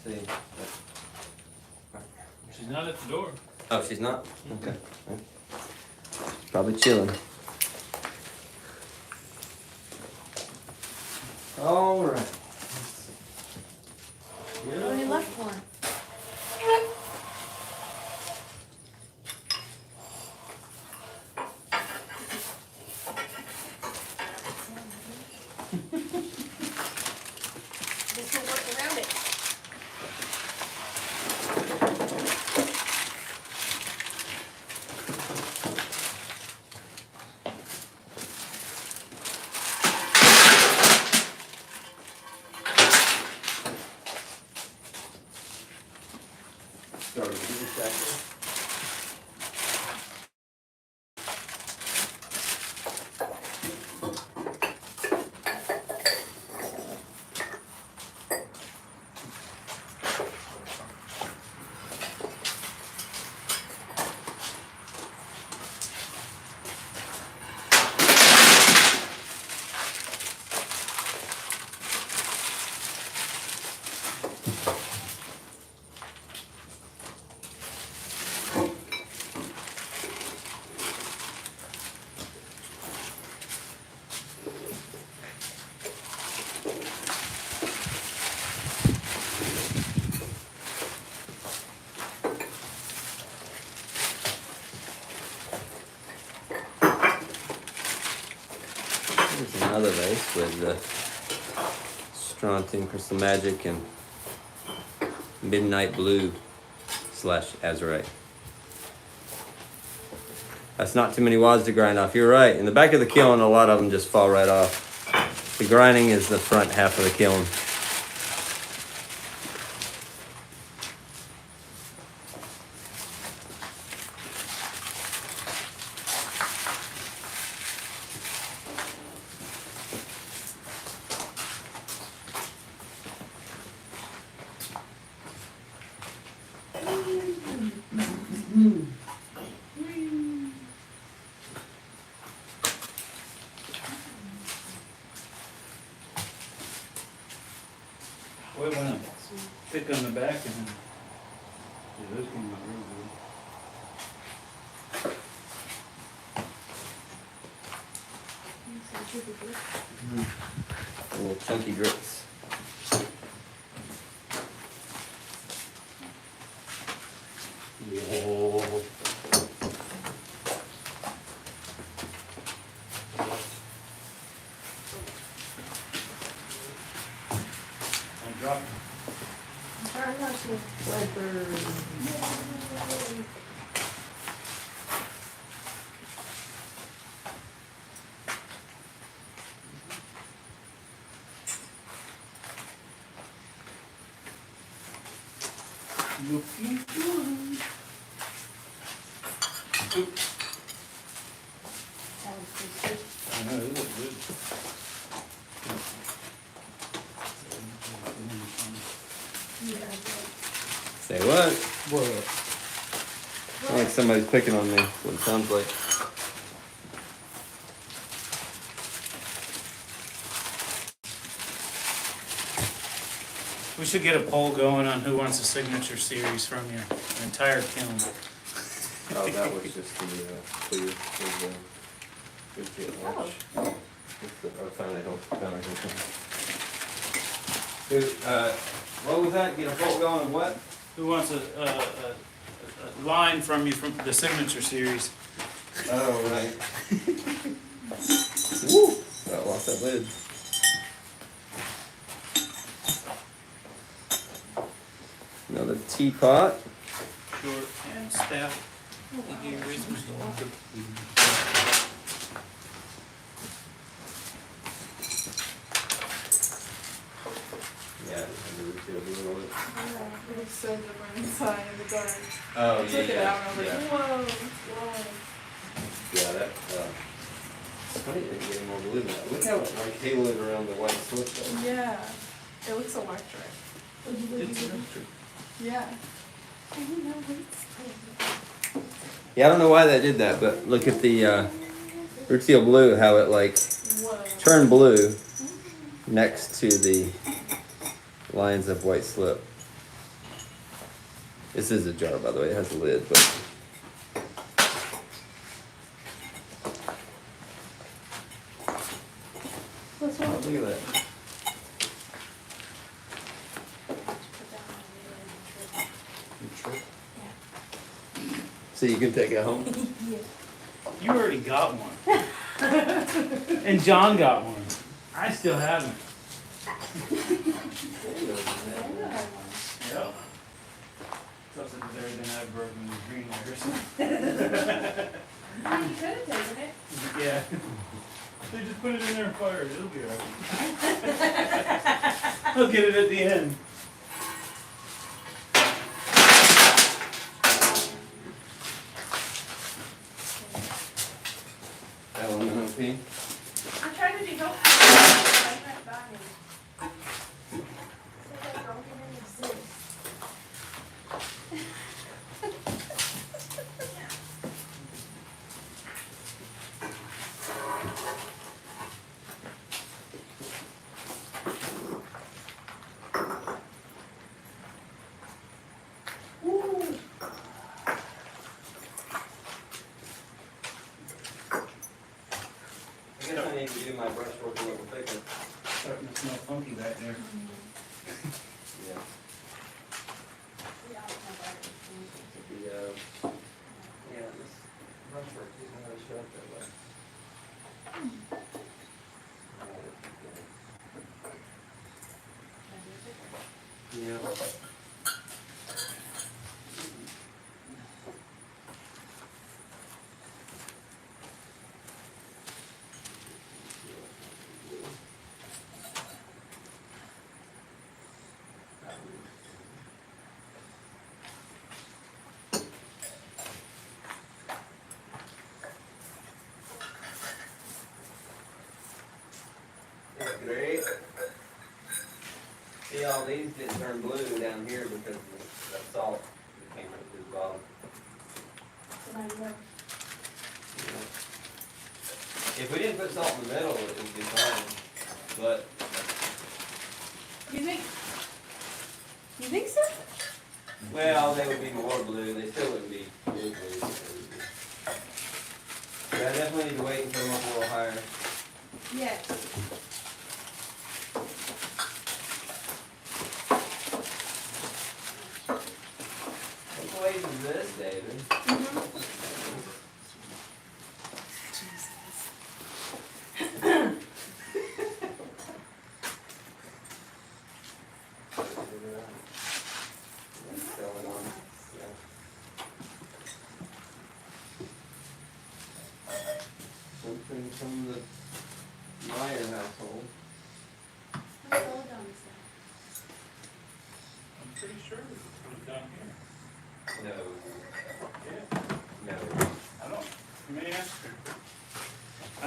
[SPEAKER 1] see?
[SPEAKER 3] She's not at the door.
[SPEAKER 1] Oh, she's not? Okay. She's probably chilling. All right.
[SPEAKER 2] I only left one.
[SPEAKER 6] This will work around it.
[SPEAKER 1] Start with this actually. Here's another vase with strontium, crystal magic, and midnight blue / azurite. That's not too many wads to grind off. You're right. In the back of the kiln, a lot of them just fall right off. The grinding is the front half of the kiln.
[SPEAKER 3] Boy, when I pick on the back and then, yeah, those came out real good.
[SPEAKER 1] Little chunky grits.
[SPEAKER 3] Oh. Don't drop it.
[SPEAKER 2] I'm trying not to.
[SPEAKER 3] Looking good. Oop.
[SPEAKER 2] That was pretty good.
[SPEAKER 1] Say what?
[SPEAKER 3] What?
[SPEAKER 1] Sounds like somebody's picking on me. What it sounds like.
[SPEAKER 3] We should get a poll going on who wants a signature series from your entire kiln.
[SPEAKER 1] Oh, that was just the clear. I finally found it. What was that? Get a bolt going and what?
[SPEAKER 3] Who wants a line from you from the signature series?
[SPEAKER 1] Oh, right. Woo! Got lost that lid. Another teapot.
[SPEAKER 3] Short and stout. Here is my-
[SPEAKER 1] Yeah, it
[SPEAKER 5] looks so different inside in the dark.
[SPEAKER 1] Oh,
[SPEAKER 5] I took it out and I was like,
[SPEAKER 1] yeah.
[SPEAKER 5] whoa, it's glowing.
[SPEAKER 1] Yeah, that. It's funny they didn't get any more blue now. Look how it like haloed around the white slip though.
[SPEAKER 5] Yeah, it looks electric.
[SPEAKER 3] It's electric.
[SPEAKER 5] Yeah.
[SPEAKER 1] Yeah, I don't know why they did that, but look at the root seal blue, how it like
[SPEAKER 5] Whoa.
[SPEAKER 1] turned blue next to the lines of white slip. This is a jar, by the way. It has a lid, but. Oh, look at that. So you can take it home?
[SPEAKER 3] You already got one. And John got one. I still haven't. Yep. Something there than I've broken the green layers.
[SPEAKER 6] You could have taken it.
[SPEAKER 3] Yeah. They just put it in there and fire it. It'll be alright. I'll get it at the end.
[SPEAKER 1] Aluminum pea.
[SPEAKER 2] I tried to be helpful. I went back and
[SPEAKER 1] I guess I need to do my brush work a little thicker.
[SPEAKER 3] Starting to smell funky back there.
[SPEAKER 1] Yeah. Yeah, this brush work isn't really show up that way. Yeah. That's great. See, all these didn't turn blue down here because of that salt that came up through the bottom. If we didn't put salt in the middle, it would be fine. But
[SPEAKER 2] You think so?
[SPEAKER 1] well, they would be more blue. They still wouldn't be blue. Yeah, I definitely need to wait until I'm up a little higher.
[SPEAKER 6] Yes.
[SPEAKER 1] What glaze is this, David? Something from the Meyer household.
[SPEAKER 6] How well done is that?
[SPEAKER 3] I'm pretty sure it was down here.
[SPEAKER 1] No.
[SPEAKER 3] Yeah.
[SPEAKER 1] No.
[SPEAKER 3] I don't. You may ask her. I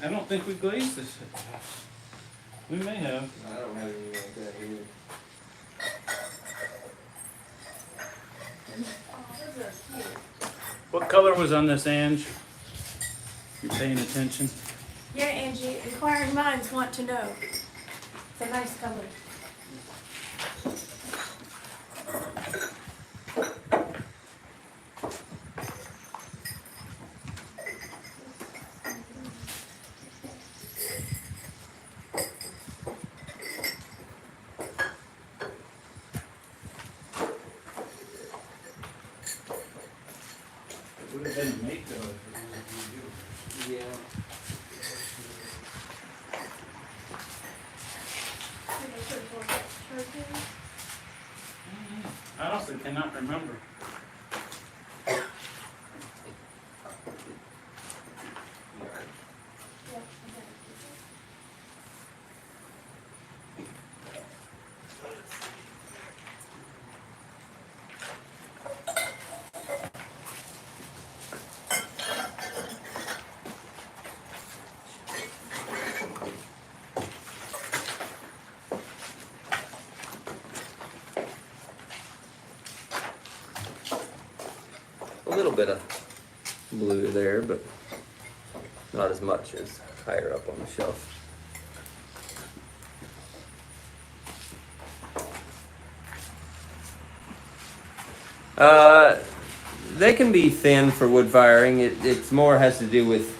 [SPEAKER 3] don't think we glazed this at the house. We may have.
[SPEAKER 1] I don't have anything like that here.
[SPEAKER 3] What color was on this, Ange? You paying attention?
[SPEAKER 2] Yeah, Angie, inquiring minds want to know. It's a nice color.
[SPEAKER 3] It would have been a mate though if it was you.
[SPEAKER 1] Yeah.
[SPEAKER 3] I honestly cannot remember.
[SPEAKER 1] A little bit of blue there, but not as much as higher up on the shelf. They can be thin for wood firing. It's more has to do with,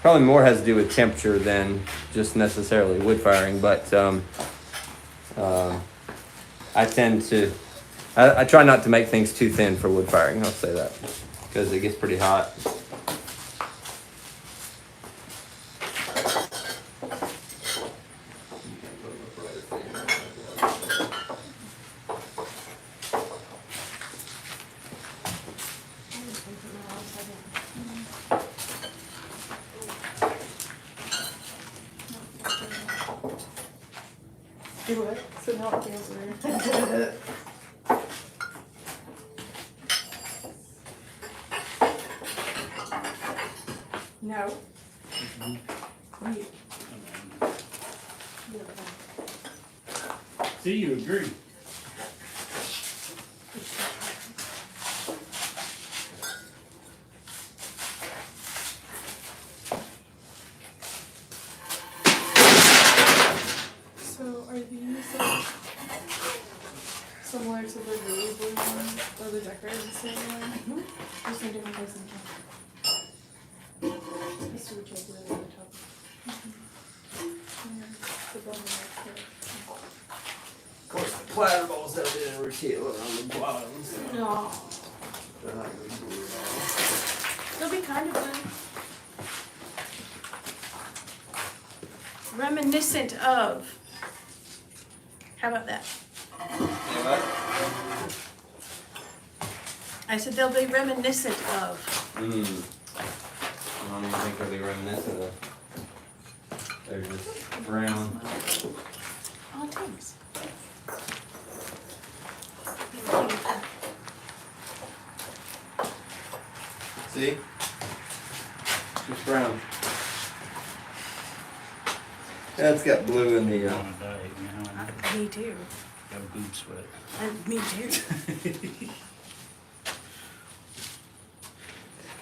[SPEAKER 1] probably more has to do with temperature than just necessarily wood firing, but I tend to, I try not to make things too thin for wood firing, I'll say that, because it gets pretty hot.
[SPEAKER 5] Do it. So now it feels weird. No. Wait.
[SPEAKER 3] See, you agree.
[SPEAKER 5] So are these like similar to the really blue one or the decorated silver one? Just in different places. I see what you're doing on the top. The bottom right there.
[SPEAKER 1] Of course, the platter balls have been rotated around the bottom, so
[SPEAKER 2] No.
[SPEAKER 1] they're not really blue at all.
[SPEAKER 2] They'll be kind of fun. Reminiscent of. How about that? I said they'll be reminiscent of.
[SPEAKER 1] I don't even think they'll be reminiscent of. They're just brown.
[SPEAKER 2] Oh, thanks.
[SPEAKER 1] See? Just brown. Yeah, it's got blue in the.
[SPEAKER 3] I want to die, you know.
[SPEAKER 2] Me too.
[SPEAKER 3] Got boob sweat.
[SPEAKER 2] And me too.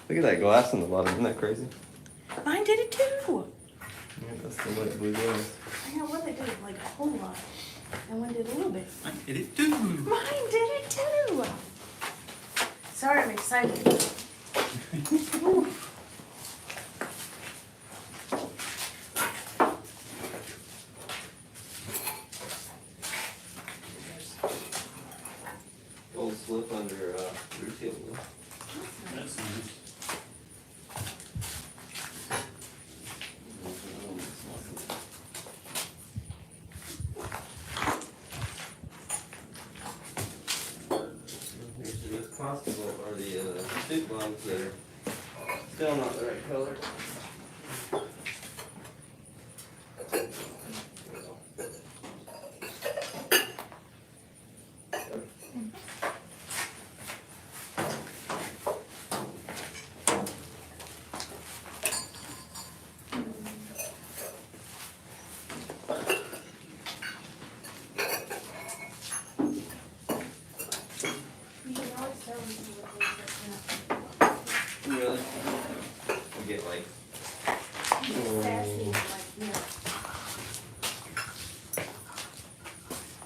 [SPEAKER 1] Look at that glass in the bottom. Isn't that crazy?
[SPEAKER 2] Mine did it too.
[SPEAKER 1] Yeah, that's the way blue goes.
[SPEAKER 2] I know what they did, like a whole lot. And one did a little bit.
[SPEAKER 3] I did it too.
[SPEAKER 2] Mine did it too. Sorry, I'm excited. Ooh.
[SPEAKER 1] Old slip under retail.
[SPEAKER 3] That's nice.
[SPEAKER 1] Here's the constable or the suit bombs that are still not the right color.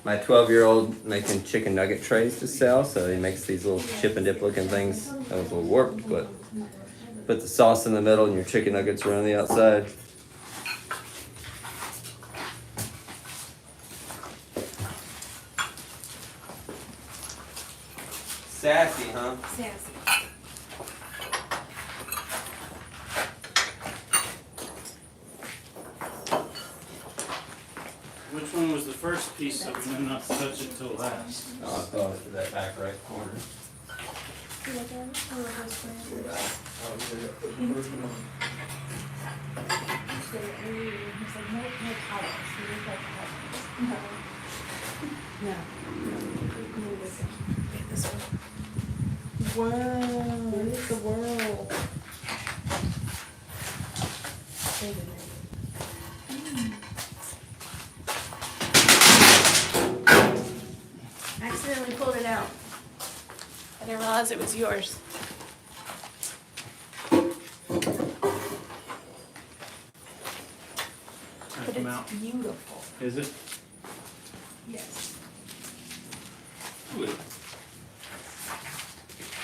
[SPEAKER 1] my 12-year-old making chicken nugget trays to sell. So he makes these little chip and dip looking things. That was a little warped, but put the sauce in the middle and your chicken nuggets are on the outside. Sassy, huh?
[SPEAKER 6] Sassy.
[SPEAKER 3] Which one was the first piece so we know not to touch it till last?
[SPEAKER 1] Oh, I thought it was that back right corner.
[SPEAKER 5] Wow, it's the world.
[SPEAKER 2] Accidentally pulled it out. I didn't realize it was yours.
[SPEAKER 3] That
[SPEAKER 2] But
[SPEAKER 3] come
[SPEAKER 2] it's
[SPEAKER 3] out.
[SPEAKER 2] beautiful.
[SPEAKER 3] Is it?
[SPEAKER 2] Yes.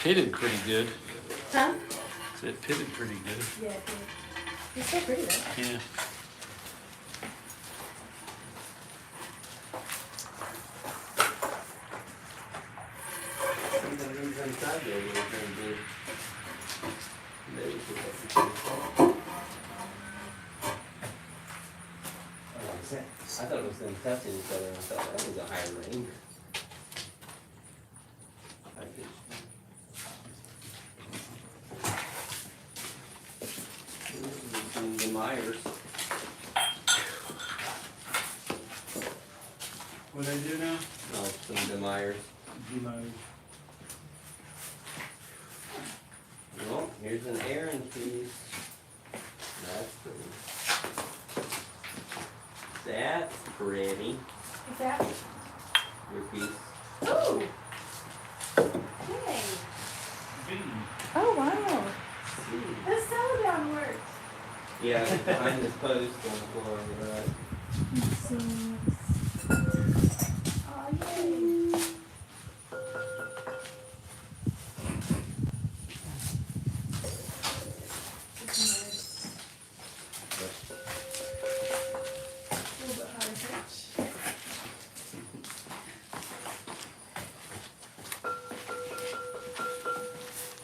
[SPEAKER 3] Pitted pretty good.
[SPEAKER 2] Huh?
[SPEAKER 3] It pitted pretty good.
[SPEAKER 2] Yeah, it did. It's so pretty though.
[SPEAKER 3] Yeah.
[SPEAKER 1] I thought it was them touching each other. I thought that was a higher range. The Myers.
[SPEAKER 3] What I do now?
[SPEAKER 1] No, some the Myers. Well, here's an Aaron piece. That's pretty. That's pretty.
[SPEAKER 2] What's that?
[SPEAKER 1] Your piece.
[SPEAKER 2] Oh! Hey! Oh wow! The celadon works!
[SPEAKER 1] Yeah, behind this post on the floor on the right.
[SPEAKER 2] Oh yay!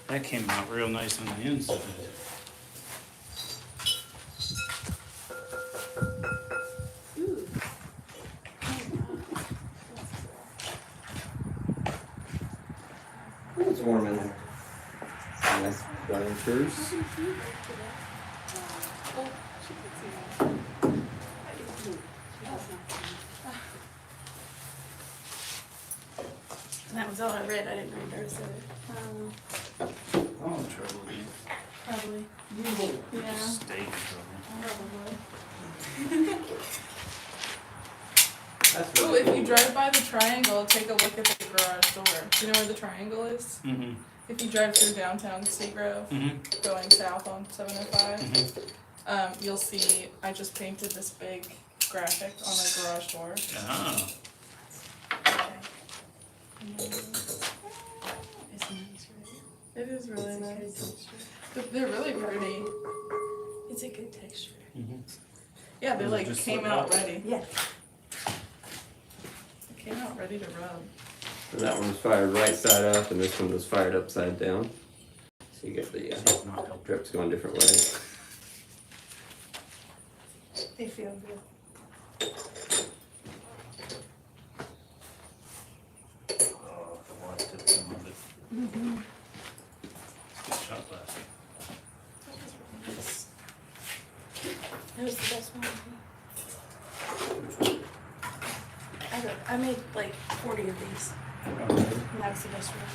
[SPEAKER 3] That came out real nice on the inside.
[SPEAKER 1] It's warm in there. Nice blanchers.
[SPEAKER 2] That was all I read. I didn't read the rest of it.
[SPEAKER 3] Oh, trouble again.
[SPEAKER 2] Probably. Yeah.
[SPEAKER 3] Stay in trouble.
[SPEAKER 2] Probably.
[SPEAKER 1] That's
[SPEAKER 5] Oh,
[SPEAKER 1] really
[SPEAKER 5] if
[SPEAKER 1] cool.
[SPEAKER 5] you drive by the triangle, take a look at the garage door. Do you know where the triangle is?
[SPEAKER 3] Mm-hmm.
[SPEAKER 5] If you drive through downtown State Grove,
[SPEAKER 3] Mm-hmm.
[SPEAKER 5] going south on 705,
[SPEAKER 3] Mm-hmm.
[SPEAKER 5] you'll see I just painted this big graphic on the garage door.
[SPEAKER 3] Ah.
[SPEAKER 5] It is really nice. But they're really pretty.
[SPEAKER 2] It's a good texture.
[SPEAKER 3] Mm-hmm.
[SPEAKER 5] Yeah, they like
[SPEAKER 3] Just
[SPEAKER 5] came
[SPEAKER 3] slip
[SPEAKER 5] out
[SPEAKER 3] out?
[SPEAKER 5] ready.
[SPEAKER 2] Yeah.
[SPEAKER 5] They came out ready to rub.
[SPEAKER 1] So that one was fired right side up, and this one was fired upside down. So you get the
[SPEAKER 3] It's not helpful.
[SPEAKER 1] drips going different ways.
[SPEAKER 2] They feel good.
[SPEAKER 3] Oh, the water tipped some of it.
[SPEAKER 2] Mm-hmm.
[SPEAKER 3] Good shot last.
[SPEAKER 2] That was the best one. I made like 40 of these. And that was the best one.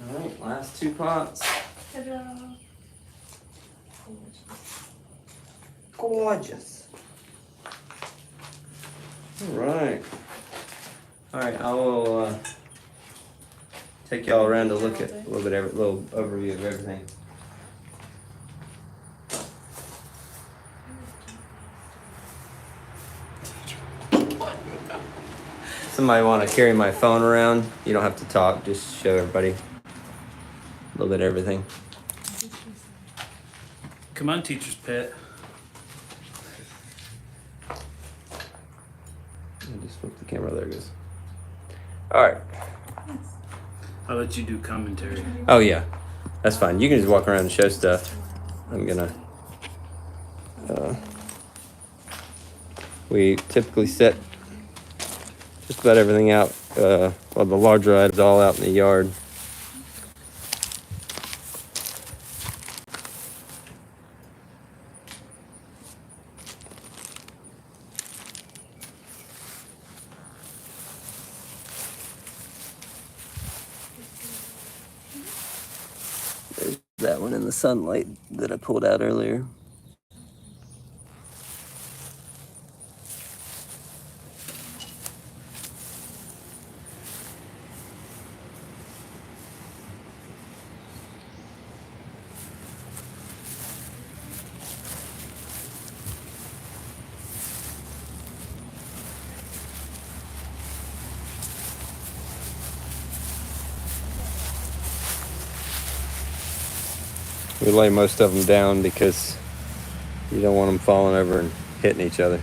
[SPEAKER 1] All right, last two pots.
[SPEAKER 2] Ta-da.
[SPEAKER 1] Gorgeous. All right. All right, I will take y'all around to look at a little overview of everything. Somebody want to carry my phone around? You don't have to talk. Just show everybody a little bit of everything.
[SPEAKER 3] Come on, teacher's pet.
[SPEAKER 1] Just flip the camera. There it goes. All right.
[SPEAKER 3] I'll let you do commentary.
[SPEAKER 1] Oh yeah, that's fine. You can just walk around and show stuff. I'm gonna. We typically set just about everything out. Well, the larger items all out in the yard. There's that one in the sunlight that I pulled out earlier. We lay most of them down because you don't want them falling over and hitting each other.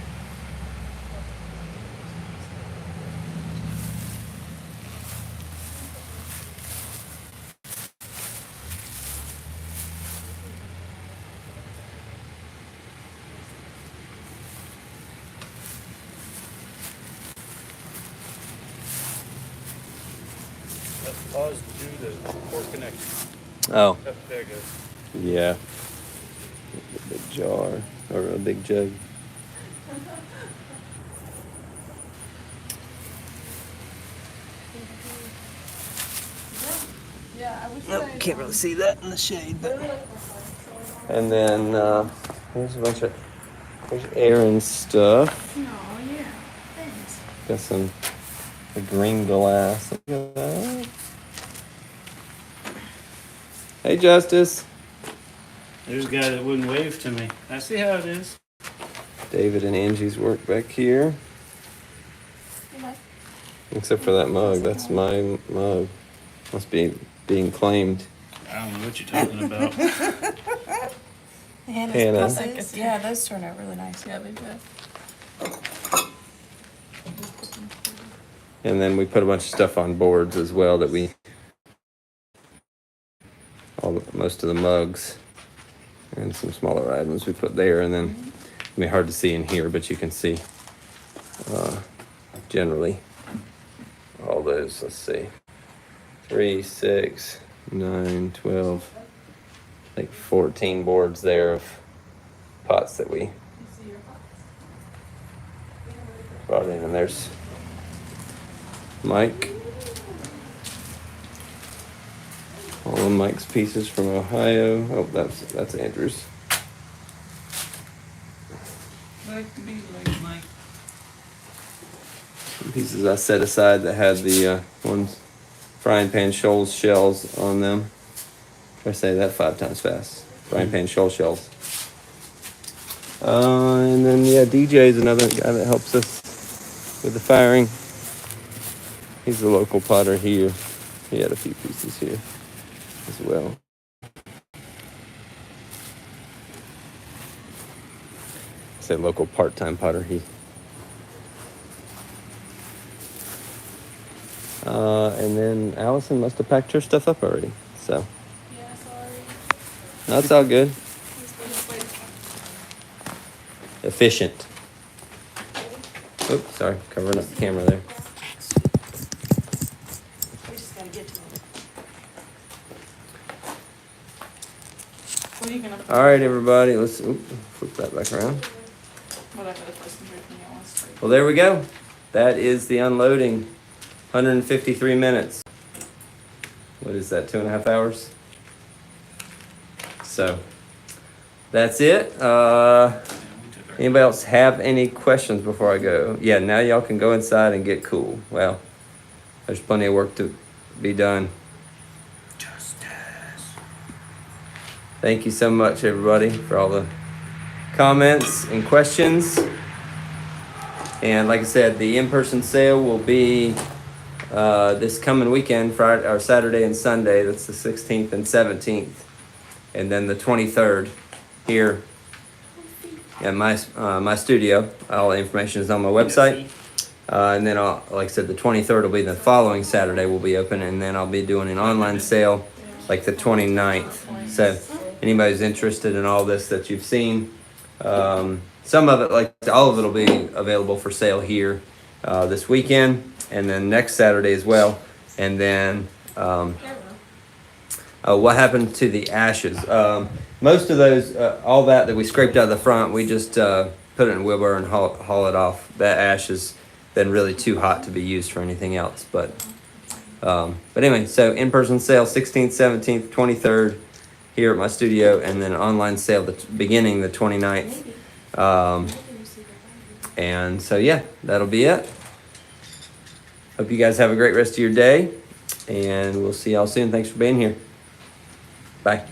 [SPEAKER 3] Pause to do the port connection.
[SPEAKER 1] Oh,
[SPEAKER 3] There it goes.
[SPEAKER 1] yeah. A big jar or a big jug.
[SPEAKER 5] Yeah, I wish
[SPEAKER 1] Nope,
[SPEAKER 5] I
[SPEAKER 1] can't really see that in the shade. But...
[SPEAKER 5] really like my phone.
[SPEAKER 1] And then here's a bunch of Aaron's stuff.
[SPEAKER 6] Oh, yeah. Thanks.
[SPEAKER 1] Got some green glass. Look at that. Hey, Justice.
[SPEAKER 3] There's a guy that wouldn't wave to me. I see how it is.
[SPEAKER 1] David and Angie's work back here. Except for that mug. That's my mug. Must be being claimed.
[SPEAKER 3] I don't know what you're talking about.
[SPEAKER 1] Hannah.
[SPEAKER 2] Pieces. Yeah, those turn out really nice.
[SPEAKER 5] Yeah, they did.
[SPEAKER 1] And then we put a bunch of stuff on boards as well that we... most of the mugs and some smaller items we put there. And then, I mean, hard to see in here, but you can see generally all those. Let's see. 3, 6, 9, 12, like 14 boards there of pots that we brought in. And there's Mike. All of Mike's pieces from Ohio. Oh, that's Andrew's.
[SPEAKER 4] Like to be like Mike.
[SPEAKER 1] Some pieces I set aside that had the ones frying pan shoals shells on them. I say that 5 times fast. Frying pan shoal shells. And then yeah, DJ's another guy that helps us with the firing. He's a local potter here. He had a few pieces here as well. I say local part-time potter. And then Allison must have packed her stuff up already. So
[SPEAKER 5] Yeah, sorry.
[SPEAKER 1] that's all good.
[SPEAKER 5] Just wait.
[SPEAKER 1] Efficient. Oops, sorry, covering up the camera there.
[SPEAKER 6] We just gotta get to it.
[SPEAKER 5] What are you gonna put?
[SPEAKER 1] All right, everybody, let's flip that back around.
[SPEAKER 5] Whatever the person written you wants.
[SPEAKER 1] Well, there we go. That is the unloading. 153 minutes. what is that, 2.5 hours? So that's it. Anybody else have any questions before I go? Yeah, now y'all can go inside and get cool. Well, there's plenty of work to be done. Thank you so much, everybody, for all the comments and questions. And like I said, the in-person sale will be this coming weekend, Friday or Saturday and Sunday. That's the 16th and 17th, and then the 23rd here at my studio. All the information is on my website. And then, like I said, the 23rd will be the following Saturday. We'll be open, and then I'll be doing an online sale like the 29th. So anybody's interested in all this that you've seen, some of it, like all of it, will be available for sale here this weekend, and then next Saturday as well. And then what happened to the ashes? Most of those, all that we scraped out of the front, we just put it in a wheelbarrow and haul it off. That ash has been really too hot to be used for anything else. But anyway, so in-person sale 16th, 17th, 23rd here at my studio, and then online sale beginning the 29th. And so yeah, that'll be it. Hope you guys have a great rest of your day, and we'll see y'all soon. Thanks for being here. Bye.